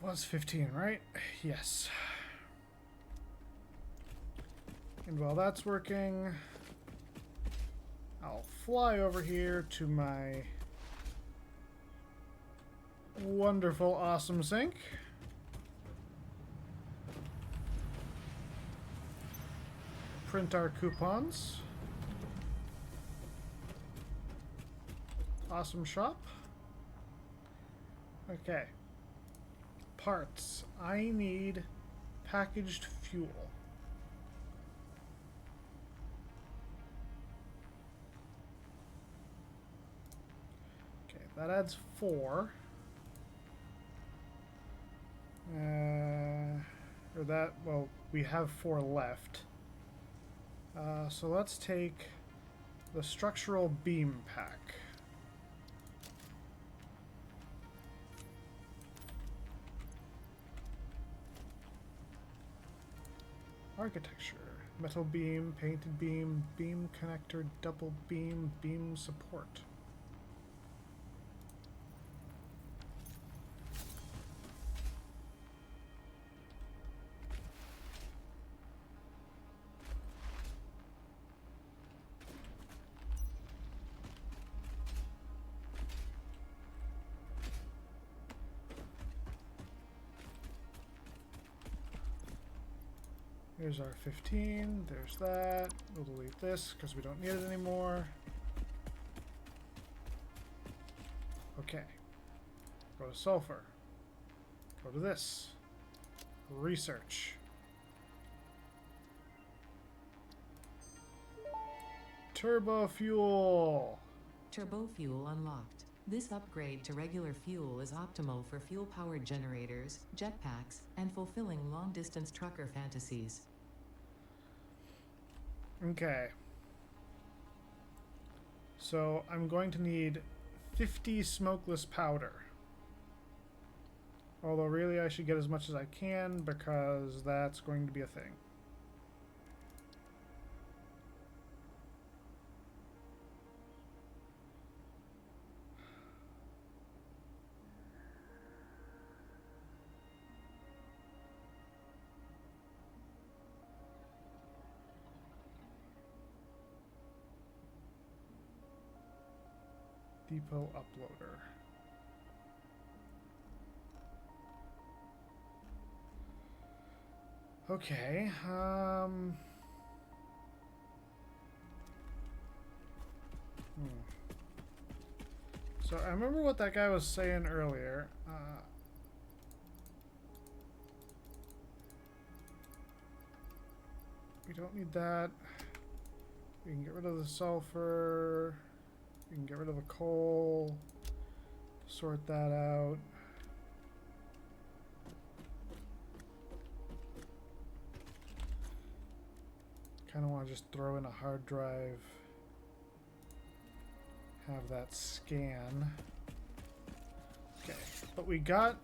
It was 15, right? Yes. And while that's working, I'll fly over here to my wonderful, awesome sink. Print our coupons. Awesome shop. Okay. Parts. I need packaged fuel. Okay, that adds 4. Or that, well, we have 4 left. So let's take the structural beam pack. Architecture. Metal beam, painted beam, beam connector, double beam, beam support. Here's our 15, there's that. We'll delete this because we don't need it anymore. Okay. Go to sulfur. Go to this. Research. Turbo fuel. Turbo fuel unlocked. This upgrade to regular fuel is optimal for fuel-powered generators, jetpacks, and fulfilling long-distance trucker fantasies. Okay. So I'm going to need 50 smokeless powder. Although really I should get as much as I can because that's going to be a thing. Depot uploader. Okay, So I remember what that guy was saying earlier. We don't need that. We can get rid of the sulfur. We can get rid of the coal. Sort that out. Kind of want to just throw in a hard drive. Have that scan. Okay, but we got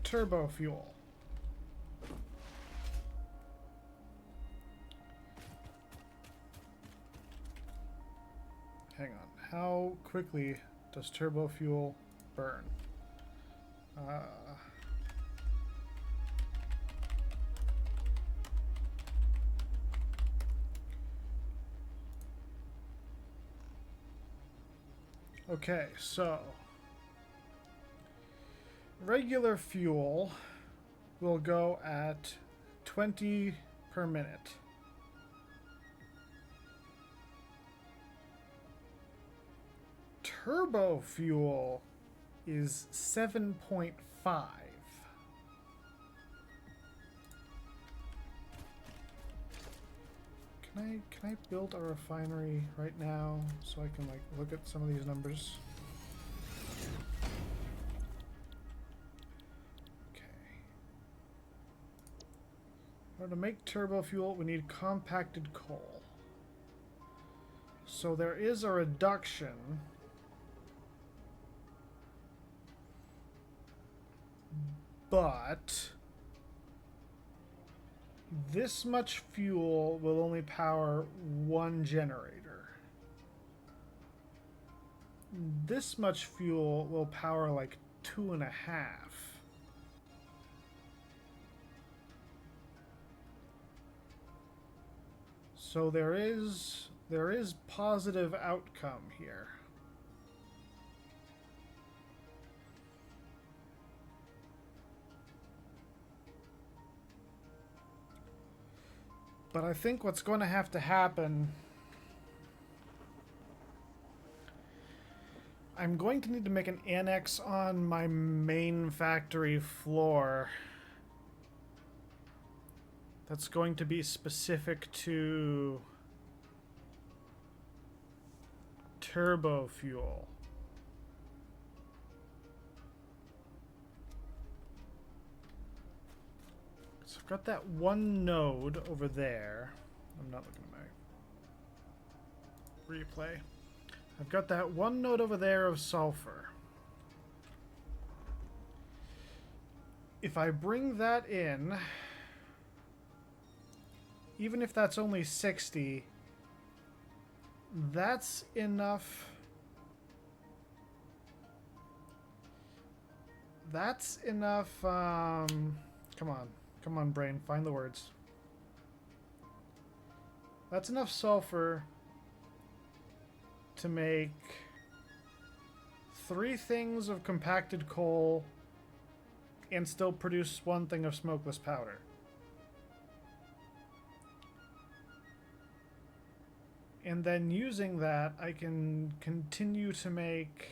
turbo fuel. Hang on. How quickly does turbo fuel burn? Okay, so regular fuel will go at 20 per minute. Turbo fuel is 7.5. Can I build a refinery right now so I can like look at some of these numbers? Okay. In order to make turbo fuel, we need compacted coal. So there is a reduction. But this much fuel will only power one generator. This much fuel will power like 2.5. So there is There is positive outcome here. But I think what's going to have to happen... I'm going to need to make an annex on my main factory floor that's going to be specific to turbo fuel. So I've got that one node over there. I'm not looking at my replay. I've got that one node over there of sulfur. If I bring that in, even if that's only 60, that's enough. That's enough. Come on, brain, find the words. That's enough sulfur to make 3 things of compacted coal and still produce 1 thing of smokeless powder. And then using that, I can continue to make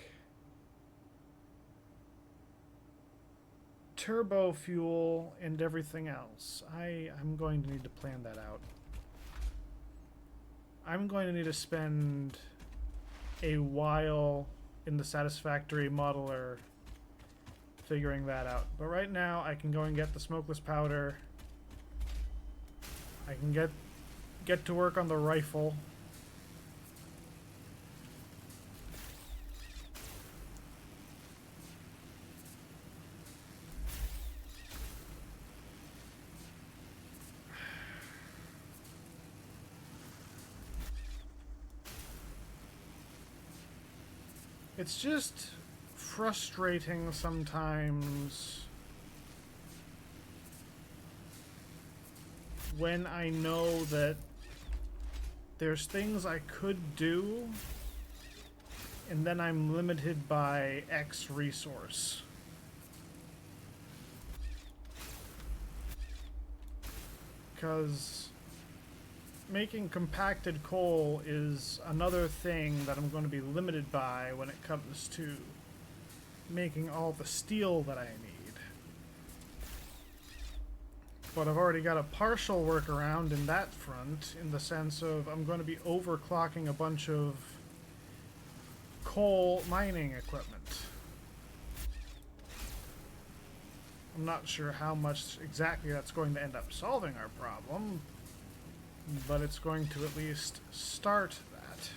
turbo fuel and everything else. I'm going to need to plan that out. I'm going to need to spend a while in the Satisfactory modeler figuring that out. But right now, I can go and get the smokeless powder. I can get to work on the rifle. It's just frustrating sometimes when I know that there's things I could do and then I'm limited by X resource. Because making compacted coal is another thing that I'm going to be limited by when it comes to making all the steel that I need. But I've already got a partial workaround in that front, in the sense of I'm going to be overclocking a bunch of coal mining equipment. I'm not sure how much exactly that's going to end up solving our problem, but it's going to at least start that.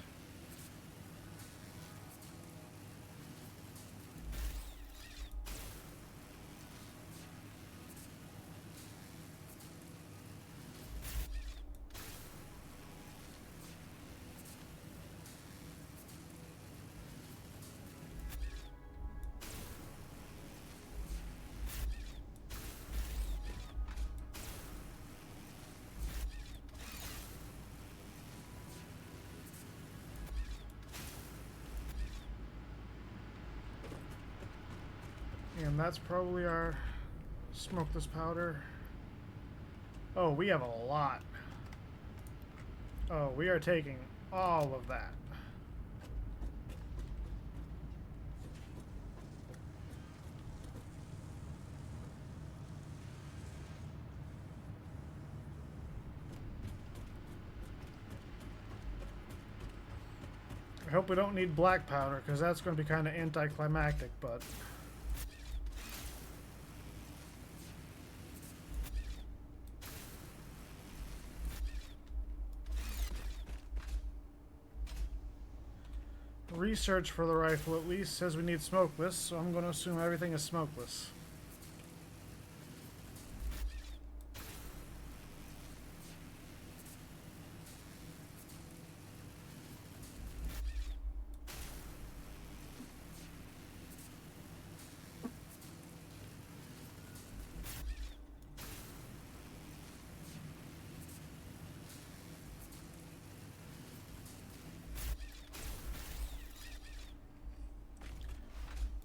And that's probably our smokeless powder. Oh, we have a lot. Oh, we are taking all of that. I hope we don't need black powder, because that's going to be kind of anticlimactic, but... Research for the rifle at least says we need smokeless, so I'm going to assume everything is smokeless.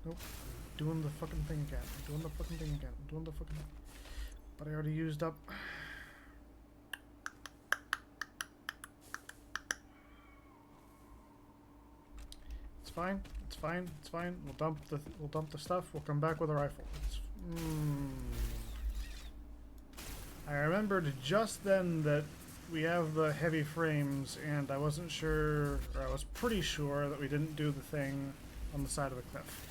Nope. Doing the fucking thing again. Doing the fucking thing again. Doing the fucking... But I already used up... It's fine. It's fine. It's fine. We'll dump the stuff. We'll come back with a rifle. I remembered just then that we have the heavy frames, and I wasn't sure, or I was pretty sure that we didn't do the thing on the side of the cliff.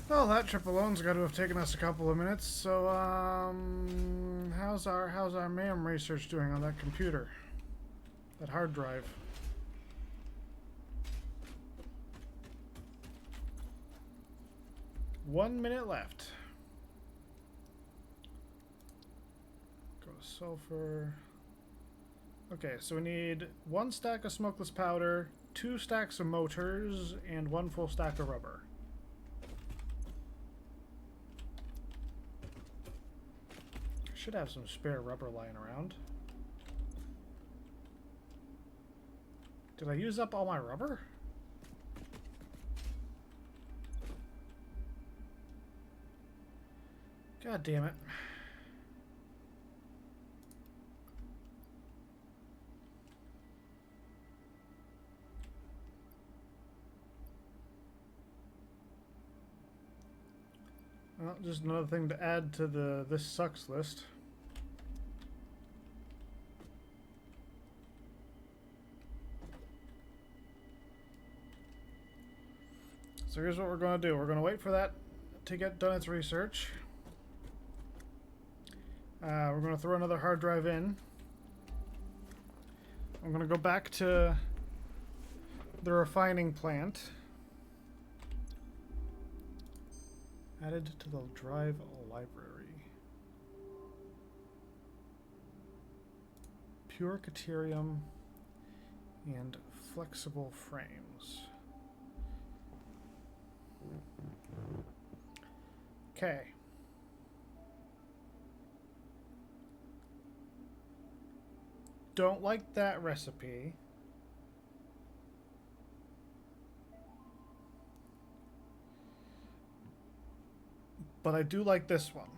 Well, that trip alone's got to have taken us a couple of minutes. So, how's our MAM research doing on that computer, that hard drive? One minute left. Go to sulfur. Okay, so we need 1 stack of smokeless powder, 2 stacks of motors, and 1 full stack of rubber. Should have some spare rubber lying around. Did I use up all my rubber? God damn it. Well, just another thing to add to the this sucks list. So here's what we're going to do. We're going to wait for that to get done its research. We're going to throw another hard drive in. I'm going to go back to the refining plant. Added to the drive library. Pure Caterium and flexible frames. Okay. Don't like that recipe. But I do like this one.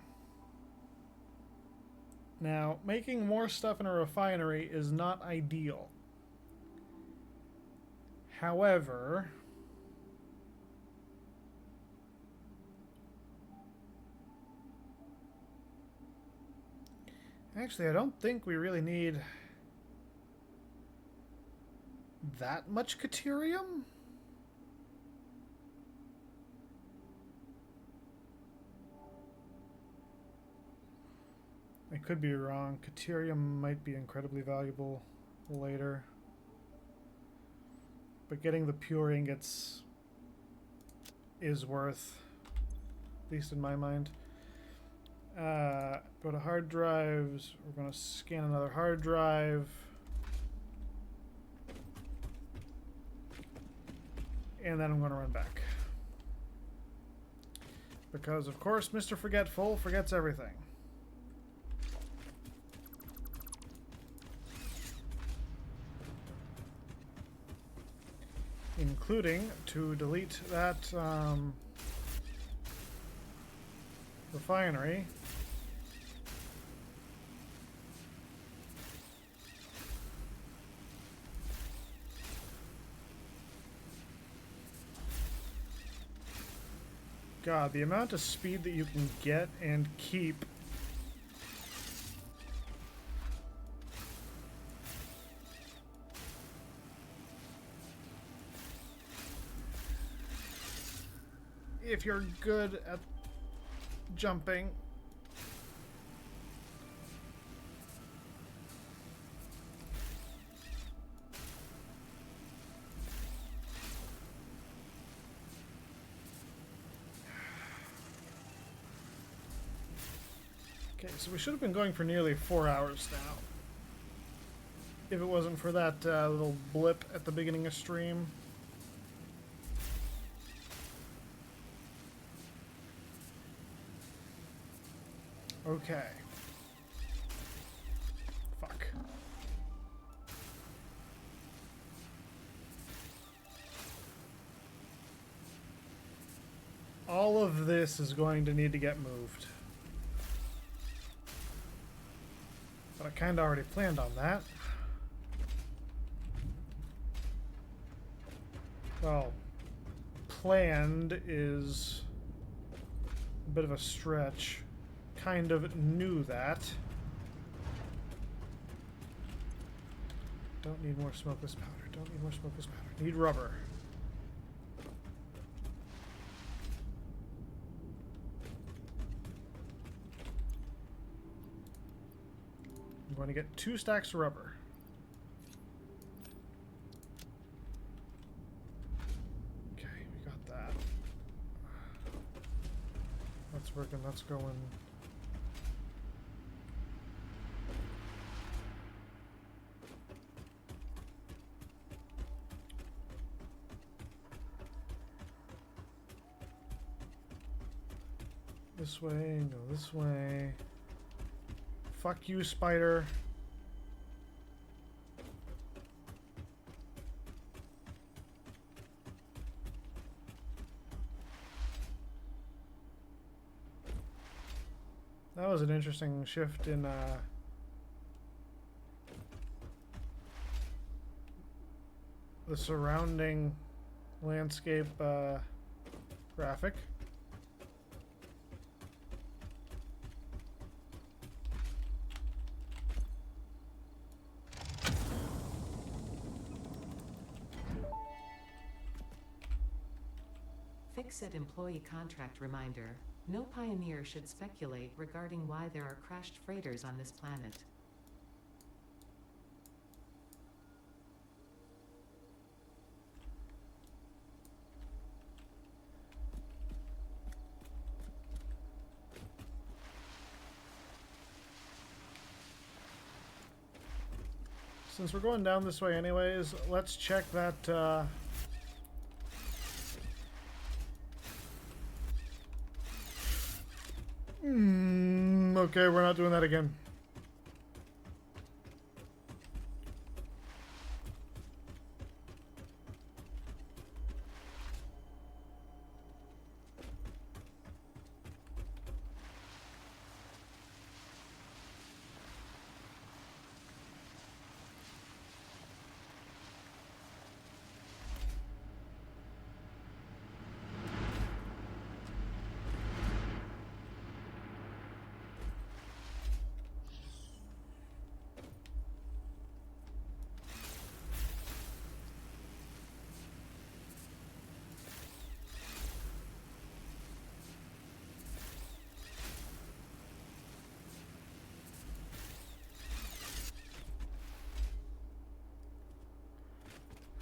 Now, making more stuff in a refinery is not ideal. However, actually, I don't think we really need that much Caterium. I could be wrong. Caterium might be incredibly valuable later. But getting the pure ingots is worth, at least in my mind. Go to hard drives. We're going to scan another hard drive. And then I'm going to run back. Because, of course, Mr. Forgetful forgets everything. Including to delete that refinery. God, the amount of speed that you can get and keep. If you're good at jumping. Okay, so we should have been going for nearly 4 hours now. If it wasn't for that little blip at the beginning of stream. Okay. Fuck. All of this is going to need to get moved. But I kind of already planned on that. Well, planned is a bit of a stretch. Kind of knew that. Don't need more smokeless powder. Don't need more smokeless powder. Need rubber. I'm going to get 2 stacks of rubber. Okay, we got that. That's working. That's going. This way, go this way. Fuck you, spider. That was an interesting shift in the surrounding landscape graphic. Fix-it employee contract reminder. No pioneer should speculate regarding why there are crashed freighters on this planet. Since we're going down this way anyways, let's check that okay, we're not doing that again.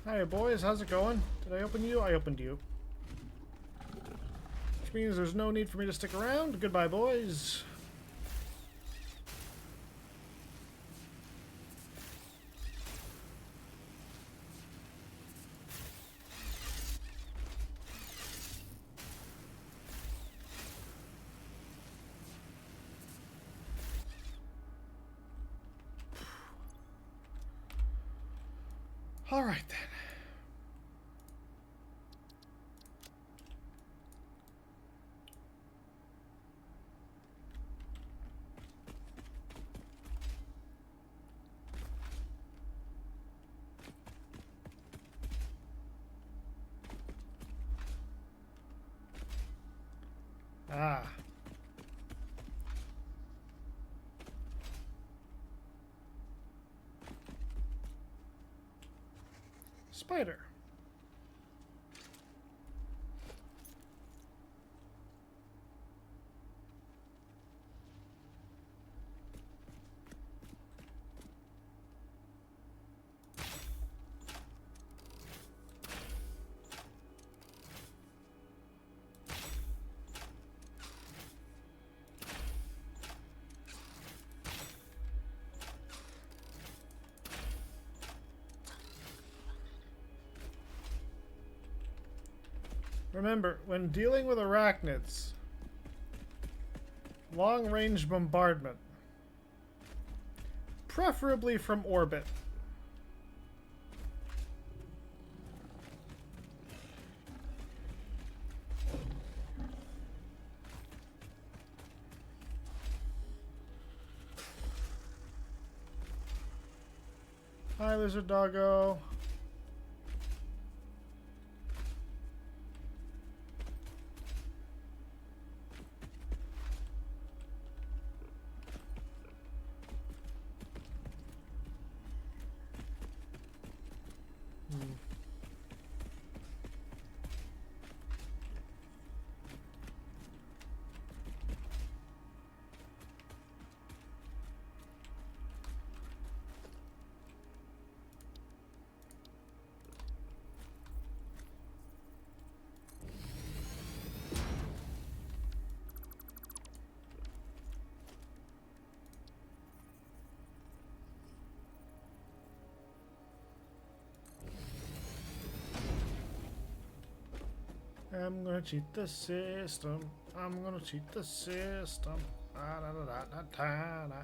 Hi boys, how's it going? Did I open you? I opened you. Which means there's no need for me to stick around. Goodbye, boys. All right then. Ah. Spider. Remember, when dealing with arachnids, long-range bombardment, preferably from orbit. Hi, lizard doggo. I'm gonna cheat the system. I'm gonna cheat the system. Da, da, da, da, da, da.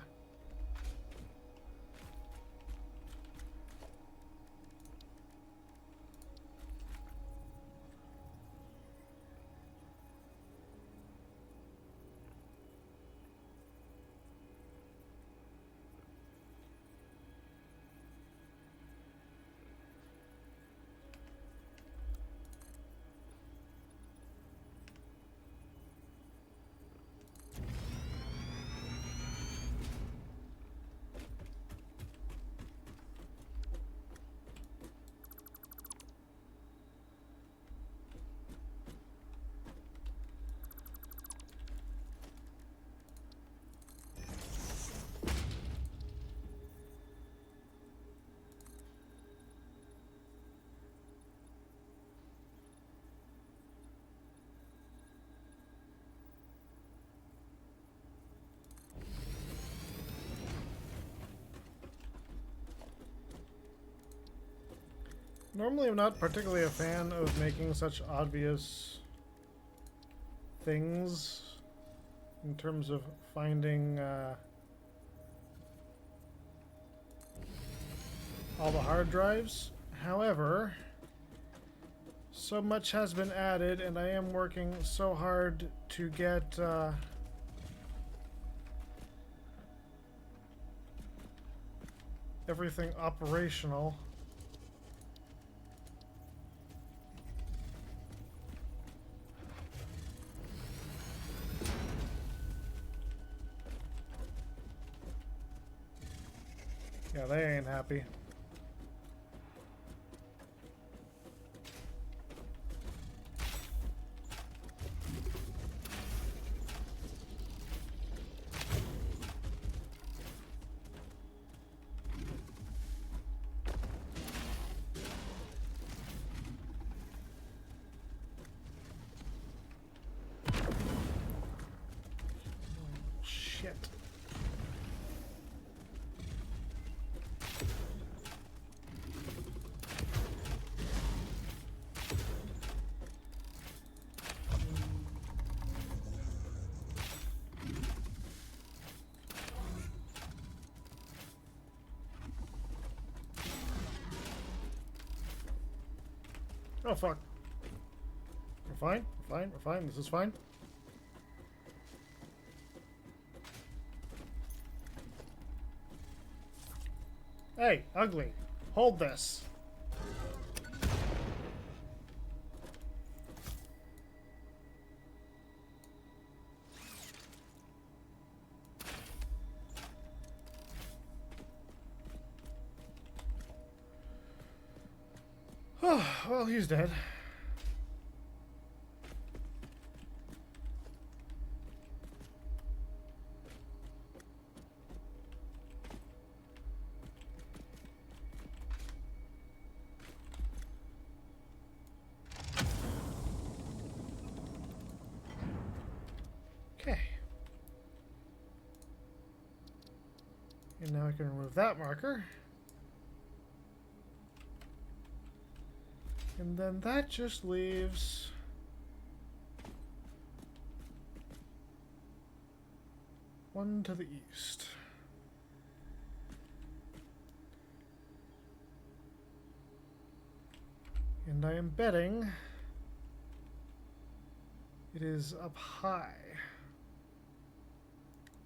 Normally, I'm not particularly a fan of making such obvious things in terms of finding all the hard drives. However, so much has been added, and I am working so hard to get everything operational. Yeah, they ain't happy. Shit. Oh, fuck. We're fine. We're fine. We're fine. This is fine. Hey, ugly. Hold this. Oh, well, he's dead. Okay. And now I can remove that marker. And then that just leaves one to the east. And I am betting it is up high.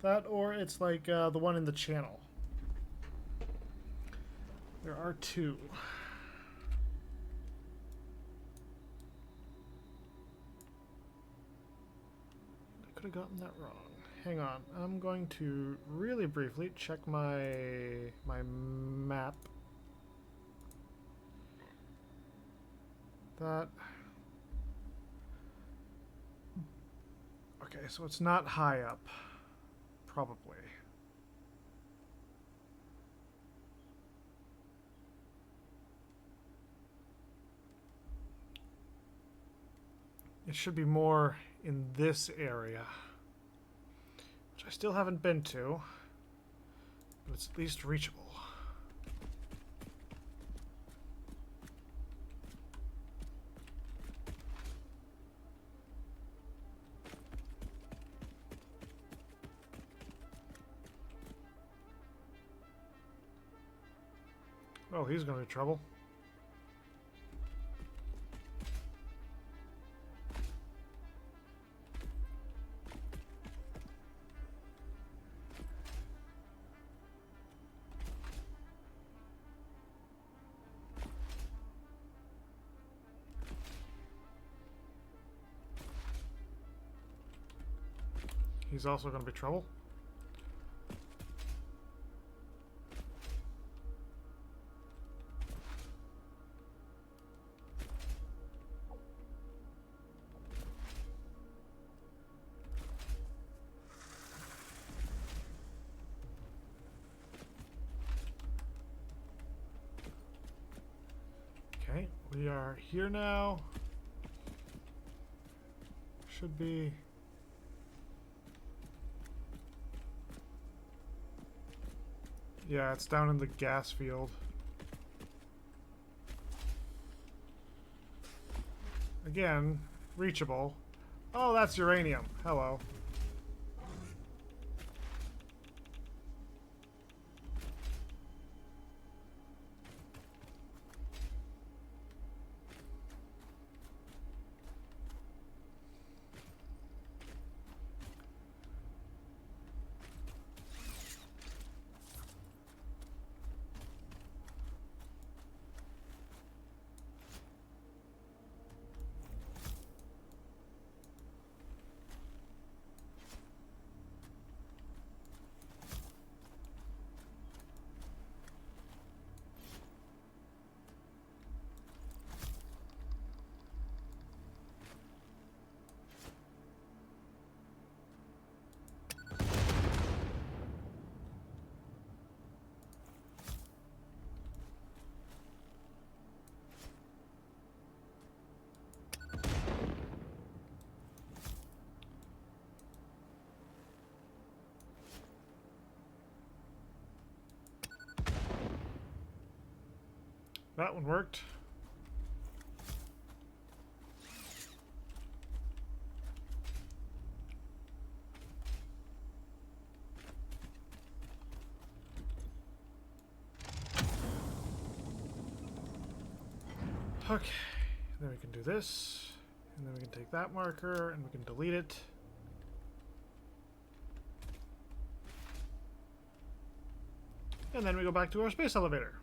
That or it's like the one in the channel. There are two. I could have gotten that wrong. Hang on. I'm going to really briefly check my map. That. Okay, so it's not high up. Probably. It should be more in this area, which I still haven't been to, but it's at least reachable. Oh, he's going to be trouble. He's also going to be trouble. Okay, we are here now. Should be... Yeah, it's down in the gas field. Again, reachable. Oh, that's uranium. Hello. That one worked. Okay, then we can do this, and then we can take that marker and we can delete it. And then we go back to our space elevator.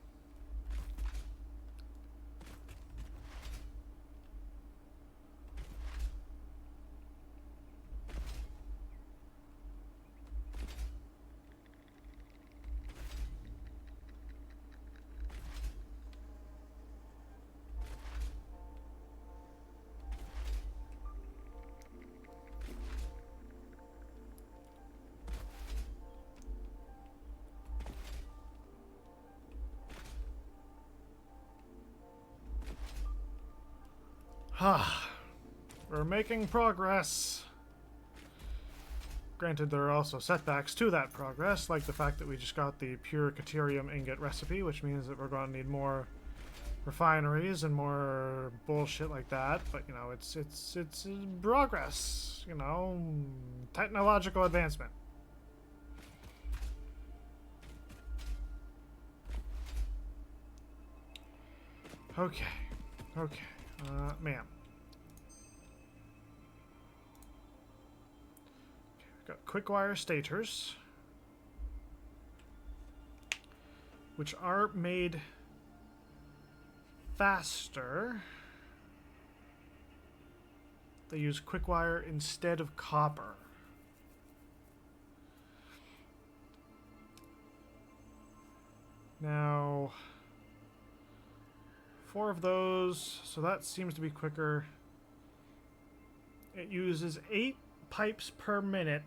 Ah, we're making progress. Granted, there are also setbacks to that progress, like the fact that we just got the pure Caterium ingot recipe, which means that we're going to need more refineries and more bullshit like that. But you know, it's progress. You know, technological advancement. Okay, okay, ma'am. Got quickwire stators, which are made faster. They use quickwire instead of copper. Now, 4 of those, so that seems to be quicker. It uses 8 pipes per minute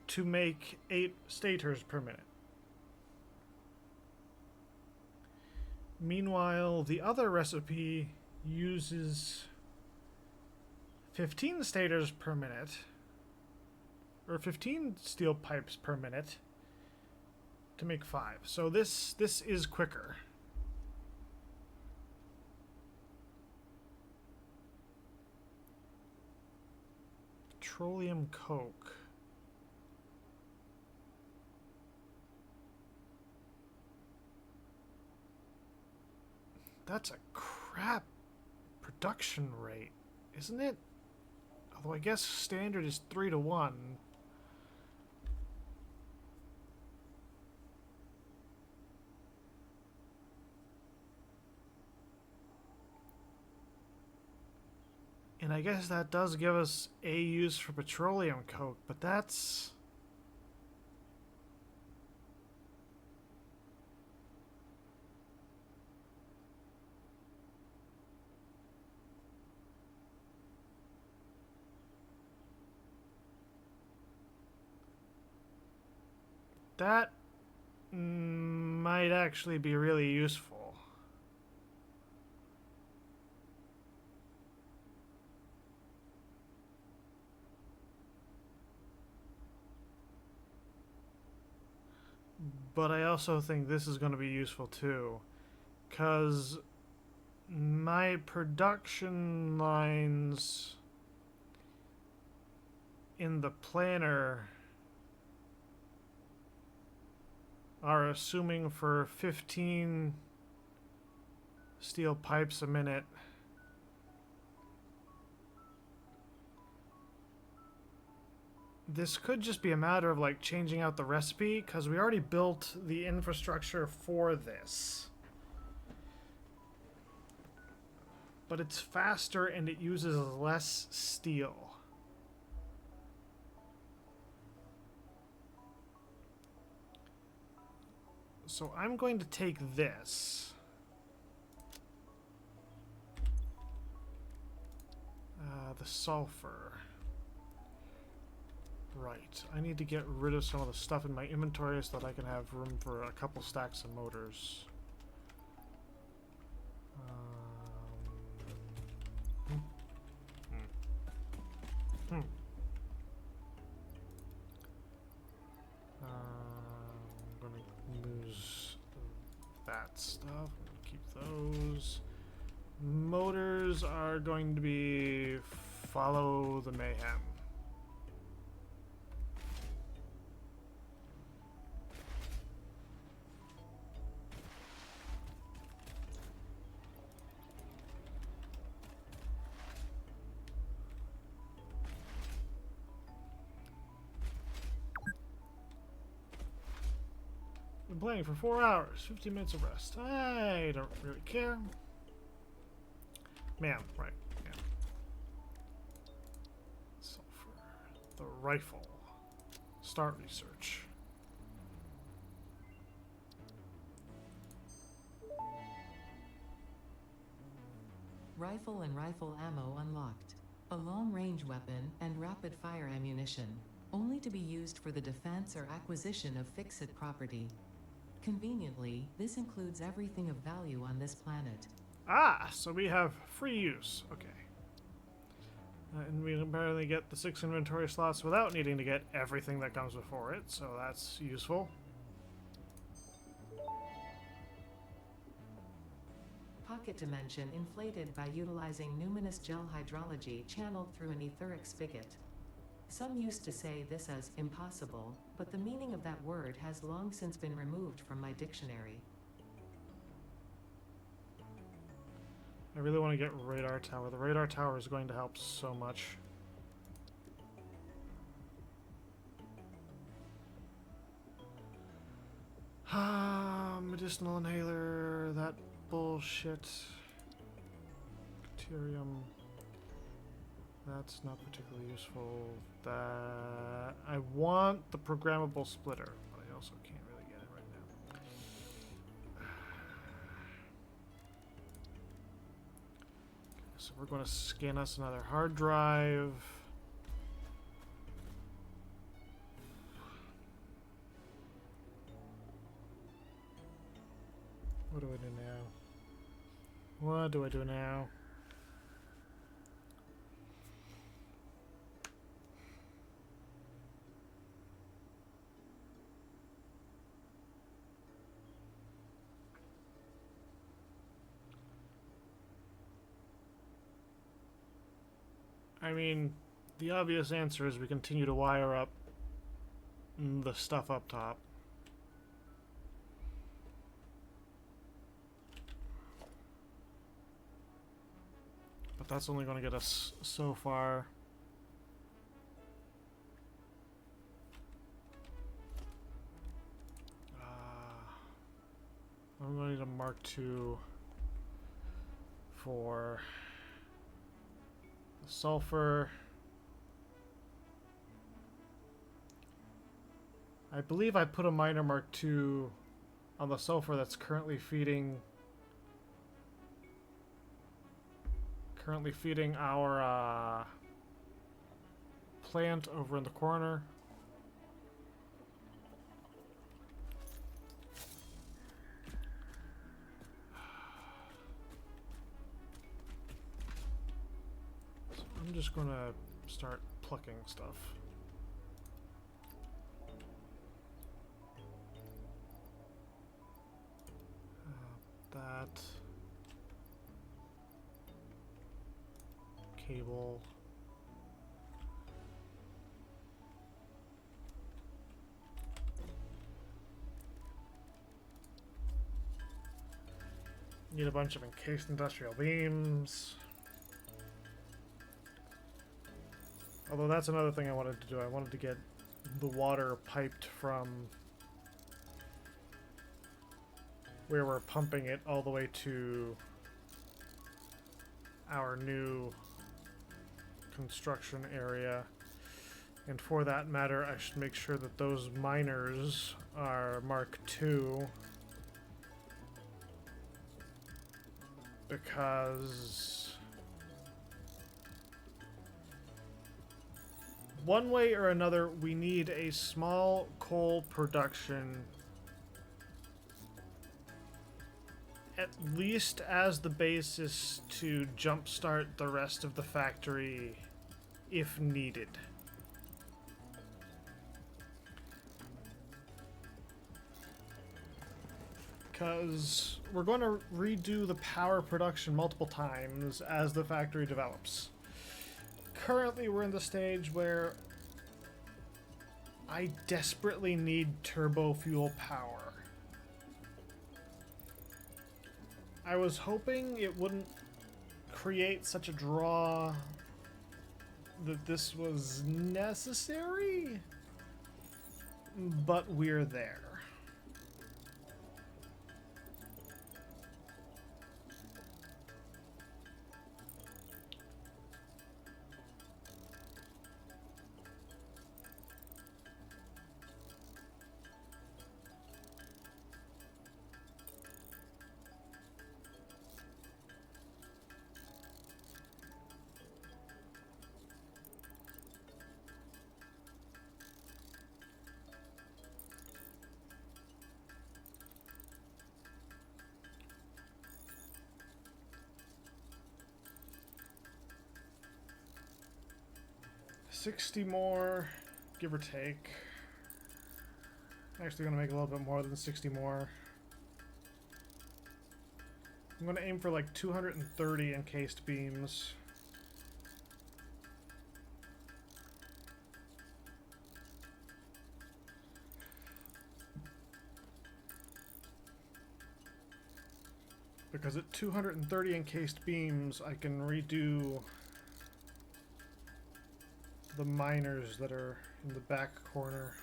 to make 8 stators per minute. Meanwhile, the other recipe uses 15 stators per minute, or 15 steel pipes per minute to make 5. So this is quicker. Petroleum coke. That's a crap production rate, isn't it? Although I guess standard is 3 to 1. And I guess that does give us a use for petroleum coke, but that's... that might actually be really useful. But I also think this is going to be useful too, because my production lines in the planner are assuming for 15 steel pipes a minute. This could just be a matter of like changing out the recipe, because we already built the infrastructure for this. But it's faster and it uses less steel. So I'm going to take this. The sulfur. Right. I need to get rid of some of the stuff in my inventory so that I can have room for a couple stacks of motors. I'm going to lose that stuff. I'm going to keep those. Motors are going to be follow the mayhem. Been playing for 4 hours, 15 minutes of rest. I don't really care. Man, right. Yeah. Sulfur. The rifle. Start research. Rifle and rifle ammo unlocked. A long-range weapon and rapid-fire ammunition, only to be used for the defense or acquisition of fixed property. Conveniently, this includes everything of value on this planet. Ah, so we have free use. Okay. And we apparently get the 6 inventory slots without needing to get everything that comes before it, so that's useful. Pocket dimension inflated by utilizing numinous gel hydrology channeled through an etheric spigot. Some used to say this as impossible, but the meaning of that word has long since been removed from my dictionary. I really want to get radar tower. The radar tower is going to help so much. Medicinal inhaler, that bullshit. Deuterium. That's not particularly useful. That I want the programmable splitter, but I also can't really get it right now. So we're going to scan us another hard drive. What do I do now? What do I do now? I mean, the obvious answer is we continue to wire up the stuff up top. But that's only going to get us so far. I'm going to need a Mark II for the sulfur. I believe I put a minor Mark II on the sulfur that's currently feeding our plant over in the corner. So I'm just gonna start plucking stuff. That cable. Need a bunch of encased industrial beams. Although that's another thing I wanted to do. I wanted to get the water piped from where we're pumping it all the way to our new construction area. And for that matter, I should make sure that those miners are Mark II. Because one way or another, we need a small coal production at least as the basis to jumpstart the rest of the factory if needed. Because we're going to redo the power production multiple times as the factory develops. Currently we're in the stage where I desperately need turbo fuel power. I was hoping it wouldn't create such a draw that this was necessary, but we're there. 60 more, give or take. Actually gonna make a little bit more than 60 more. I'm gonna aim for like 230 encased beams. Because at 230 encased beams, I can redo the miners that are in the back corner.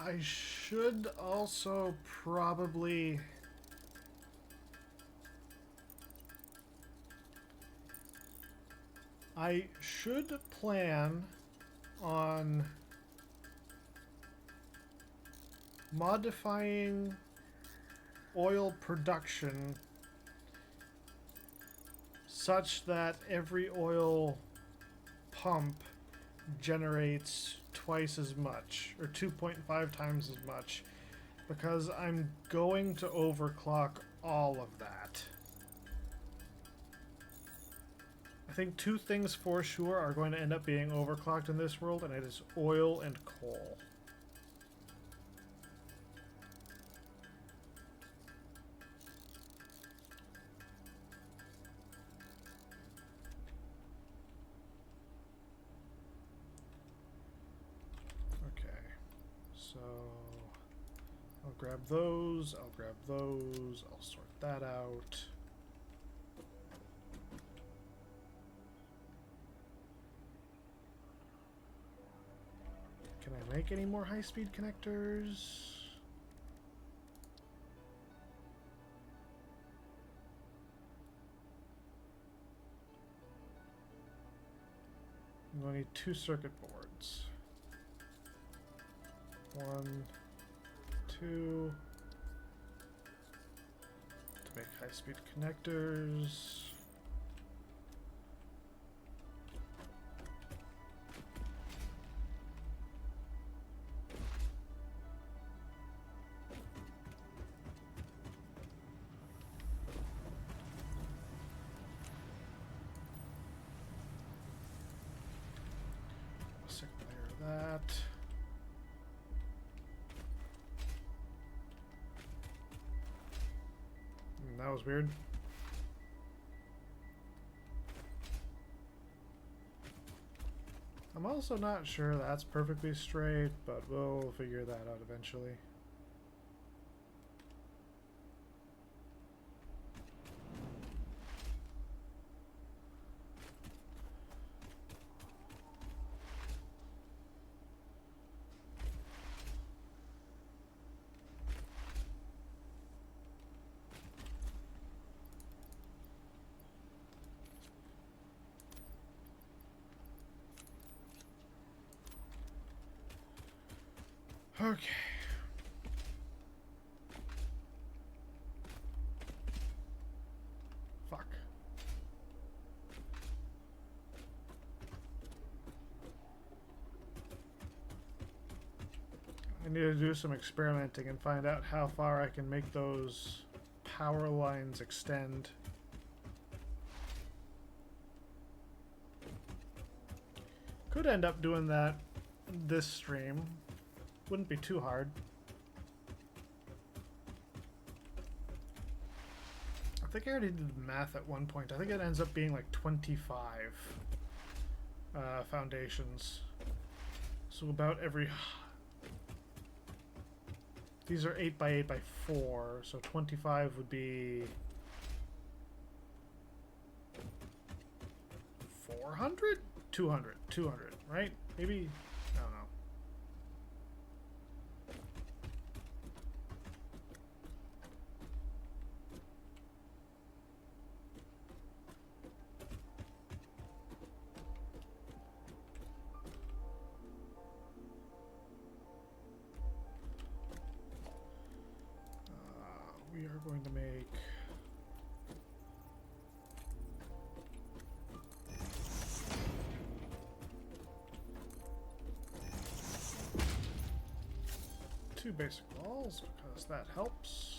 I should also probably... I should plan on modifying oil production such that every oil pump generates twice as much, or 2.5 times as much, because I'm going to overclock all of that. I think two things for sure are going to end up being overclocked in this world, and it is oil and coal. So I'll grab those, I'll grab those, I'll sort that out. Can I make any more high-speed connectors? I'm going to need 2 circuit boards. 1, 2, to make high-speed connectors. Second layer of that. That was weird. I'm also not sure that's perfectly straight, but we'll figure that out eventually. Okay. Fuck. I need to do some experimenting and find out how far I can make those power lines extend. Could end up doing that this stream. Wouldn't be too hard. I think I already did the math at one point. I think it ends up being like 25 foundations. So about every... These are 8 by 8 by 4, so 25 would be... 400? 200, right? Maybe... I don't know. we're going to make two basic walls because that helps.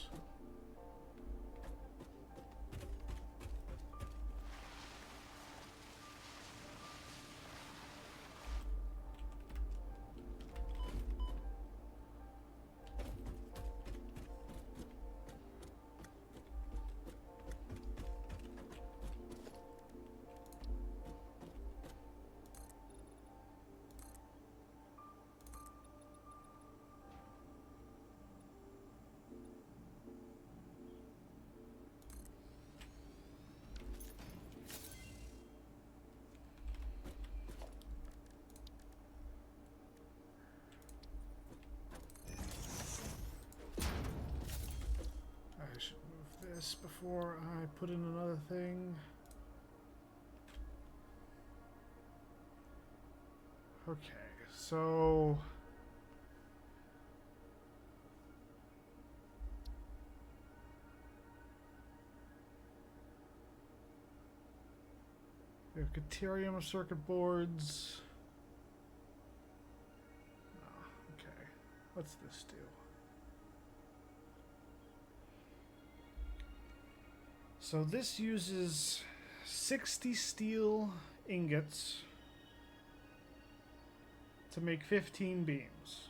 I should move this before I put in another thing. Okay, so we have Caterium circuit boards. Oh, okay, what's this do? So this uses 60 steel ingots to make 15 beams.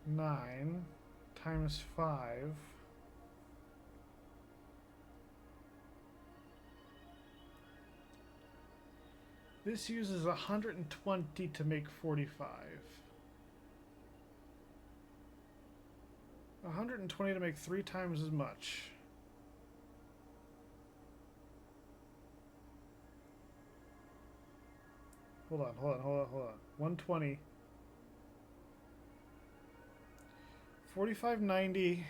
Nine times 5. This uses 120 to make 45. 120 to make 3 times as much. Hold on. 120. 4590.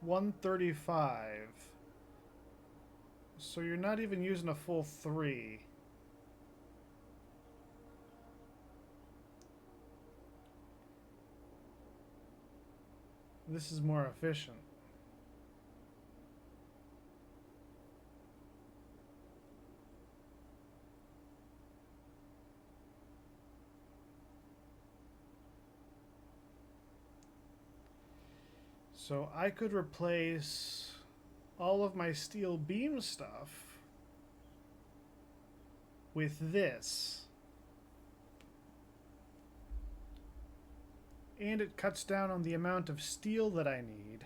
135. So you're not even using a full 3. This is more efficient. So I could replace all of my steel beam stuff with this. And it cuts down on the amount of steel that I need.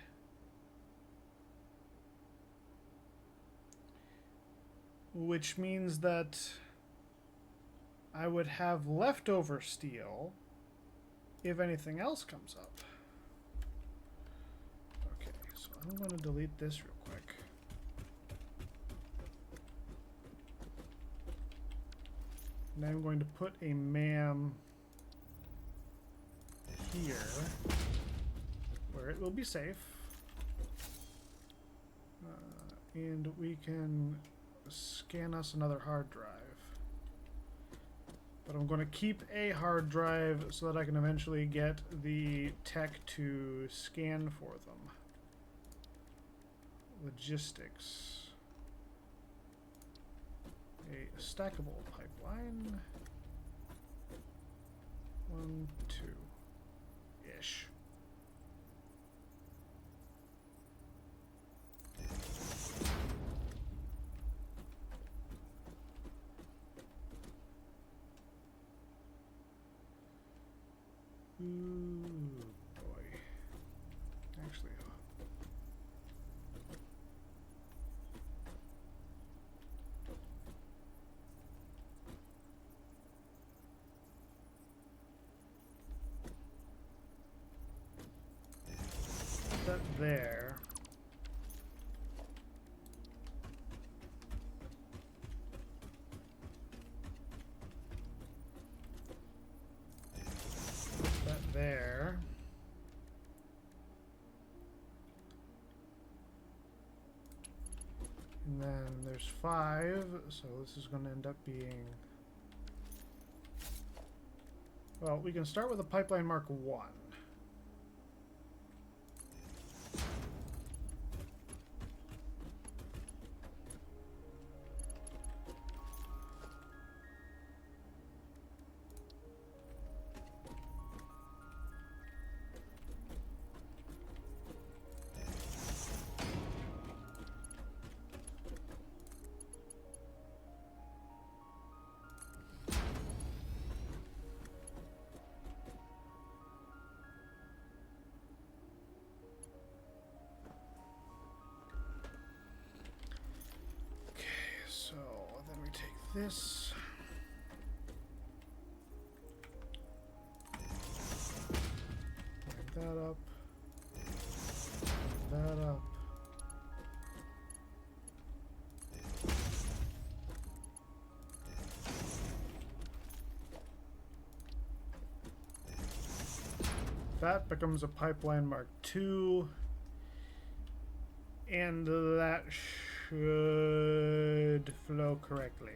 Which means that I would have leftover steel if anything else comes up. Okay, so I'm going to delete this real quick. Now I'm going to put a MAM here, where it will be safe, and we can scan us another hard drive. But I'm going to keep a hard drive so that I can eventually get the tech to scan for them. Logistics. A stackable pipeline. 1, 2. Ish. Ooh, boy. Actually, that there. That there. And then there's 5, so this is going to end up being Well, we can start with a pipeline mark 1. So then we take this. Line that up. That up. That becomes a pipeline mark 2. And that should flow correctly.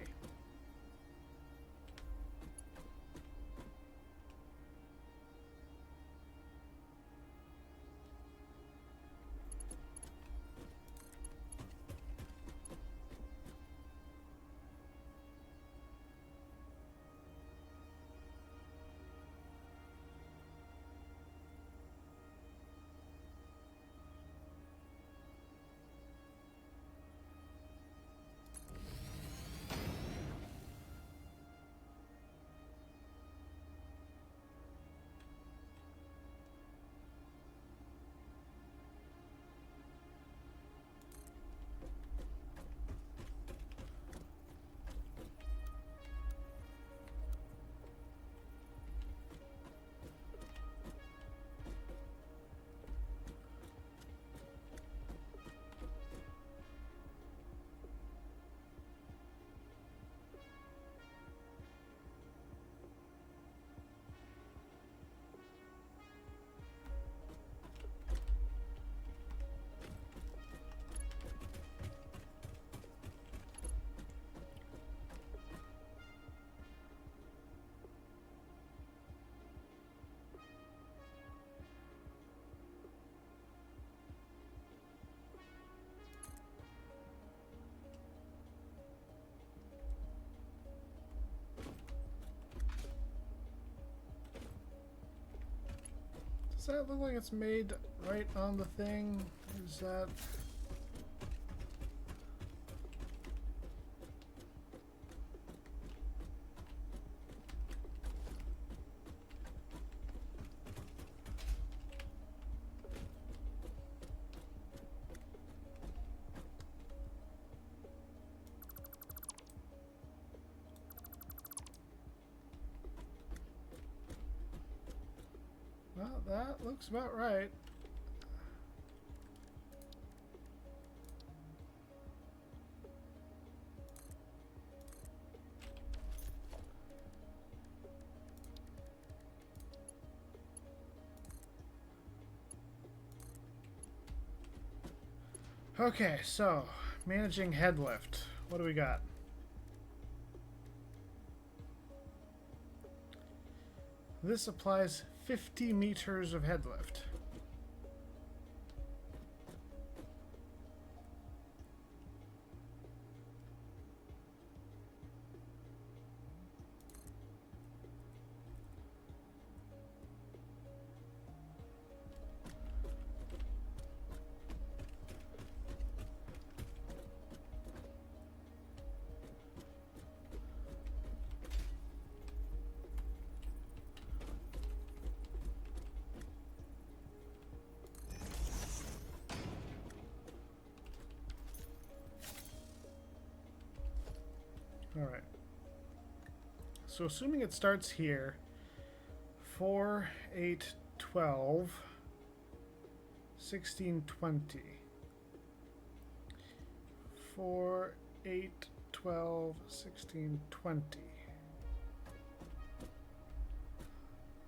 Does that look like it's made right on the thing? Is that... Well, that looks about right. Okay, so managing head lift. What do we got? This applies 50 meters of head lift. All right. So assuming it starts here, 4, 8, 12, 16, 20. 4, 8, 12, 16, 20.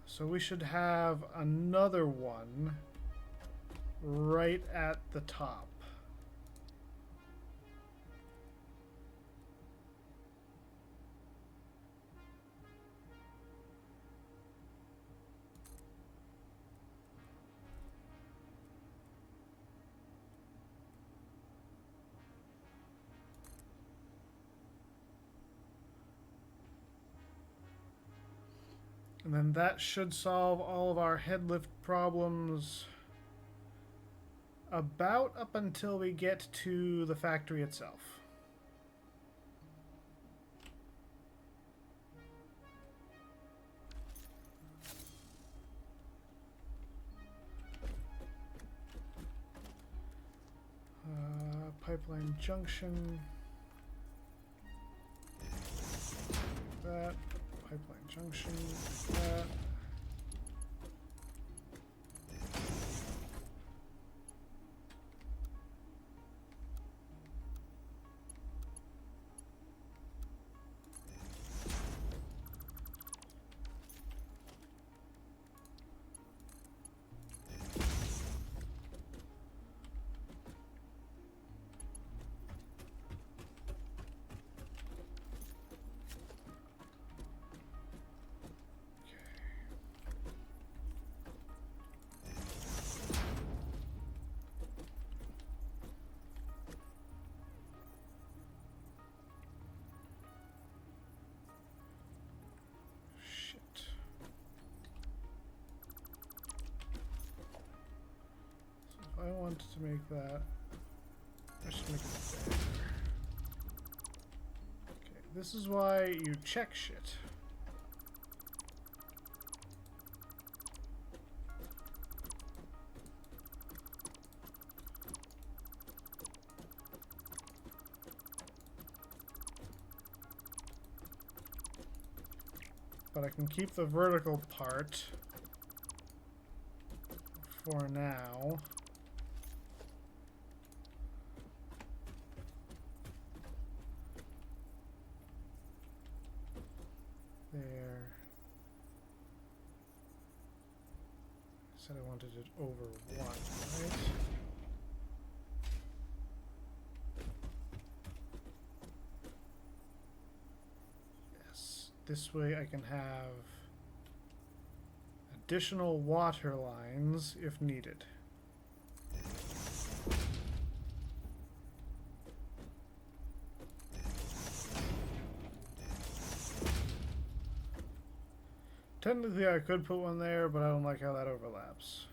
So we should have another one right at the top. And then that should solve all of our head lift problems about up until we get to the factory itself. Pipeline junction. That. Pipeline junction. That. I want to make that. I should make it there. Okay, this is why you check shit. But I can keep the vertical part for now. There. I said I wanted it over 1, right? Yes. This way I can have additional water lines if needed. Technically I could put one there, but I don't like how that overlaps.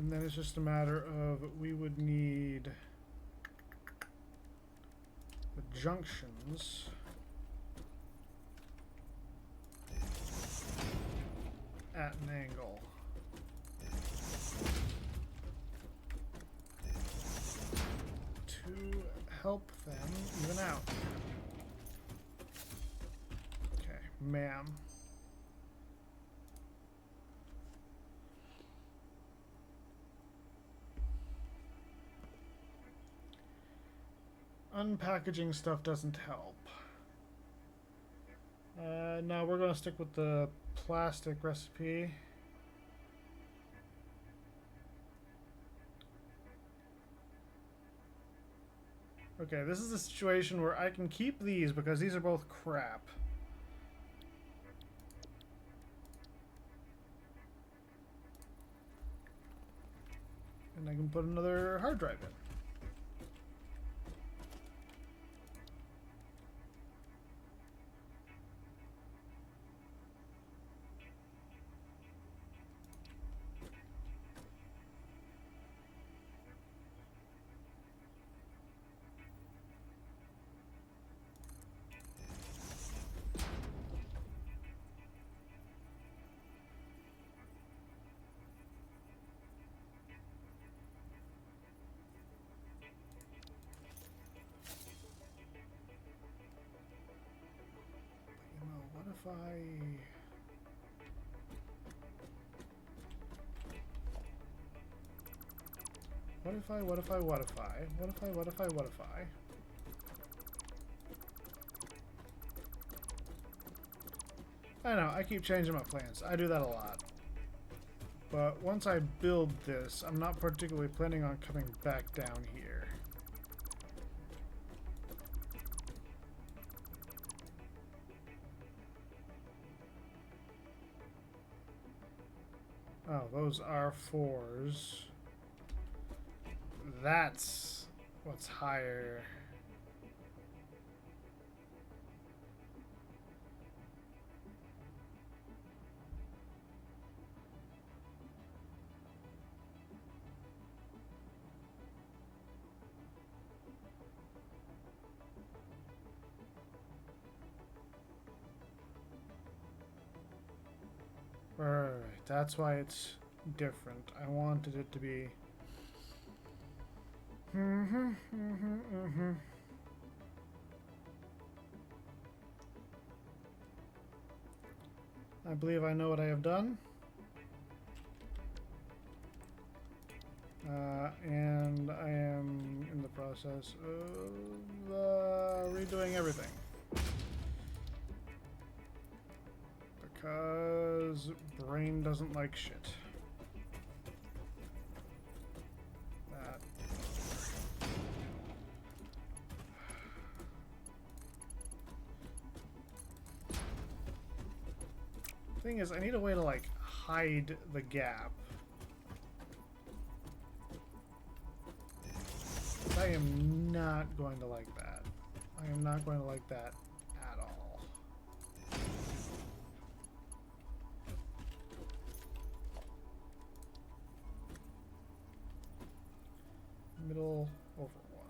And then it's just a matter of we would need the junctions at an angle. To help them even out. Okay, ma'am. Unpackaging stuff doesn't help. No, we're going to stick with the plastic recipe. Okay, this is a situation where I can keep these because these are both crap. And I can put another hard drive in. What if I I know, I keep changing my plans. I do that a lot. But once I build this, I'm not particularly planning on coming back down here. Oh, those are 4s. That's what's higher. Right, that's why it's different. I wanted it to be. I believe I know what I have done. And I am in the process of redoing everything. Because brain doesn't like shit. That. Thing is, I need a way to like hide the gap. I am not going to like that. I am not going to like that at all. Middle over 1.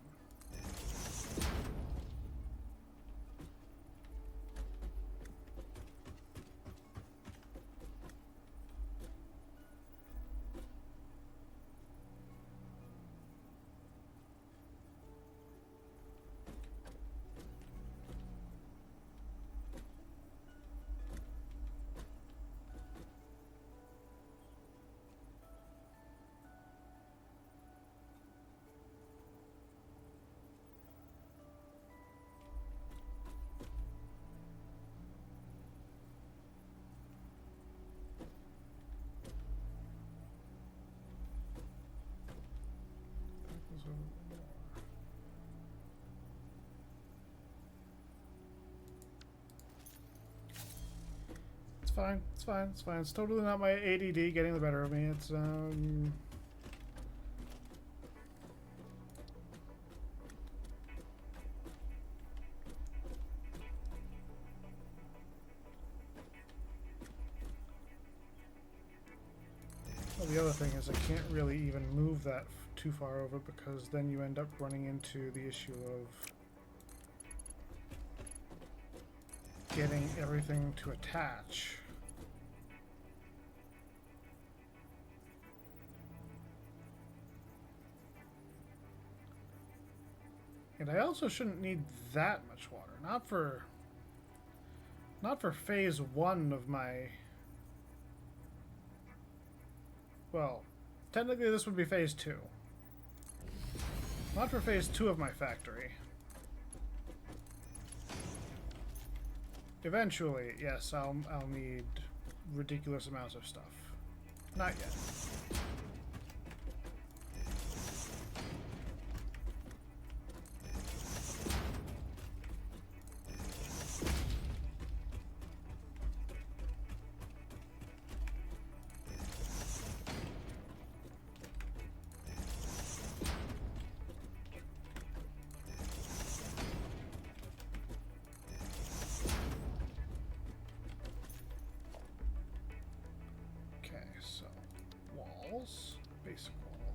It's fine. It's fine. It's fine. It's totally not my ADD getting the better of me. It's well, the other thing is I can't really even move that too far over because then you end up running into the issue of getting everything to attach. And I also shouldn't need that much water. Not for phase 1 of my... Well, technically this would be phase 2. Not for phase 2 of my factory. Eventually, yes, I'll need ridiculous amounts of stuff. Not yet. Basic wall.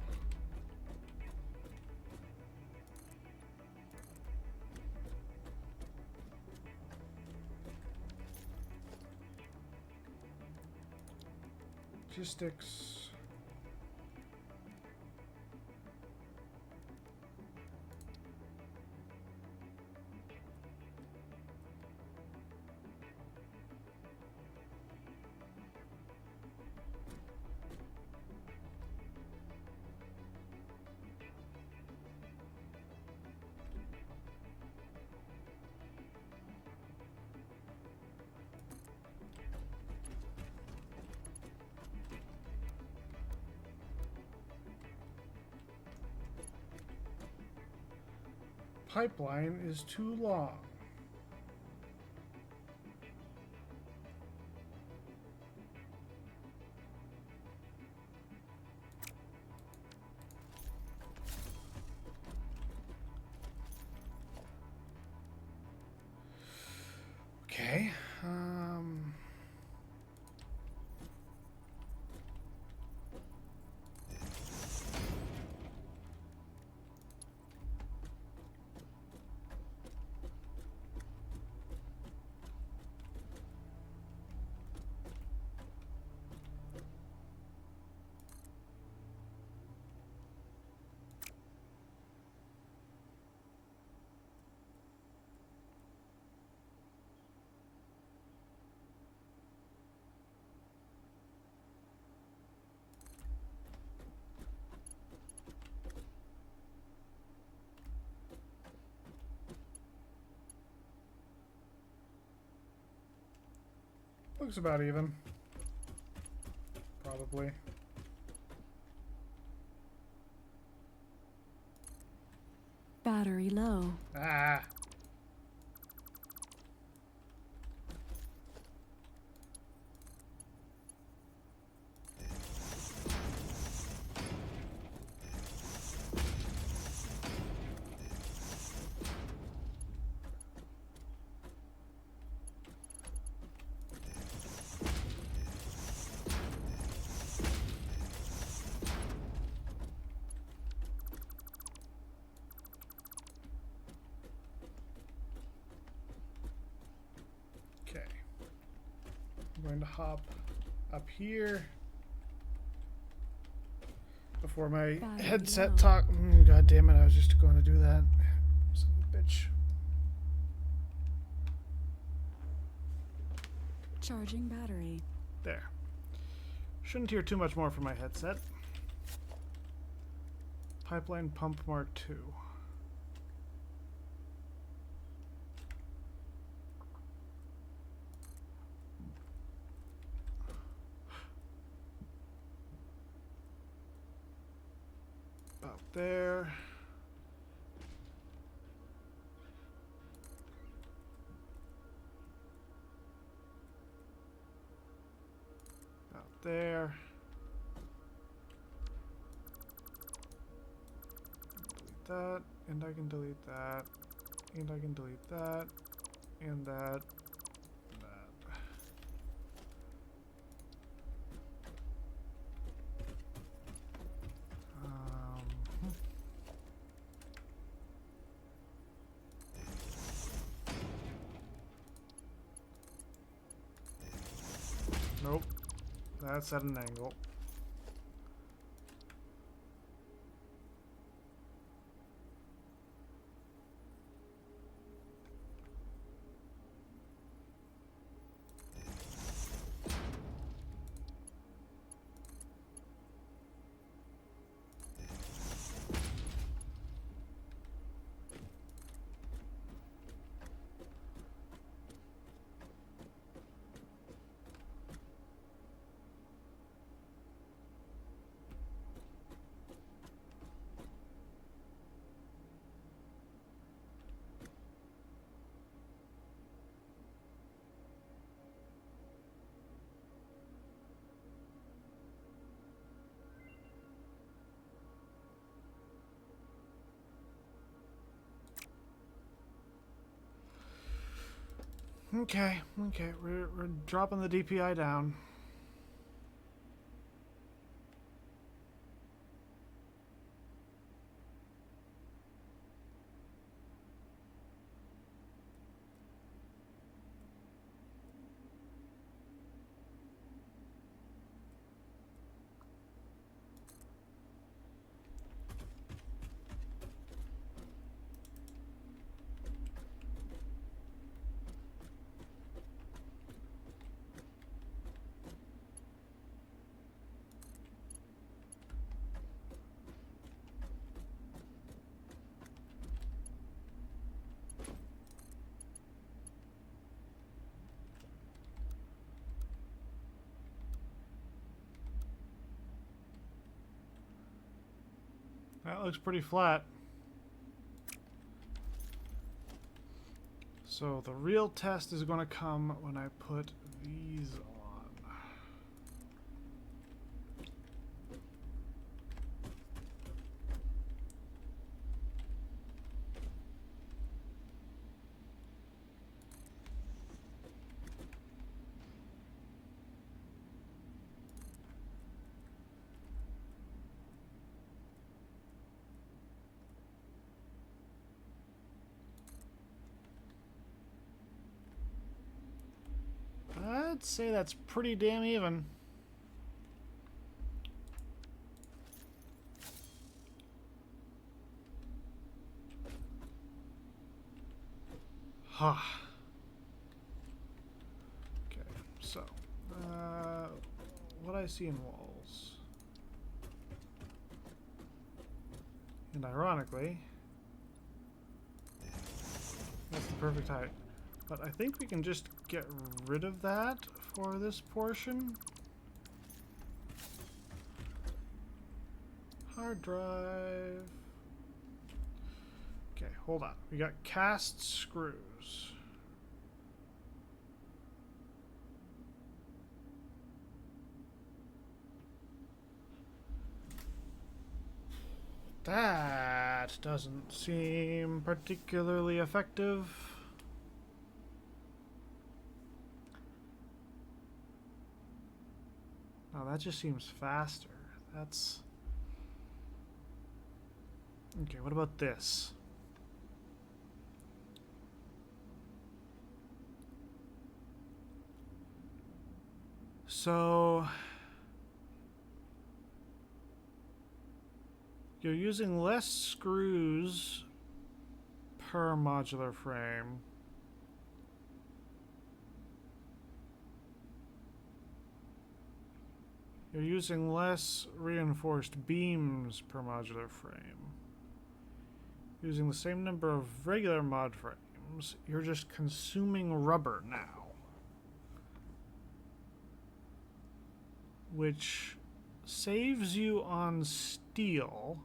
Logistics. pipeline is too long. Okay. Looks about even. Probably. Battery low. Ah. Okay. I'm going to hop up here before my Battery headset low. talk. God damn it! I was just going to do that. Son of a bitch. Charging battery. There. Shouldn't hear too much more from my headset. Pipeline pump Mark II. About there. About there. Delete that, and I can delete that, and I can delete that, and that, and that. Hmm. Nope. That's at an angle. Okay, we're dropping the DPI down. That looks pretty flat. So the real test is going to come when I put these on. I'd say that's pretty damn even. Huh. Okay, so what I see in walls, and ironically, that's the perfect height. But I think we can just get rid of that for this portion. Hard drive. Okay, hold on. We got cast screws. That doesn't seem particularly effective. Oh, that just seems faster. That's... Okay, what about this? So... You're using less screws per modular frame. You're using less reinforced beams per modular frame. Using the same number of regular mod frames, you're just consuming rubber now. Which saves you on steel.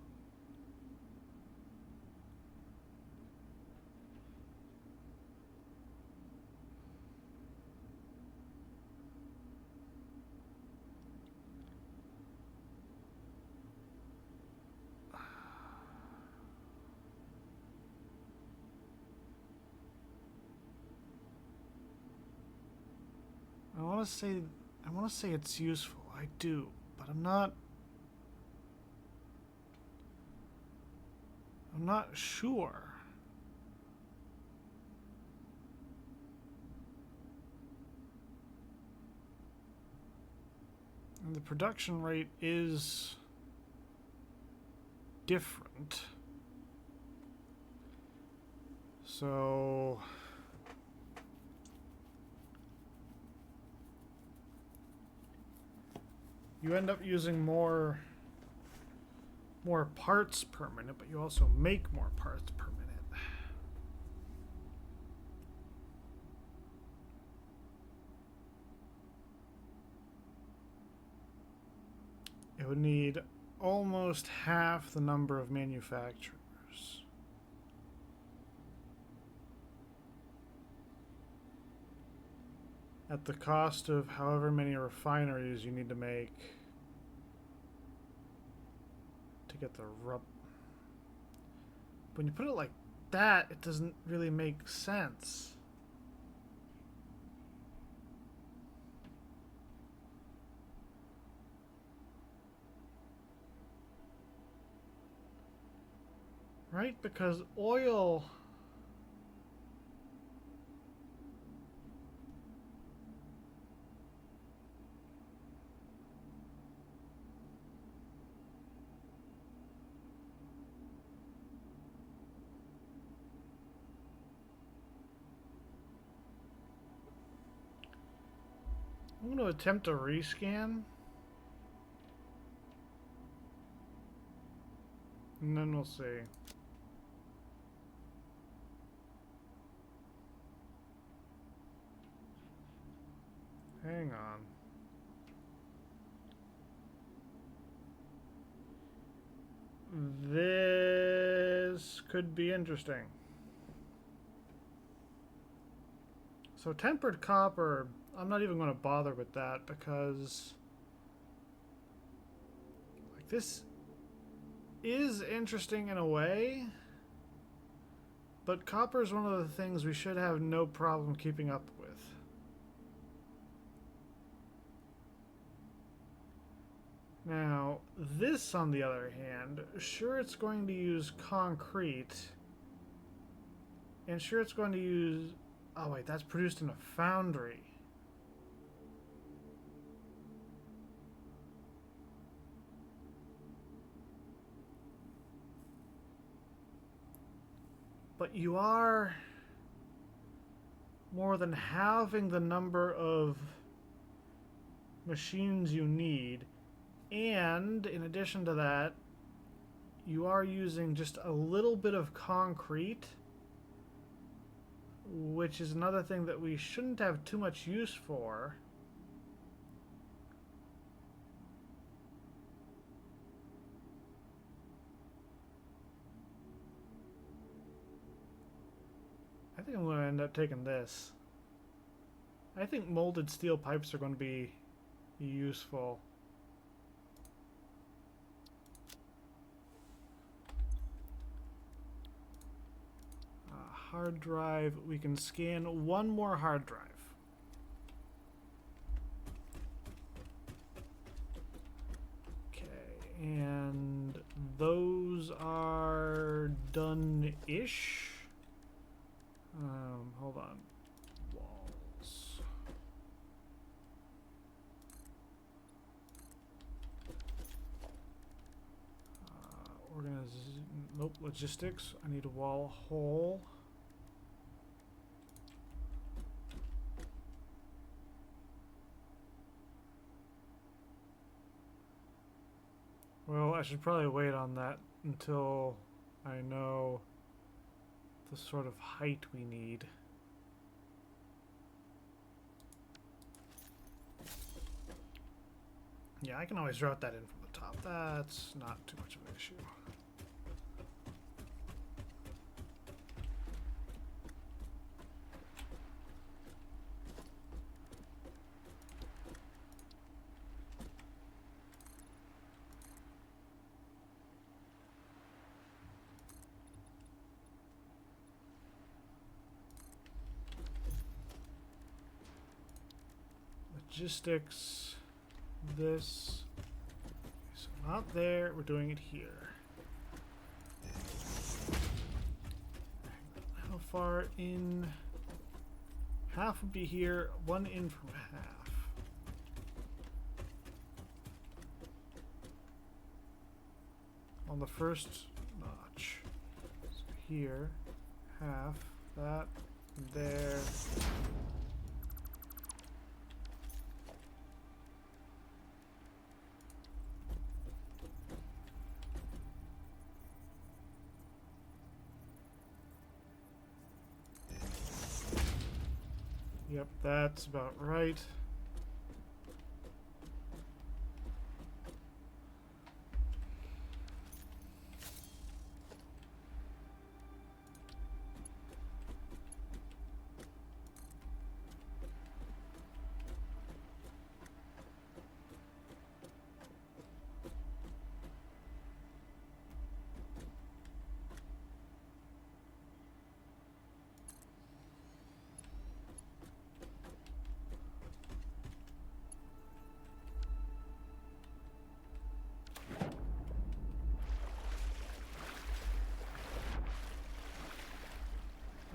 I want to say it's useful. I do, but I'm not sure. And the production rate is different. So you end up using more parts per minute, but you also make more parts per minute. It would need almost half the number of manufacturers. At the cost of however many refineries you need to make to get the rub. When you put it like that, it doesn't really make sense. Right? Because oil... I'm going to attempt a rescan. And then we'll see. Hang on. This could be interesting. So tempered copper, I'm not even going to bother with that because like this is interesting in a way, but copper is one of the things we should have no problem keeping up with. Now, this on the other hand, sure it's going to use concrete, and sure it's going to use... Oh wait, that's produced in a foundry. But you are more than halving the number of machines you need, and in addition to that, you are using just a little bit of concrete, which is another thing that we shouldn't have too much use for. I think I'm going to end up taking this. I think molded steel pipes are going to be useful. Hard drive. We can scan one more hard drive. Okay, and those are done-ish. Hold on. Walls. Nope, logistics. I need a wall hole. Well, I should probably wait on that until I know the sort of height we need. Yeah, I can always route that in from the top. That's not too much of an issue. Logistics, this, so not there, we're doing it here. How far in? Half would be here, one in from half. On the first notch. So here, half, that, there. Yep, that's about right.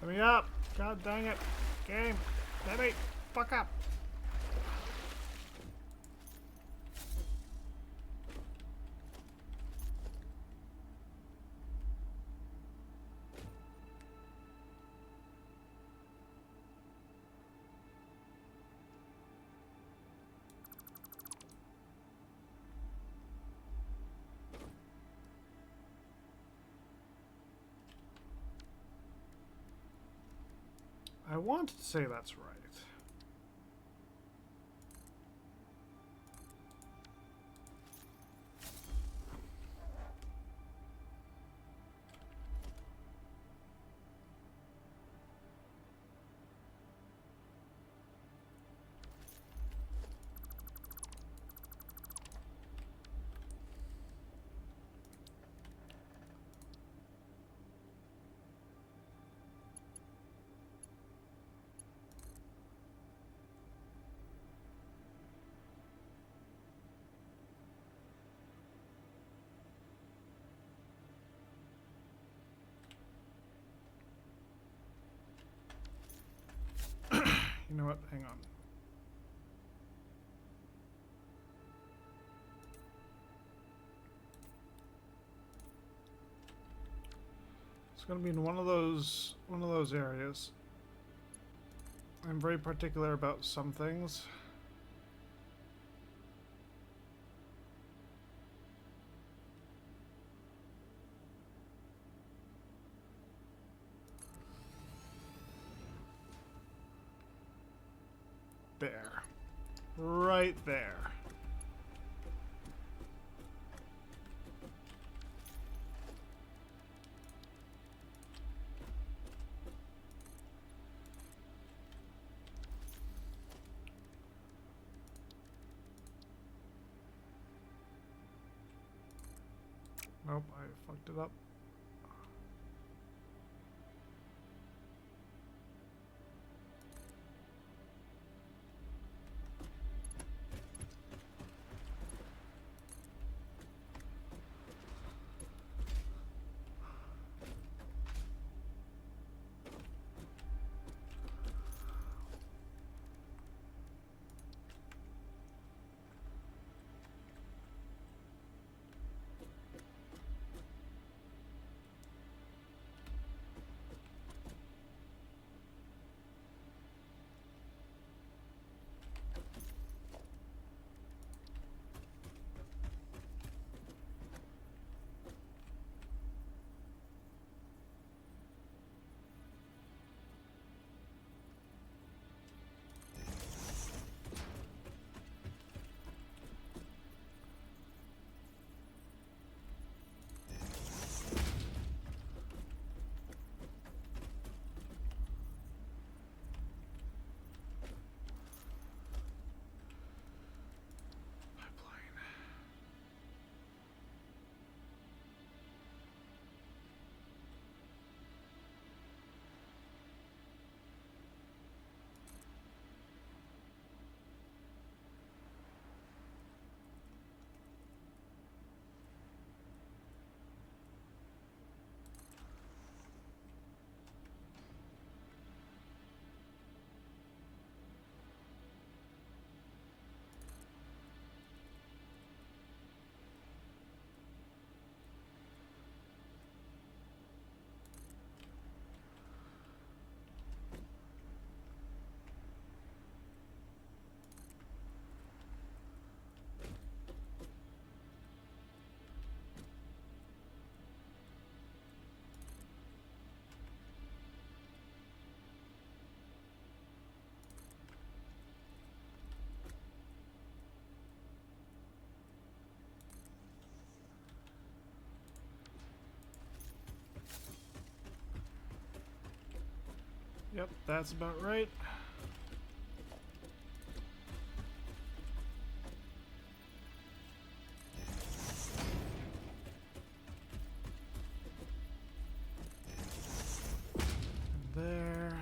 Let me up! God dang it! Game! Let me fuck up! I want to say that's right. you know what? Hang on. It's going to be in one of those areas. I'm very particular about some things. There. Right there. Nope, I fucked it up. Yep, that's about right. And there.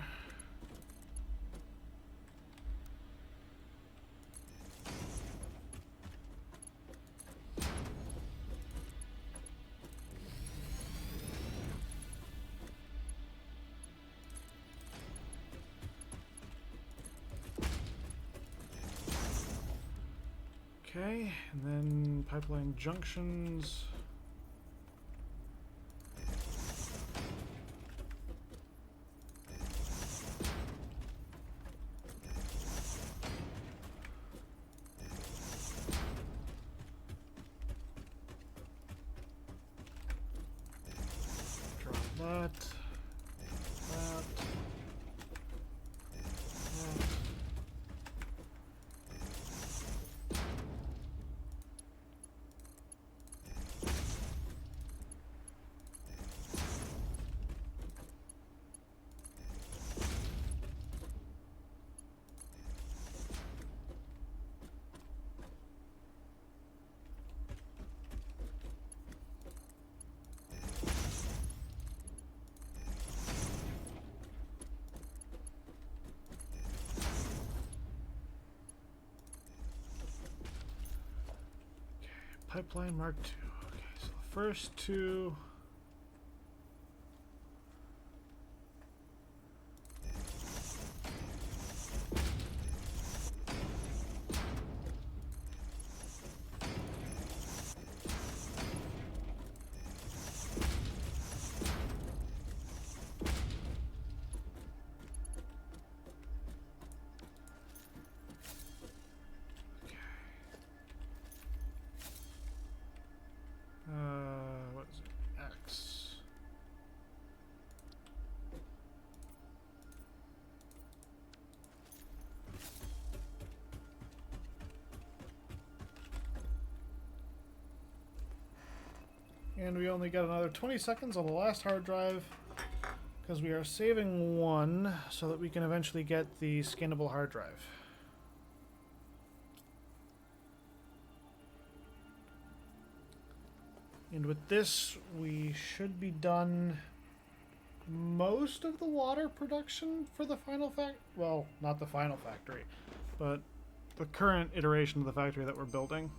Okay, and then pipeline junctions. Drop that. That. Pipeline Mark II. Okay, so the first two. And we only got another 20 seconds on the last hard drive because we are saving one so that we can eventually get the scannable hard drive. And with this, we should be done most of the water production for the final well, not the final factory, but the current iteration of the factory that we're building.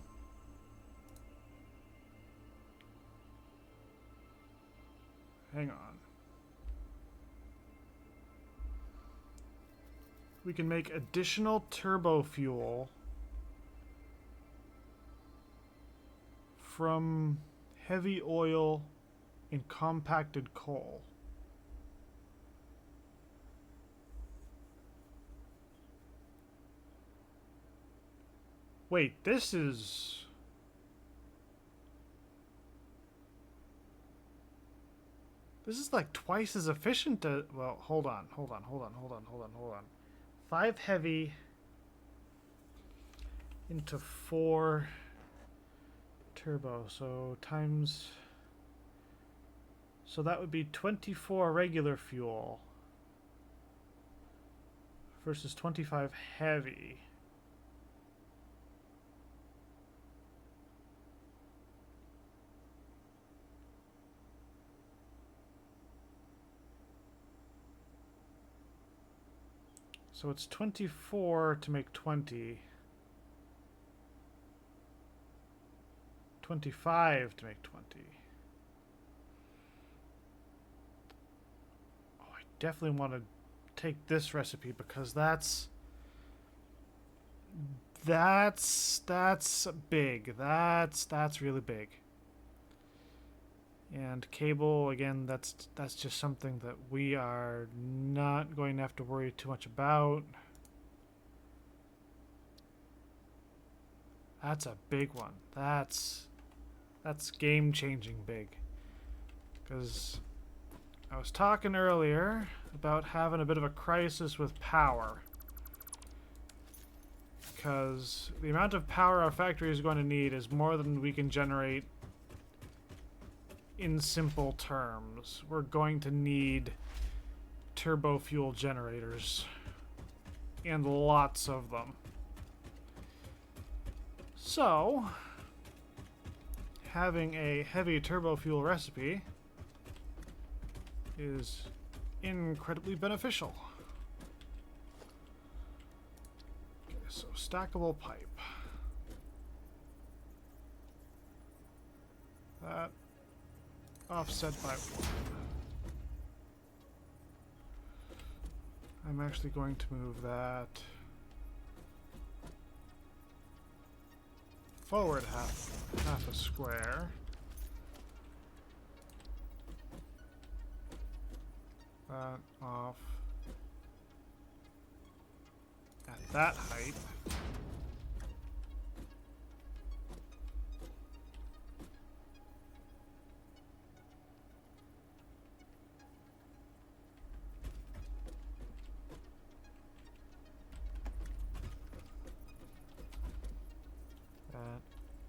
Hang on. We can make additional turbo fuel from heavy oil and compacted coal. Wait, this is... This is like twice as efficient to... Well, hold on. 5 heavy into 4 turbo. So times... So that would be 24 regular fuel versus 25 heavy. So it's 24 to make 20. 25 to make 20. Oh, I definitely want to take this recipe because that's big. That's really big. And cable, again, that's just something that we are not going to have to worry too much about. That's a big one. That's game-changing big. Because I was talking earlier about having a bit of a crisis with power. Because the amount of power our factory is going to need is more than we can generate in simple terms. We're going to need turbo fuel generators and lots of them. So, having a heavy turbo fuel recipe is incredibly beneficial. Okay, so stackable pipe. That offset by 1. I'm actually going to move that forward half a square. That off at that height.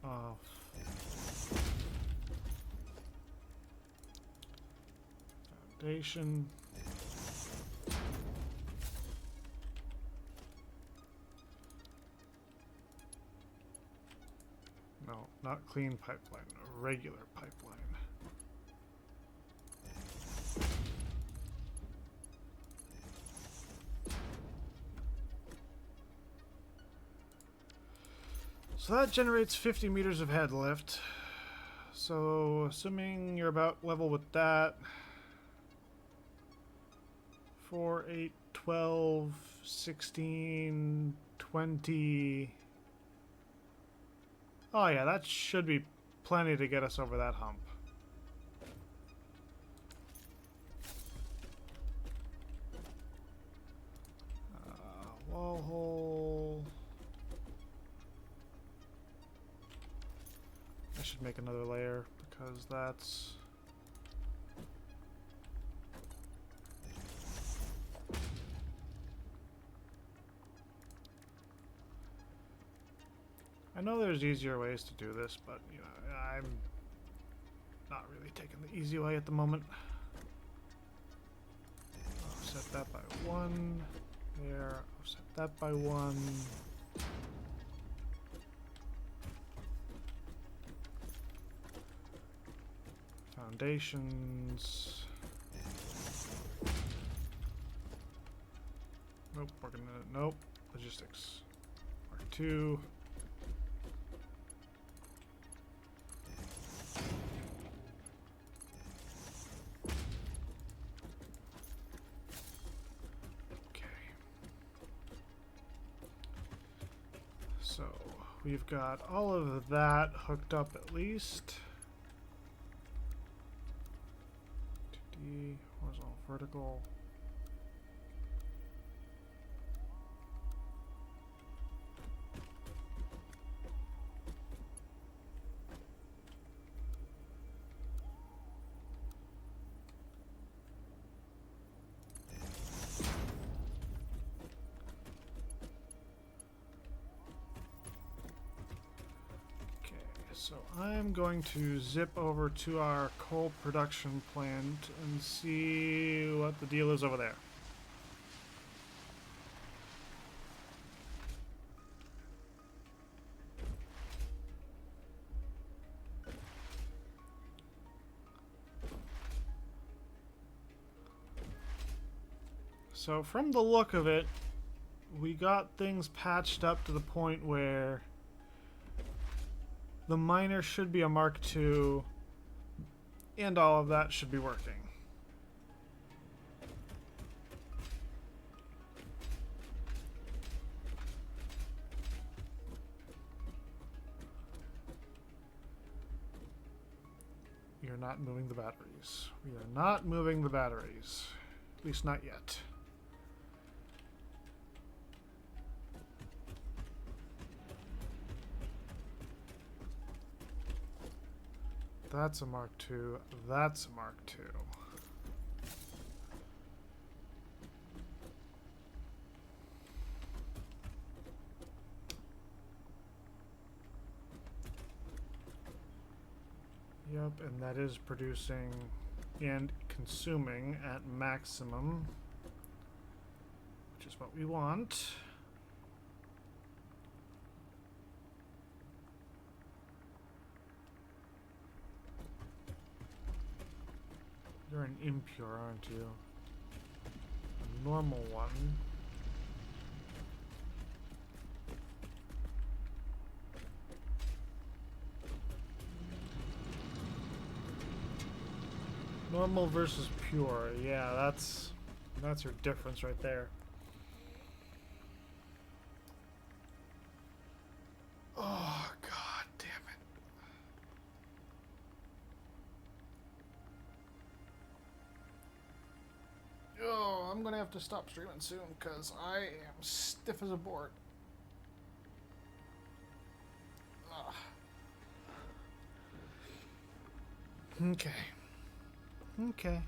Off. Foundation. No, not clean pipeline, a regular pipeline. So that generates 50 meters of head lift. So assuming you're about level with that, 4, 8, 12, 16, 20. Oh yeah, that should be plenty to get us over that hump. Wall hole. I should make another layer because that's... I know there's easier ways to do this, but you know, not really taking the easy way at the moment. Offset that by 1. There. Offset that by 1. Foundations. Nope, working on it. Nope. Logistics. Mark 2. Okay. So we've got all of that hooked up at least. 2D, horizontal, vertical. So I'm going to zip over to our coal production plant and see what the deal is over there. So from the look of it, we got things patched up to the point where the miner should be a Mark II, and all of that should be working. We are not moving the batteries. We are not moving the batteries. At least not yet. That's a Mark II. That's a Mark II. Yep, and that is producing and consuming at maximum, which is what we want. You're an impure, aren't you? A normal one. Normal versus pure. Yeah, that's your difference right there. Oh, god damn it. Oh, I'm gonna have to stop streaming soon because I am stiff as a board. Ugh. Okay. Okay.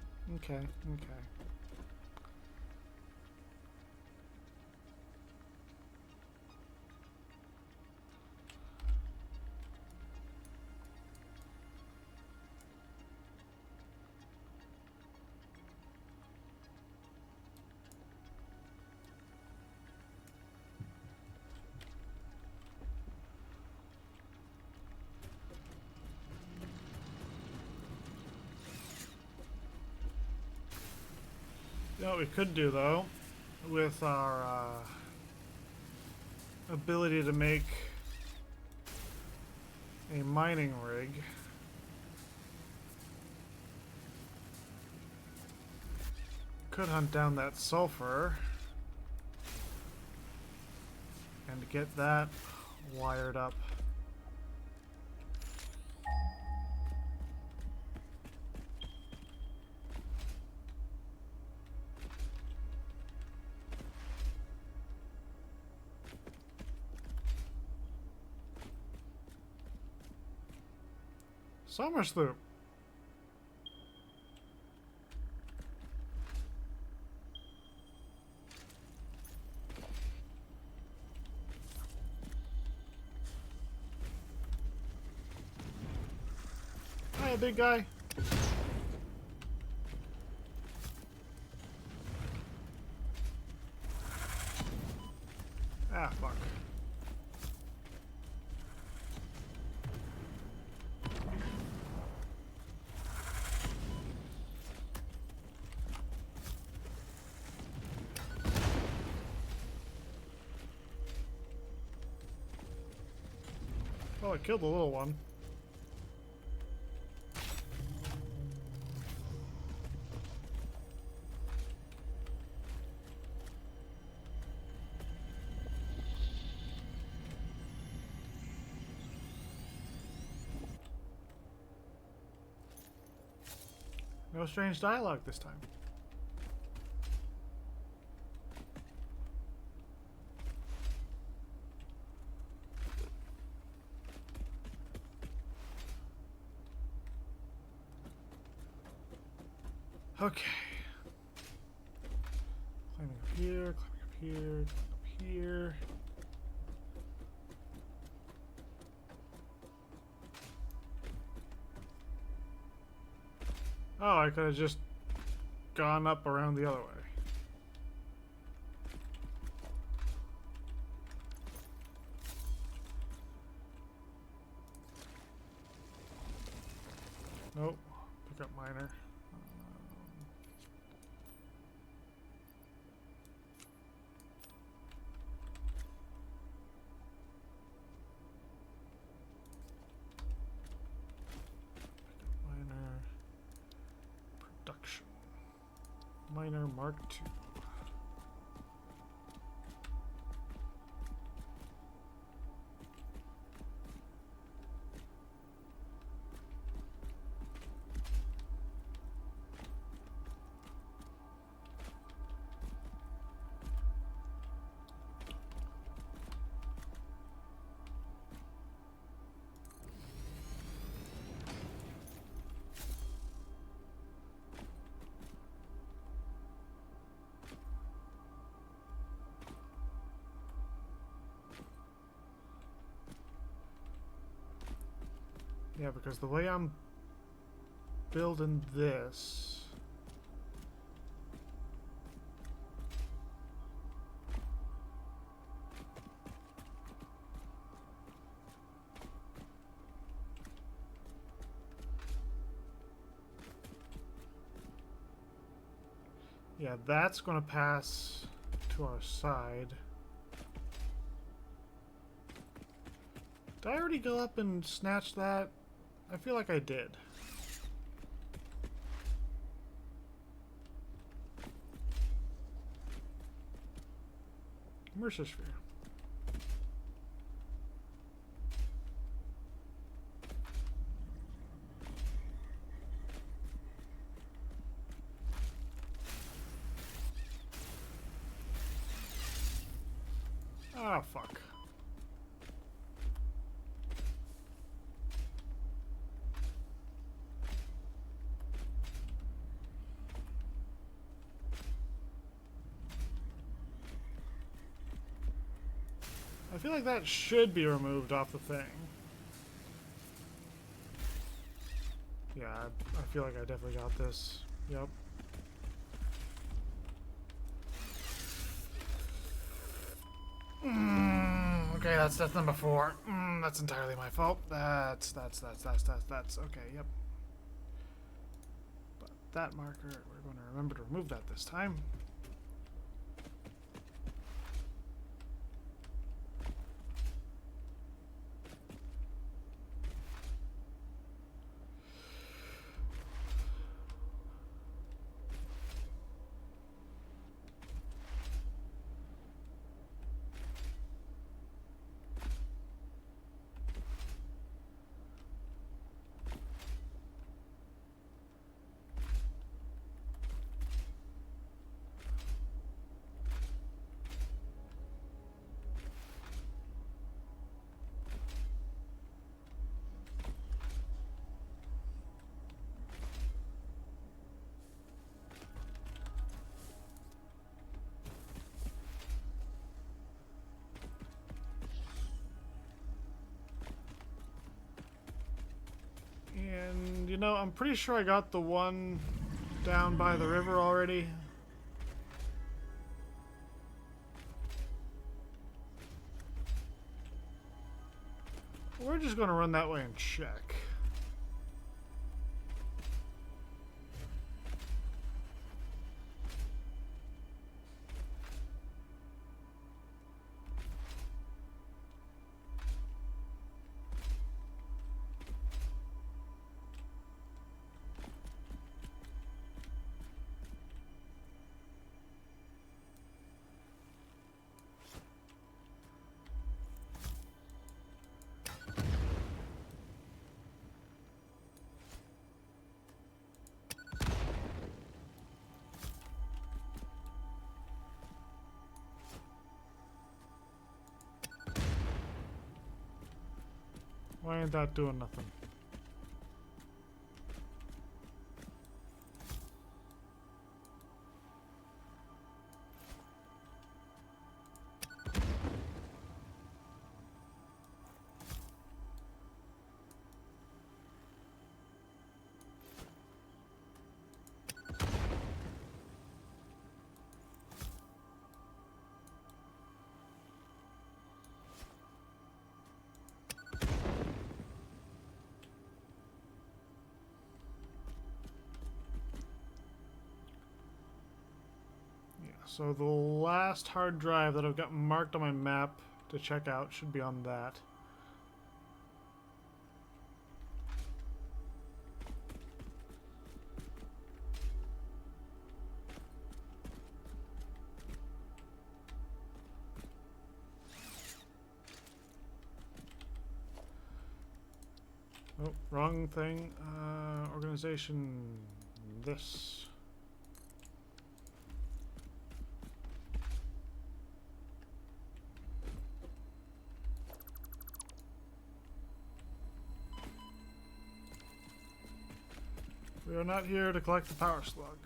You know what we could do, though, with our ability to make a mining rig. Could hunt down that sulfur and get that wired up. Summer sloop. Hi, big guy. Ah, fuck. Oh, I killed the little one. No strange dialogue this time. Okay. Climbing up here, climbing up here, climbing up here. Oh, I could have just gone up around the other way. Nope. Pick up miner. Miner. Production. Miner Mark II. Yeah, because the way I'm building this... Yeah, that's going to pass to our side. Did I already go up and snatch that? I feel like I did. Mercer Sphere. Ah, fuck. I feel like that should be removed off the thing. Yeah, I feel like I definitely got this. Yep. Okay, that's number 4. That's entirely my fault. That's okay, yep. But that marker, we're going to remember to remove that this time. And, you know, I'm pretty sure I got the one down by the river already. we're just going to run that way and check. Why ain't that doing nothing? So the last hard drive that I've got marked on my map to check out should be on that. Oh, wrong thing. Organization. This. We are not here to collect the power slug.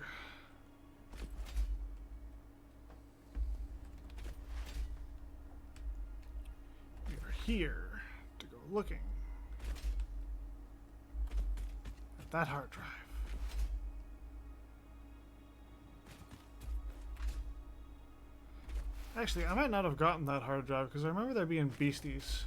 We are here to go looking at that hard drive. Actually, I might not have gotten that hard drive because I remember there being beasties.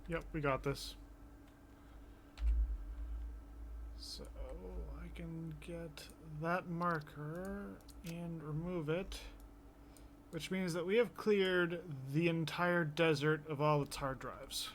Yep, we got this. So I can get that marker and remove it, which means that we have cleared the entire desert of all its hard drives.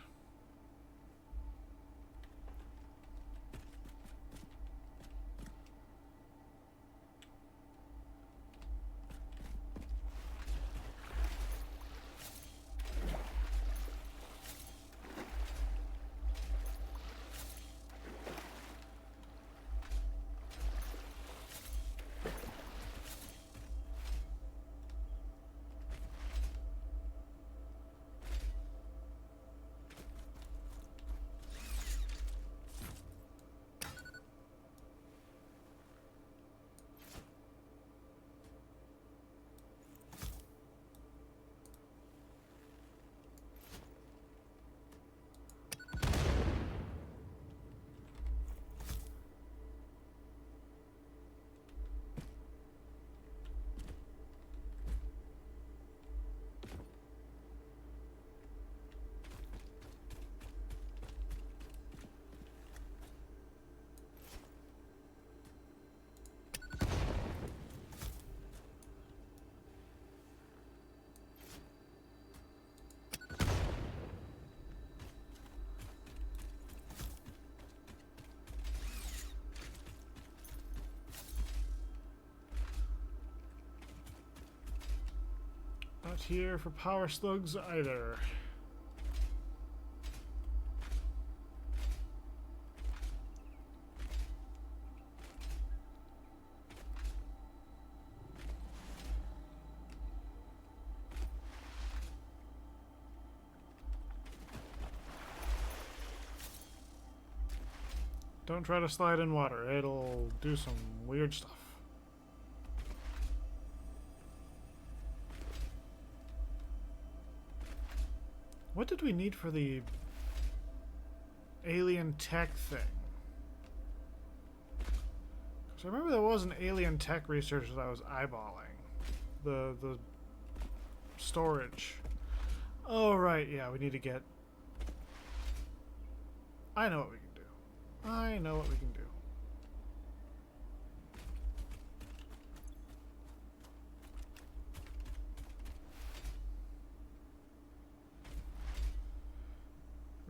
Not here for power slugs either. Don't try to slide in water. It'll do some weird stuff. What did we need for the alien tech thing? Because I remember there was an alien tech research that I was eyeballing. The storage. Oh, right. Yeah, we need to get... I know what we can do. I know what we can do.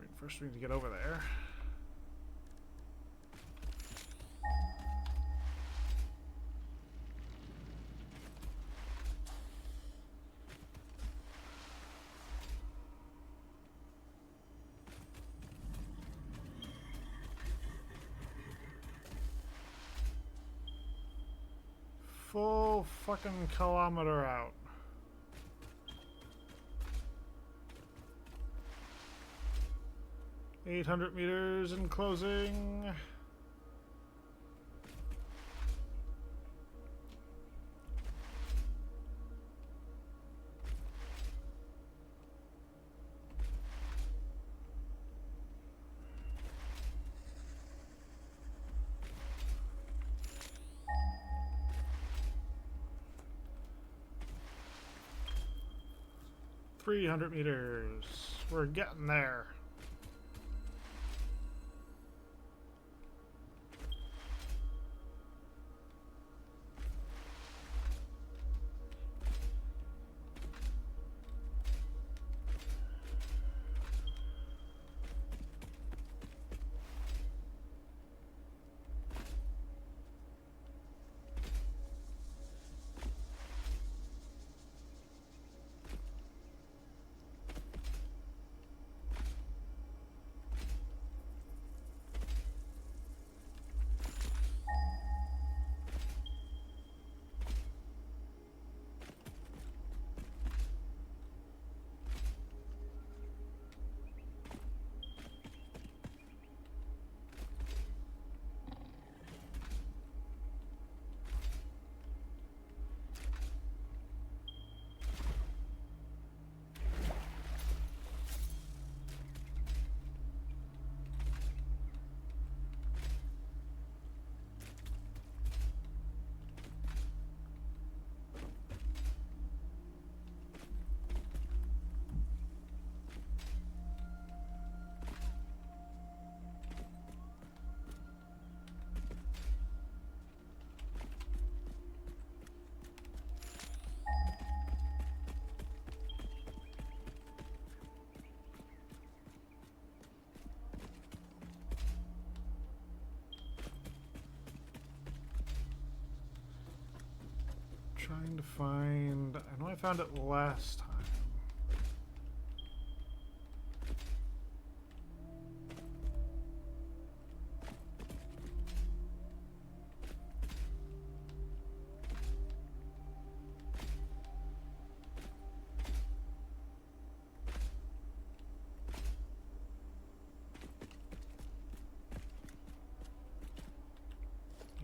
Wait, first we need to get over there. Full fucking kilometer out. $800 meters in closing. $300 meters. We're getting there. Trying to find... I know I found it last time.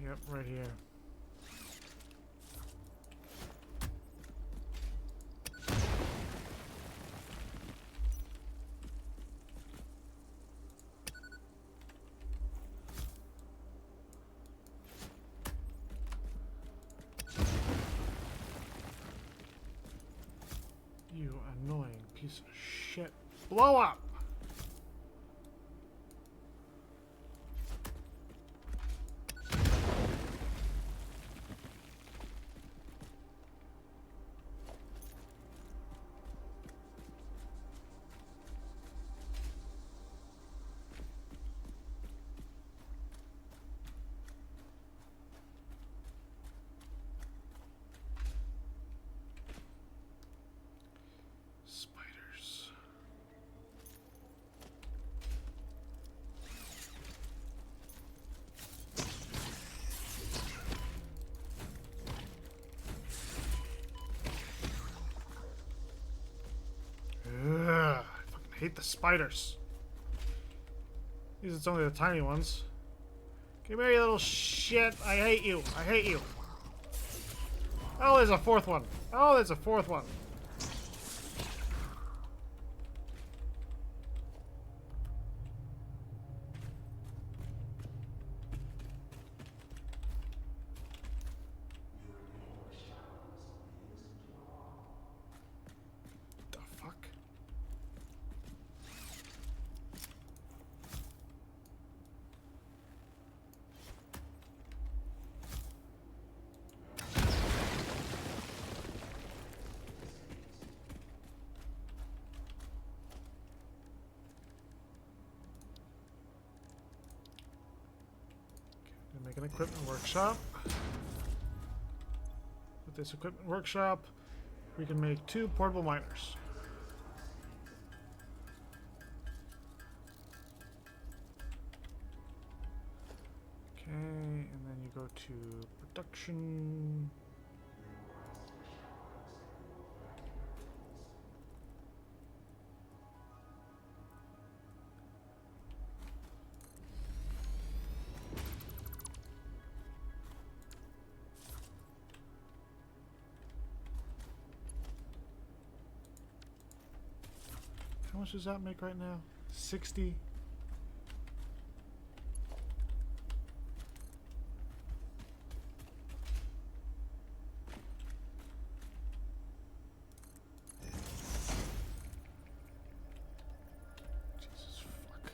Yep, right here. You annoying piece of shit. Blow up! hate the spiders. These it's only the tiny ones. Come here, you little shit. I hate you. I hate you. Oh, there's a fourth one. Oh, there's a fourth one. The fuck? Make an equipment workshop. With this equipment workshop, we can make 2 portable miners. Okay, and then you go to production. How much does that make right now? 60. Jesus fuck.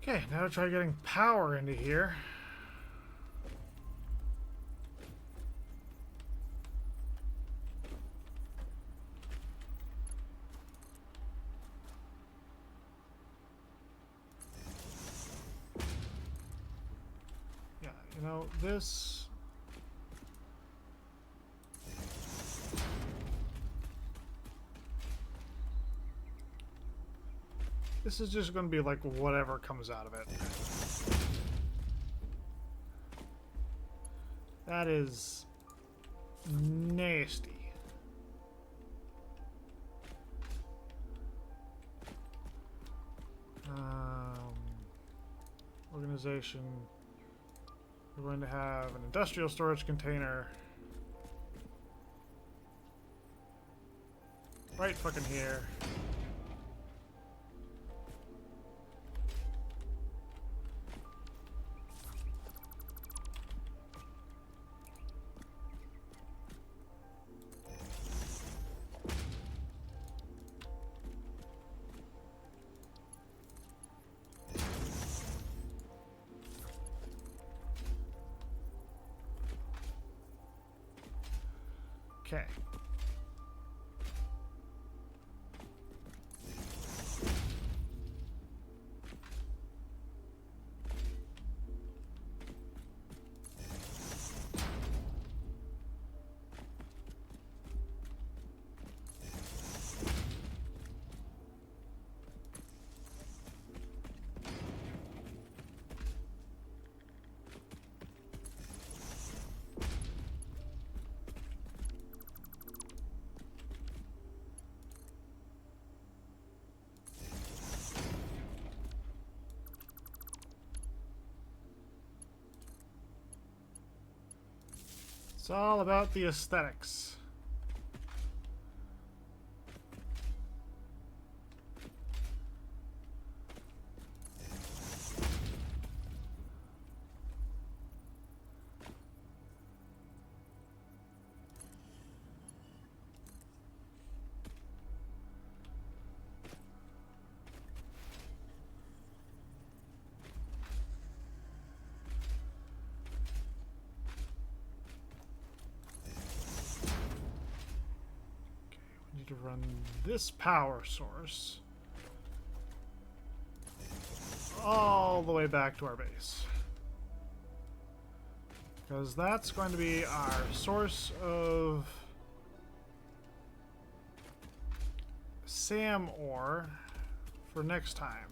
Okay, now to try getting power into here. Yeah, you know, this... This is just going to be like whatever comes out of it. That is nasty. Organization. We're going to have an industrial storage container. Right fucking here. Okay. It's all about the aesthetics. run this power source all the way back to our base. Because that's going to be our source of SAM ore for next time.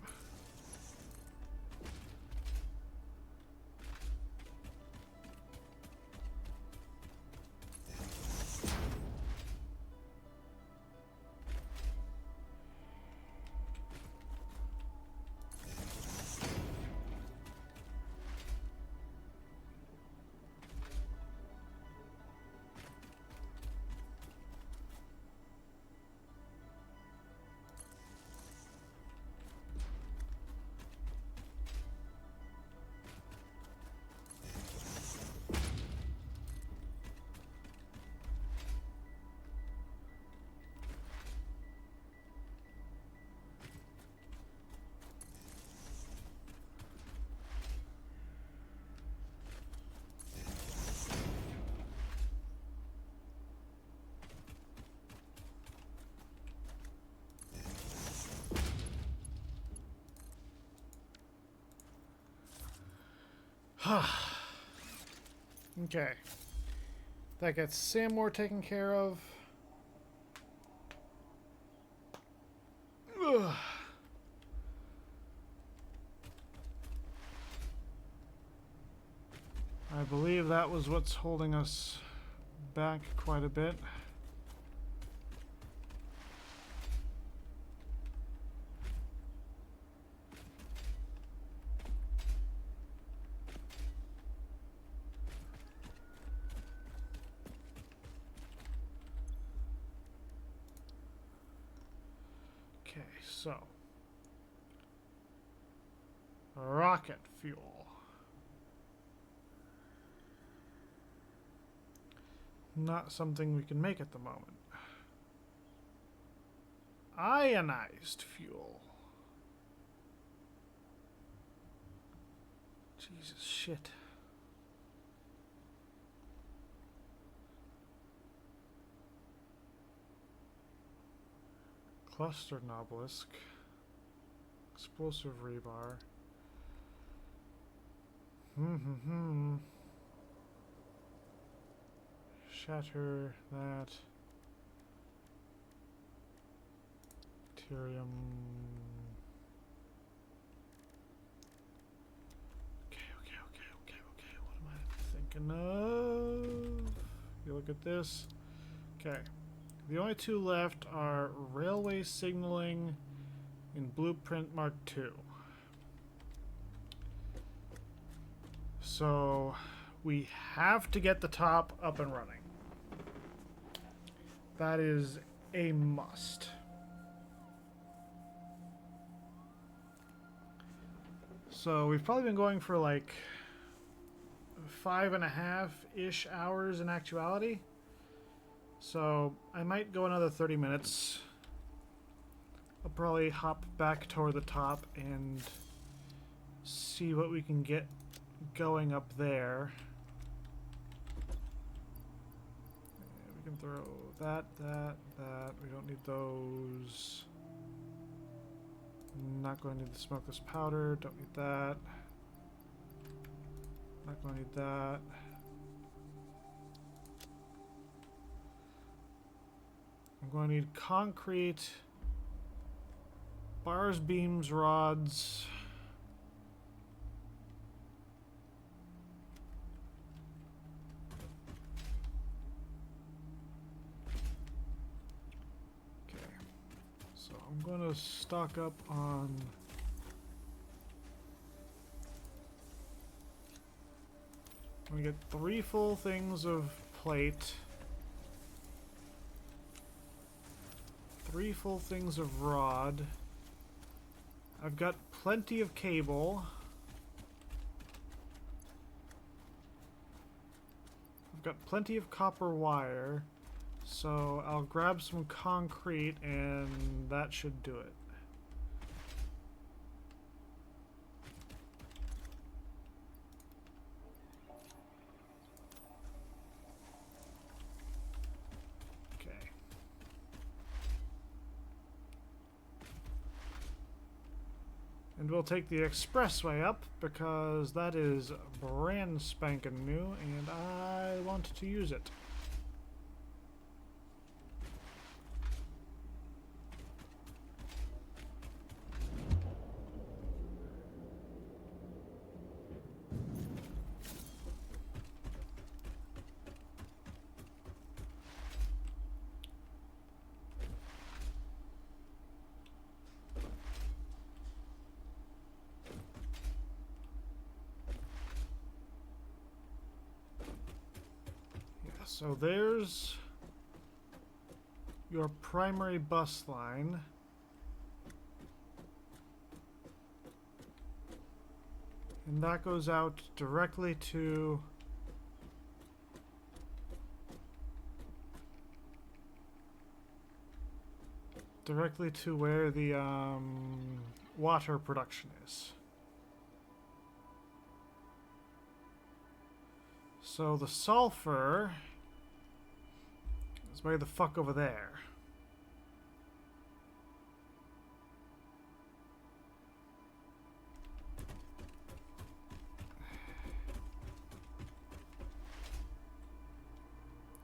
Okay. That gets Sam more taken care of. Ugh. I believe that was what's holding us back quite a bit. Okay, so rocket fuel. Not something we can make at the moment. Ionized fuel. Jesus shit. Clustered obelisk. Explosive rebar. Shatter that. Deuterium. Okay. What am I thinking of? You look at this. Okay. The only two left are railway signaling and Blueprint Mark II. So we have to get the top up and running. That is a must. So we've probably been going for like 5.5-ish hours in actuality. So I might go another 30 minutes. I'll probably hop back toward the top and see what we can get going up there. We can throw that. We don't need those. Not going to need the smokeless powder. Don't need that. Not going to need that. I'm going to need concrete, bars, beams, rods. Okay, so I'm going to stock up on I'm going to get 3 full things of plate. 3 full things of rod. I've got plenty of cable. I've got plenty of copper wire. So I'll grab some concrete and that should do it. And we'll take the expressway up because that is brand spanking new and I want to use it. So there's your primary bus line. And that goes out directly to where the water production is. So the sulfur is way the fuck over there.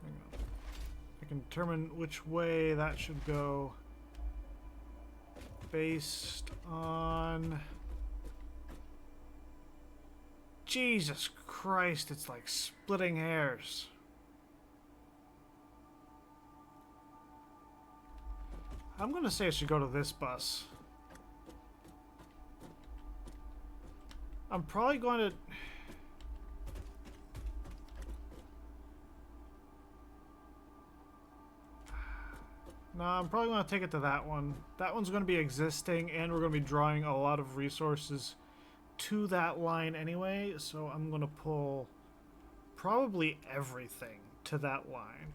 Hang on. I can determine which way that should go based on... Jesus Christ, it's like splitting hairs. I'm gonna say it should go to this bus. I'm probably going to... No, I'm probably going to take it to that one. That one's going to be existing, and we're going to be drawing a lot of resources to that line anyway, so I'm going to pull probably everything to that line.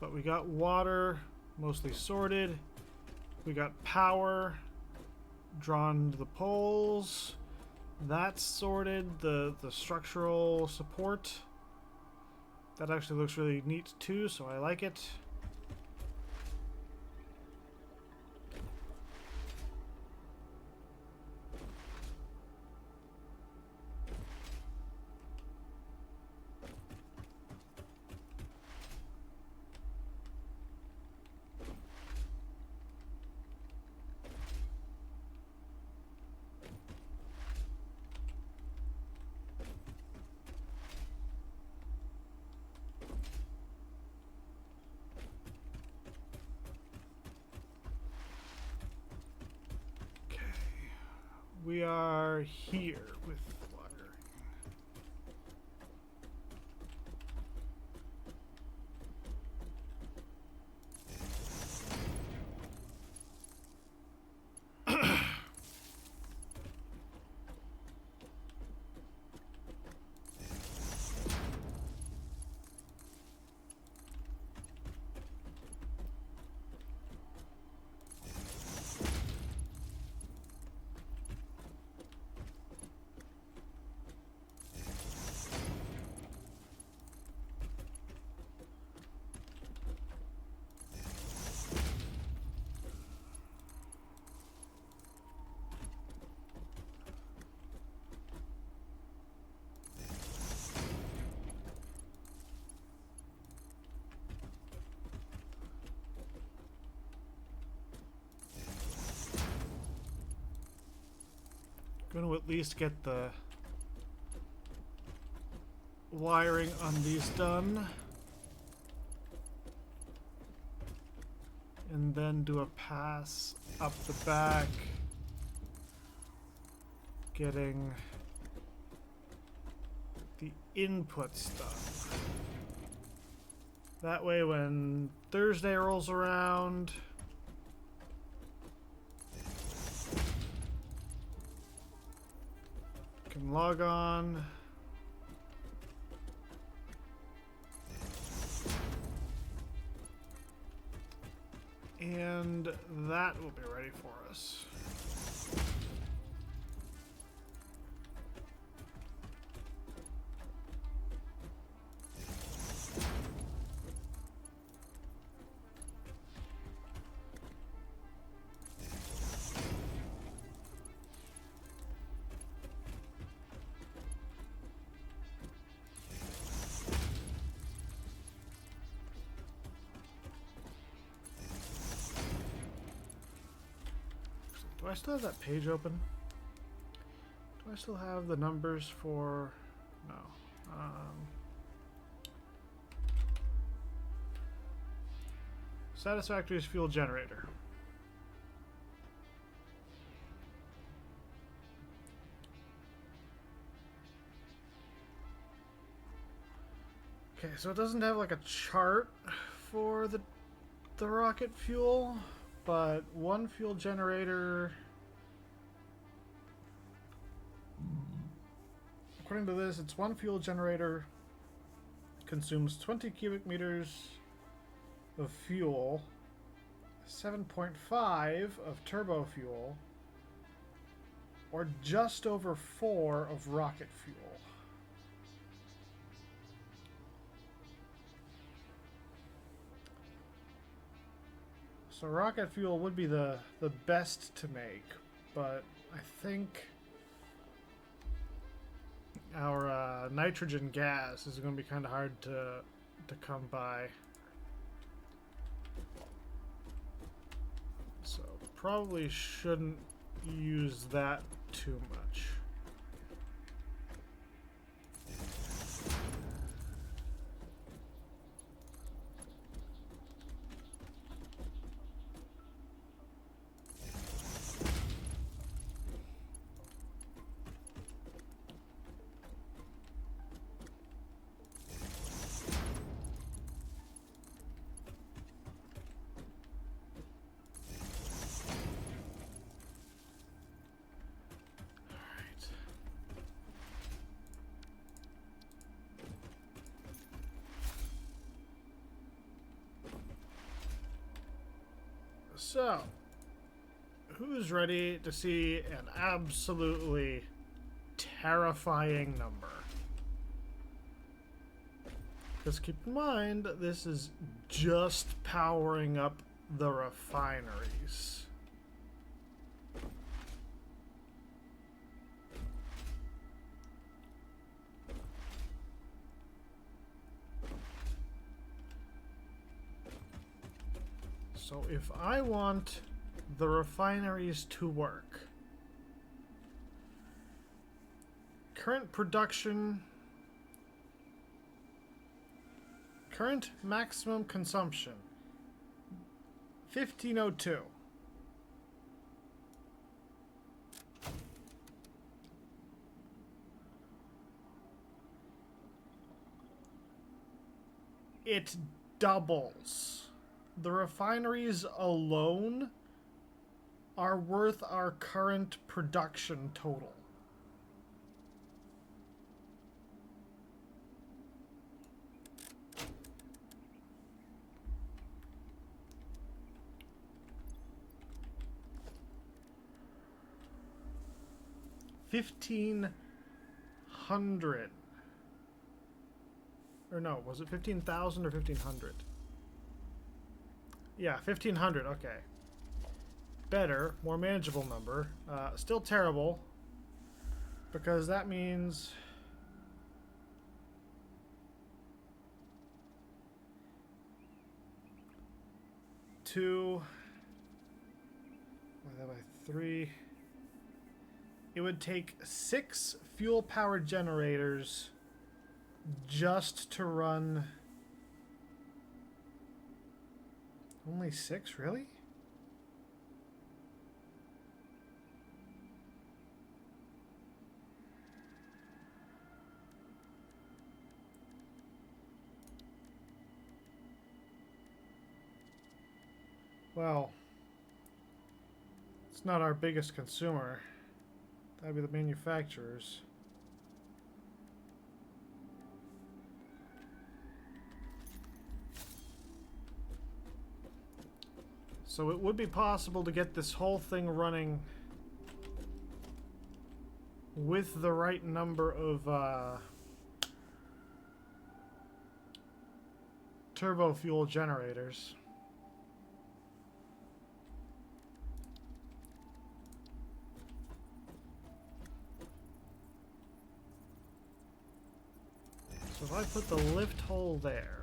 But we got water, mostly sorted. We got power drawn to the poles. That's sorted. The structural support. That actually looks really neat too, so I like it. We are here with wiring. Going to at least get the wiring on these done. And then do a pass up the back, getting the input stuff. That way when Thursday rolls around, can log on. And that will be ready for us. I still have that page open? Do I still have the numbers for... No. Satisfactory's fuel generator. Okay, so it doesn't have like a chart for the rocket fuel, but one fuel generator, according to this, it's one fuel generator consumes 20 cubic meters of fuel, 7.5 of turbo fuel, or just over 4 of rocket fuel. So rocket fuel would be the best to make, but I think our nitrogen gas is going to be kind of hard to come by. So probably shouldn't use that too much. So, who's ready to see an absolutely terrifying number? Because keep in mind, this is just powering up the refineries. So if I want the refineries to work, current production, current maximum consumption, 1502. It doubles. The refineries alone are worth our current production total. $1,500. Or no, was it 15,000 or 1,500? Yeah, 1,500, okay. Better, more manageable number. Still terrible, because that means... Two... Multiply that by 3... It would take 6 fuel-powered generators just to run... Only 6, really? Well, it's not our biggest consumer. That'd be the manufacturers. So it would be possible to get this whole thing running with the right number of turbo fuel generators. So if I put the lift hole there,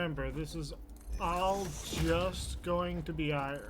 remember, this is all just going to be iron.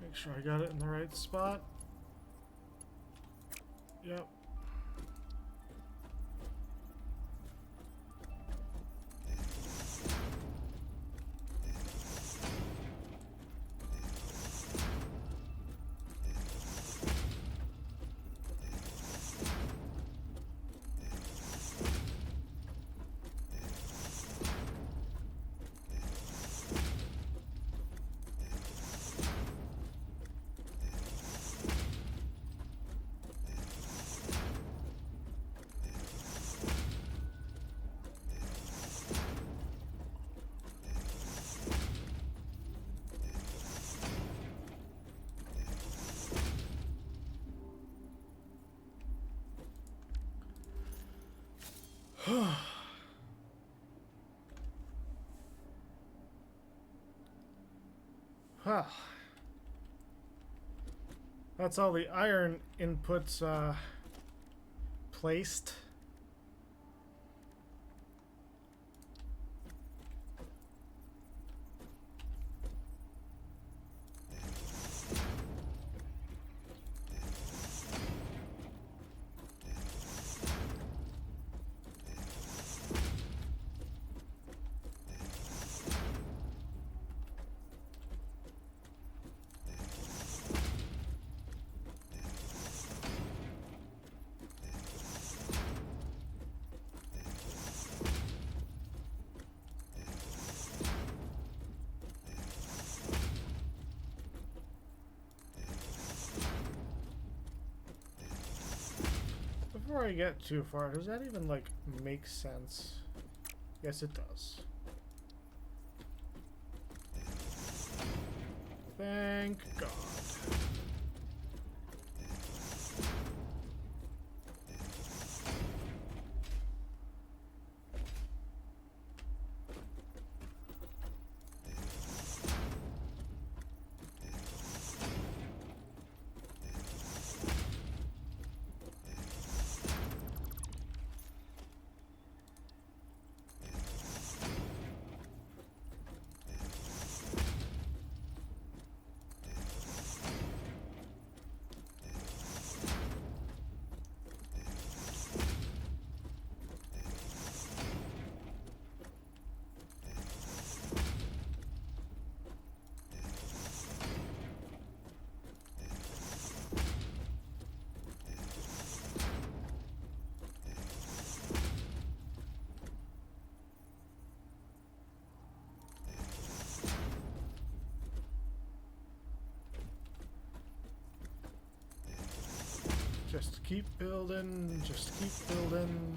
Make sure I got it in the right spot. Yep. Huh. That's all the iron inputs placed. Before I get too far, does that even, like, make sense? Yes, it does. Thank God. Just keep building, just keep building.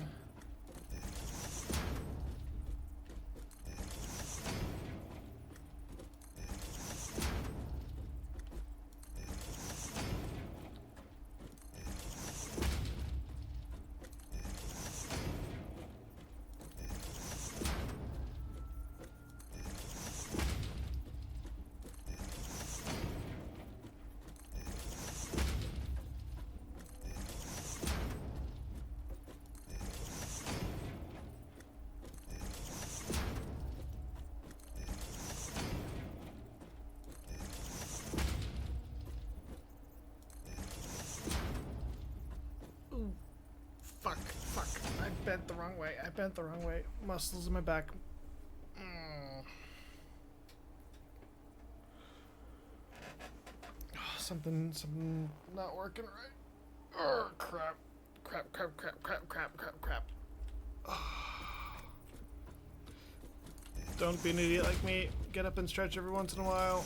Fuck. I bent the wrong way. Muscles in my back. Something not working right. Oh, crap. Crap. Don't be an idiot like me. Get up and stretch every once in a while.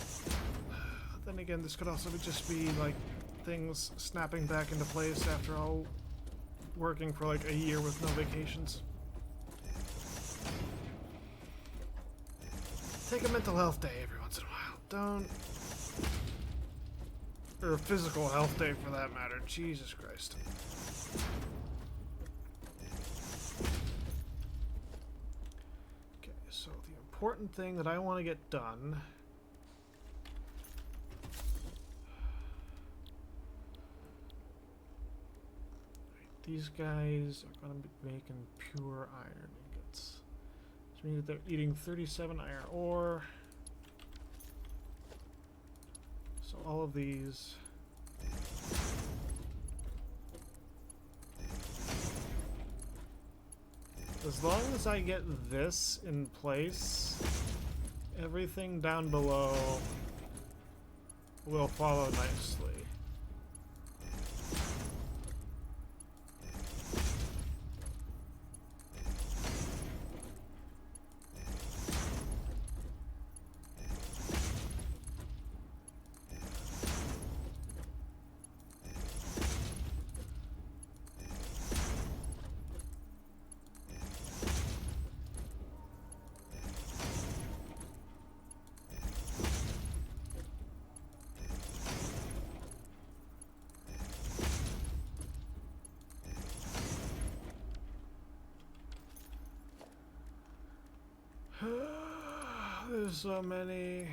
Then again, this could also just be like things snapping back into place after all working for like a year with no vacations. Take a mental health day every once in a while. Don't... Or a physical health day for that matter. Jesus Christ. Okay, so the important thing that I want to get done... These guys are going to be making pure iron ingots. Which means that they're eating 37 iron ore. So all of these... As long as I get this in place, everything down below will follow nicely. There's so many.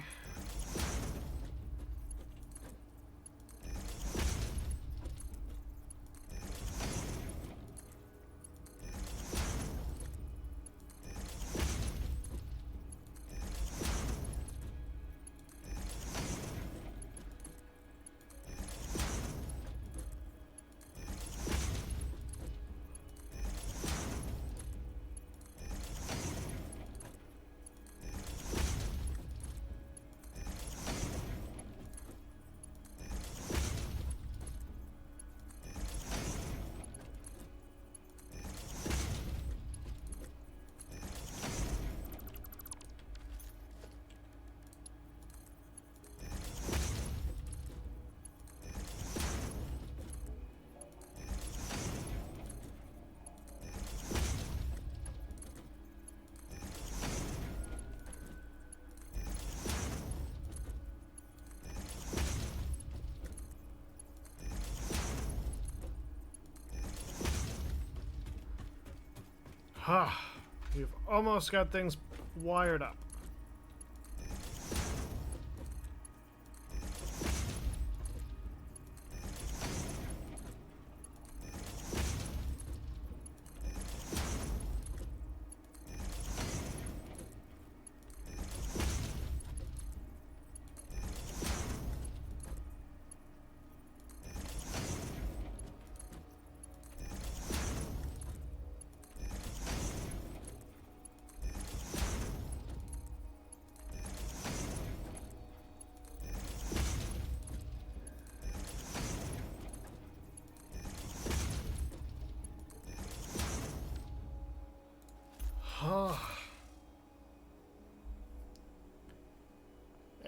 We've almost got things wired up.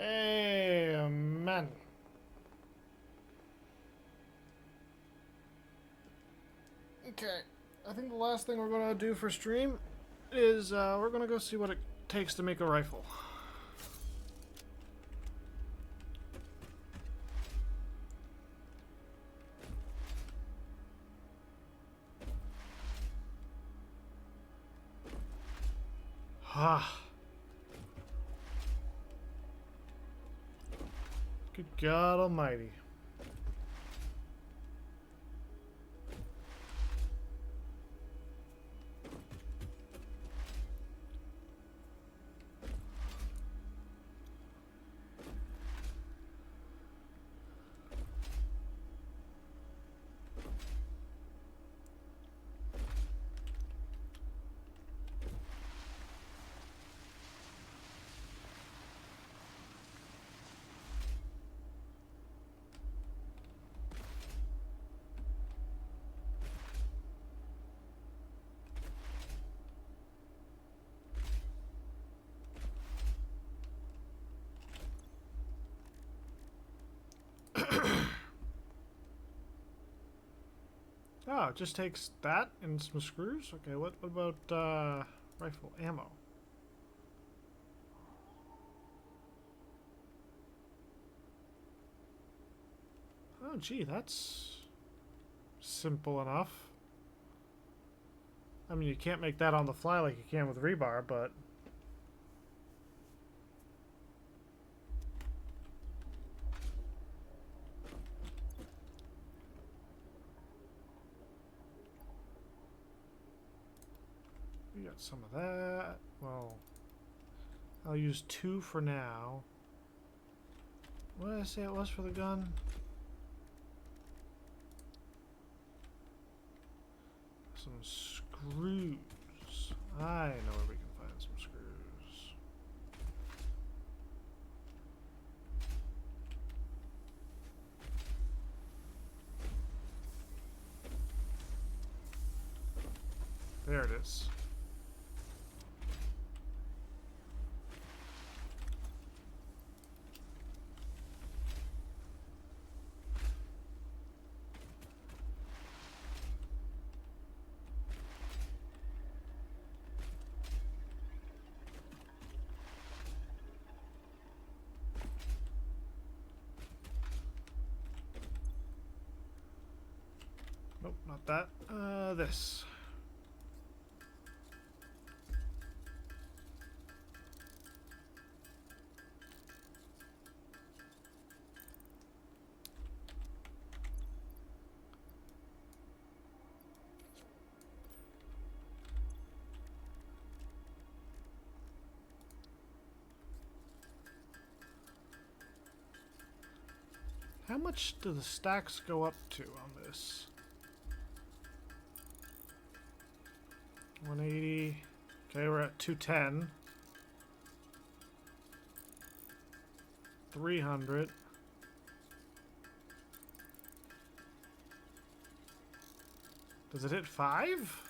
Amen. Okay, I think the last thing we're gonna do for stream is we're gonna go see what it takes to make a rifle. Good God Almighty. Oh, it just takes that and some screws? Okay, what about rifle ammo? Oh, gee, that's simple enough. I mean, you can't make that on the fly like you can with rebar, but... we got some of that. Well, I'll use 2 for now. What did I say it was for the gun? Some screws. I know where we can find some screws. There it is. Nope, not that. This. How much do the stacks go up to on this? 180. Okay, we're at 210. 300. Does it hit 5?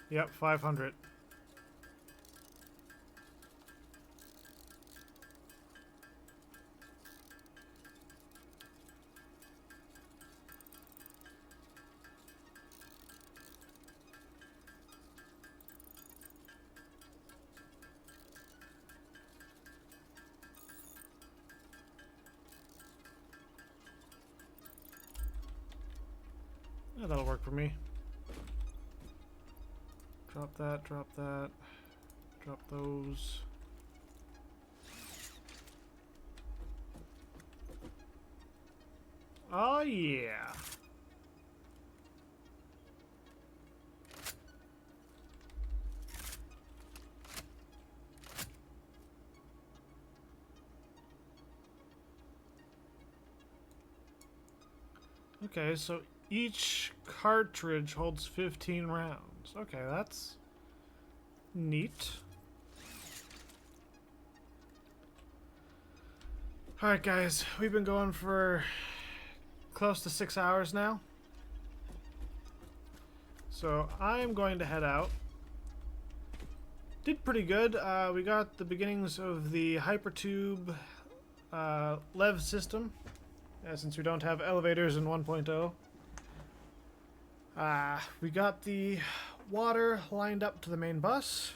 Yep, 500. Yeah, that'll work for me. Drop that, drop that. Drop those. Oh, yeah. Okay, so each cartridge holds 15 rounds. Okay, that's neat. Alright guys, we've been going for close to 6 hours now. So I'm going to head out. Did pretty good. We got the beginnings of the hypertube lev system. Since we don't have elevators in 1.0. We got the water lined up to the main bus.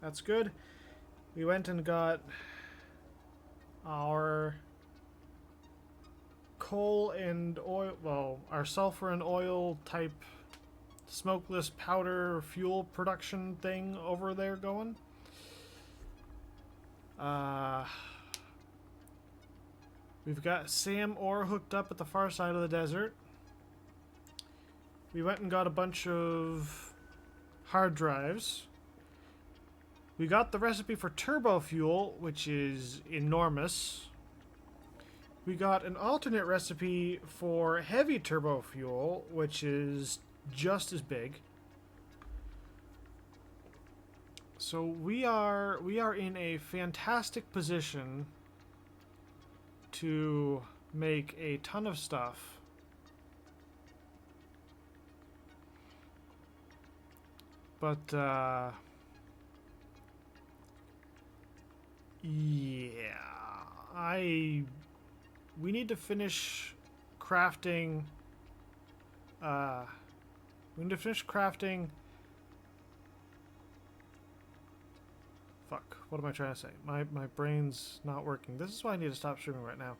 That's good. We went and got our coal and oil, well, our sulfur and oil type smokeless powder fuel production thing over there going. We've got Sam ore hooked up at the far side of the desert. We went and got a bunch of hard drives. We got the recipe for turbo fuel, which is enormous. We got an alternate recipe for heavy turbo fuel, which is just as big. So we are in a fantastic position to make a ton of stuff. But yeah, we need to finish crafting. We need to finish crafting. Fuck. What am I trying to say? My brain's not working. This is why I need to stop streaming right now.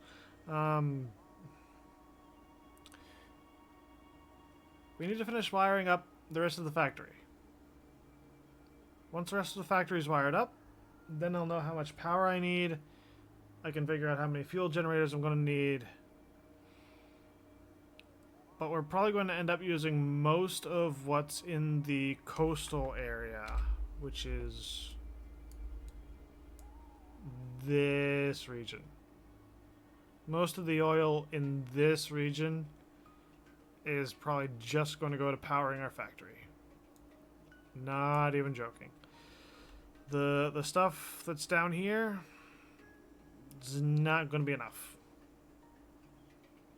We need to finish wiring up the rest of the factory. Once the rest of the factory is wired up, then I'll know how much power I need. I can figure out how many fuel generators I'm going to need. But we're probably going to end up using most of what's in the coastal area, which is this region. Most of the oil in this region is probably just going to go to powering our factory. Not even joking. The stuff that's down here is not going to be enough.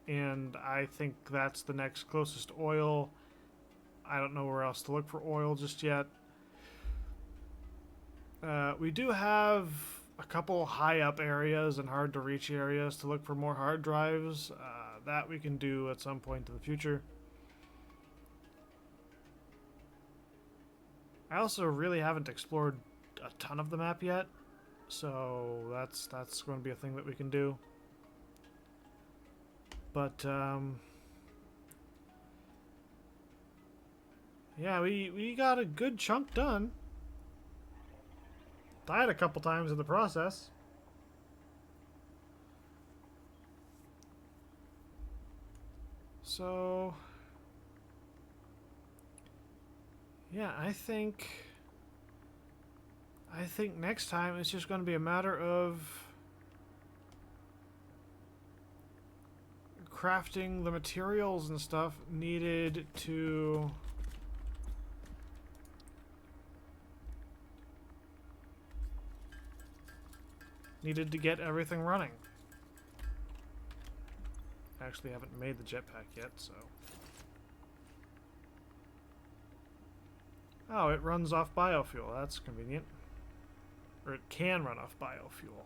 And I think that's the next closest oil. I don't know where else to look for oil just yet. We do have a couple high up areas and hard to reach areas to look for more hard drives. That we can do at some point in the future. I also really haven't explored a ton of the map yet, so that's going to be a thing that we can do. But yeah, we got a good chunk done. Died a couple times in the process. So yeah, I think next time it's just going to be a matter of crafting the materials and stuff needed to get everything running. I actually haven't made the jetpack yet, so. Oh, it runs off biofuel. That's convenient. Or it can run off biofuel.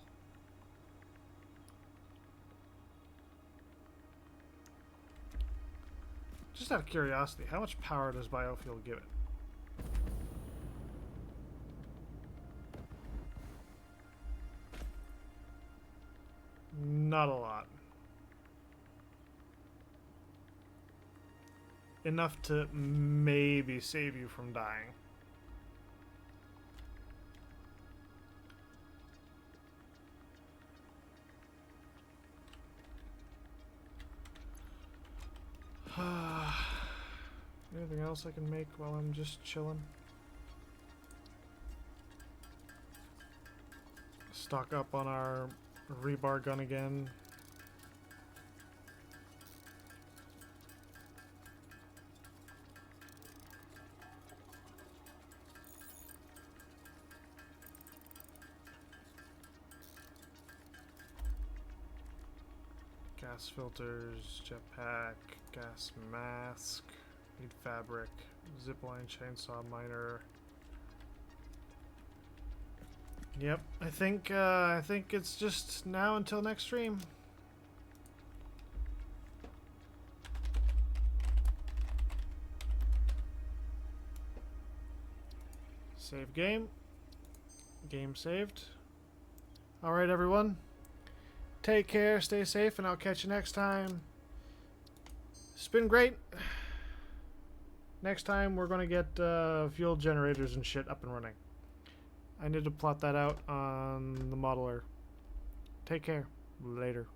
Just out of curiosity, how much power does biofuel give it? Not a lot. Enough to maybe save you from dying. Anything else I can make while I'm just chilling? Stock up on our rebar gun again. Gas filters, jetpack, gas mask, need fabric, zipline, chainsaw, miner. Yep, I think it's just now until next stream. Save game. Game saved. All right, everyone. Take care, stay safe, and I'll catch you next time. It's been great. Next time, we're going to get fuel generators and shit up and running. I need to plot that out on the modeler. Take care. Later.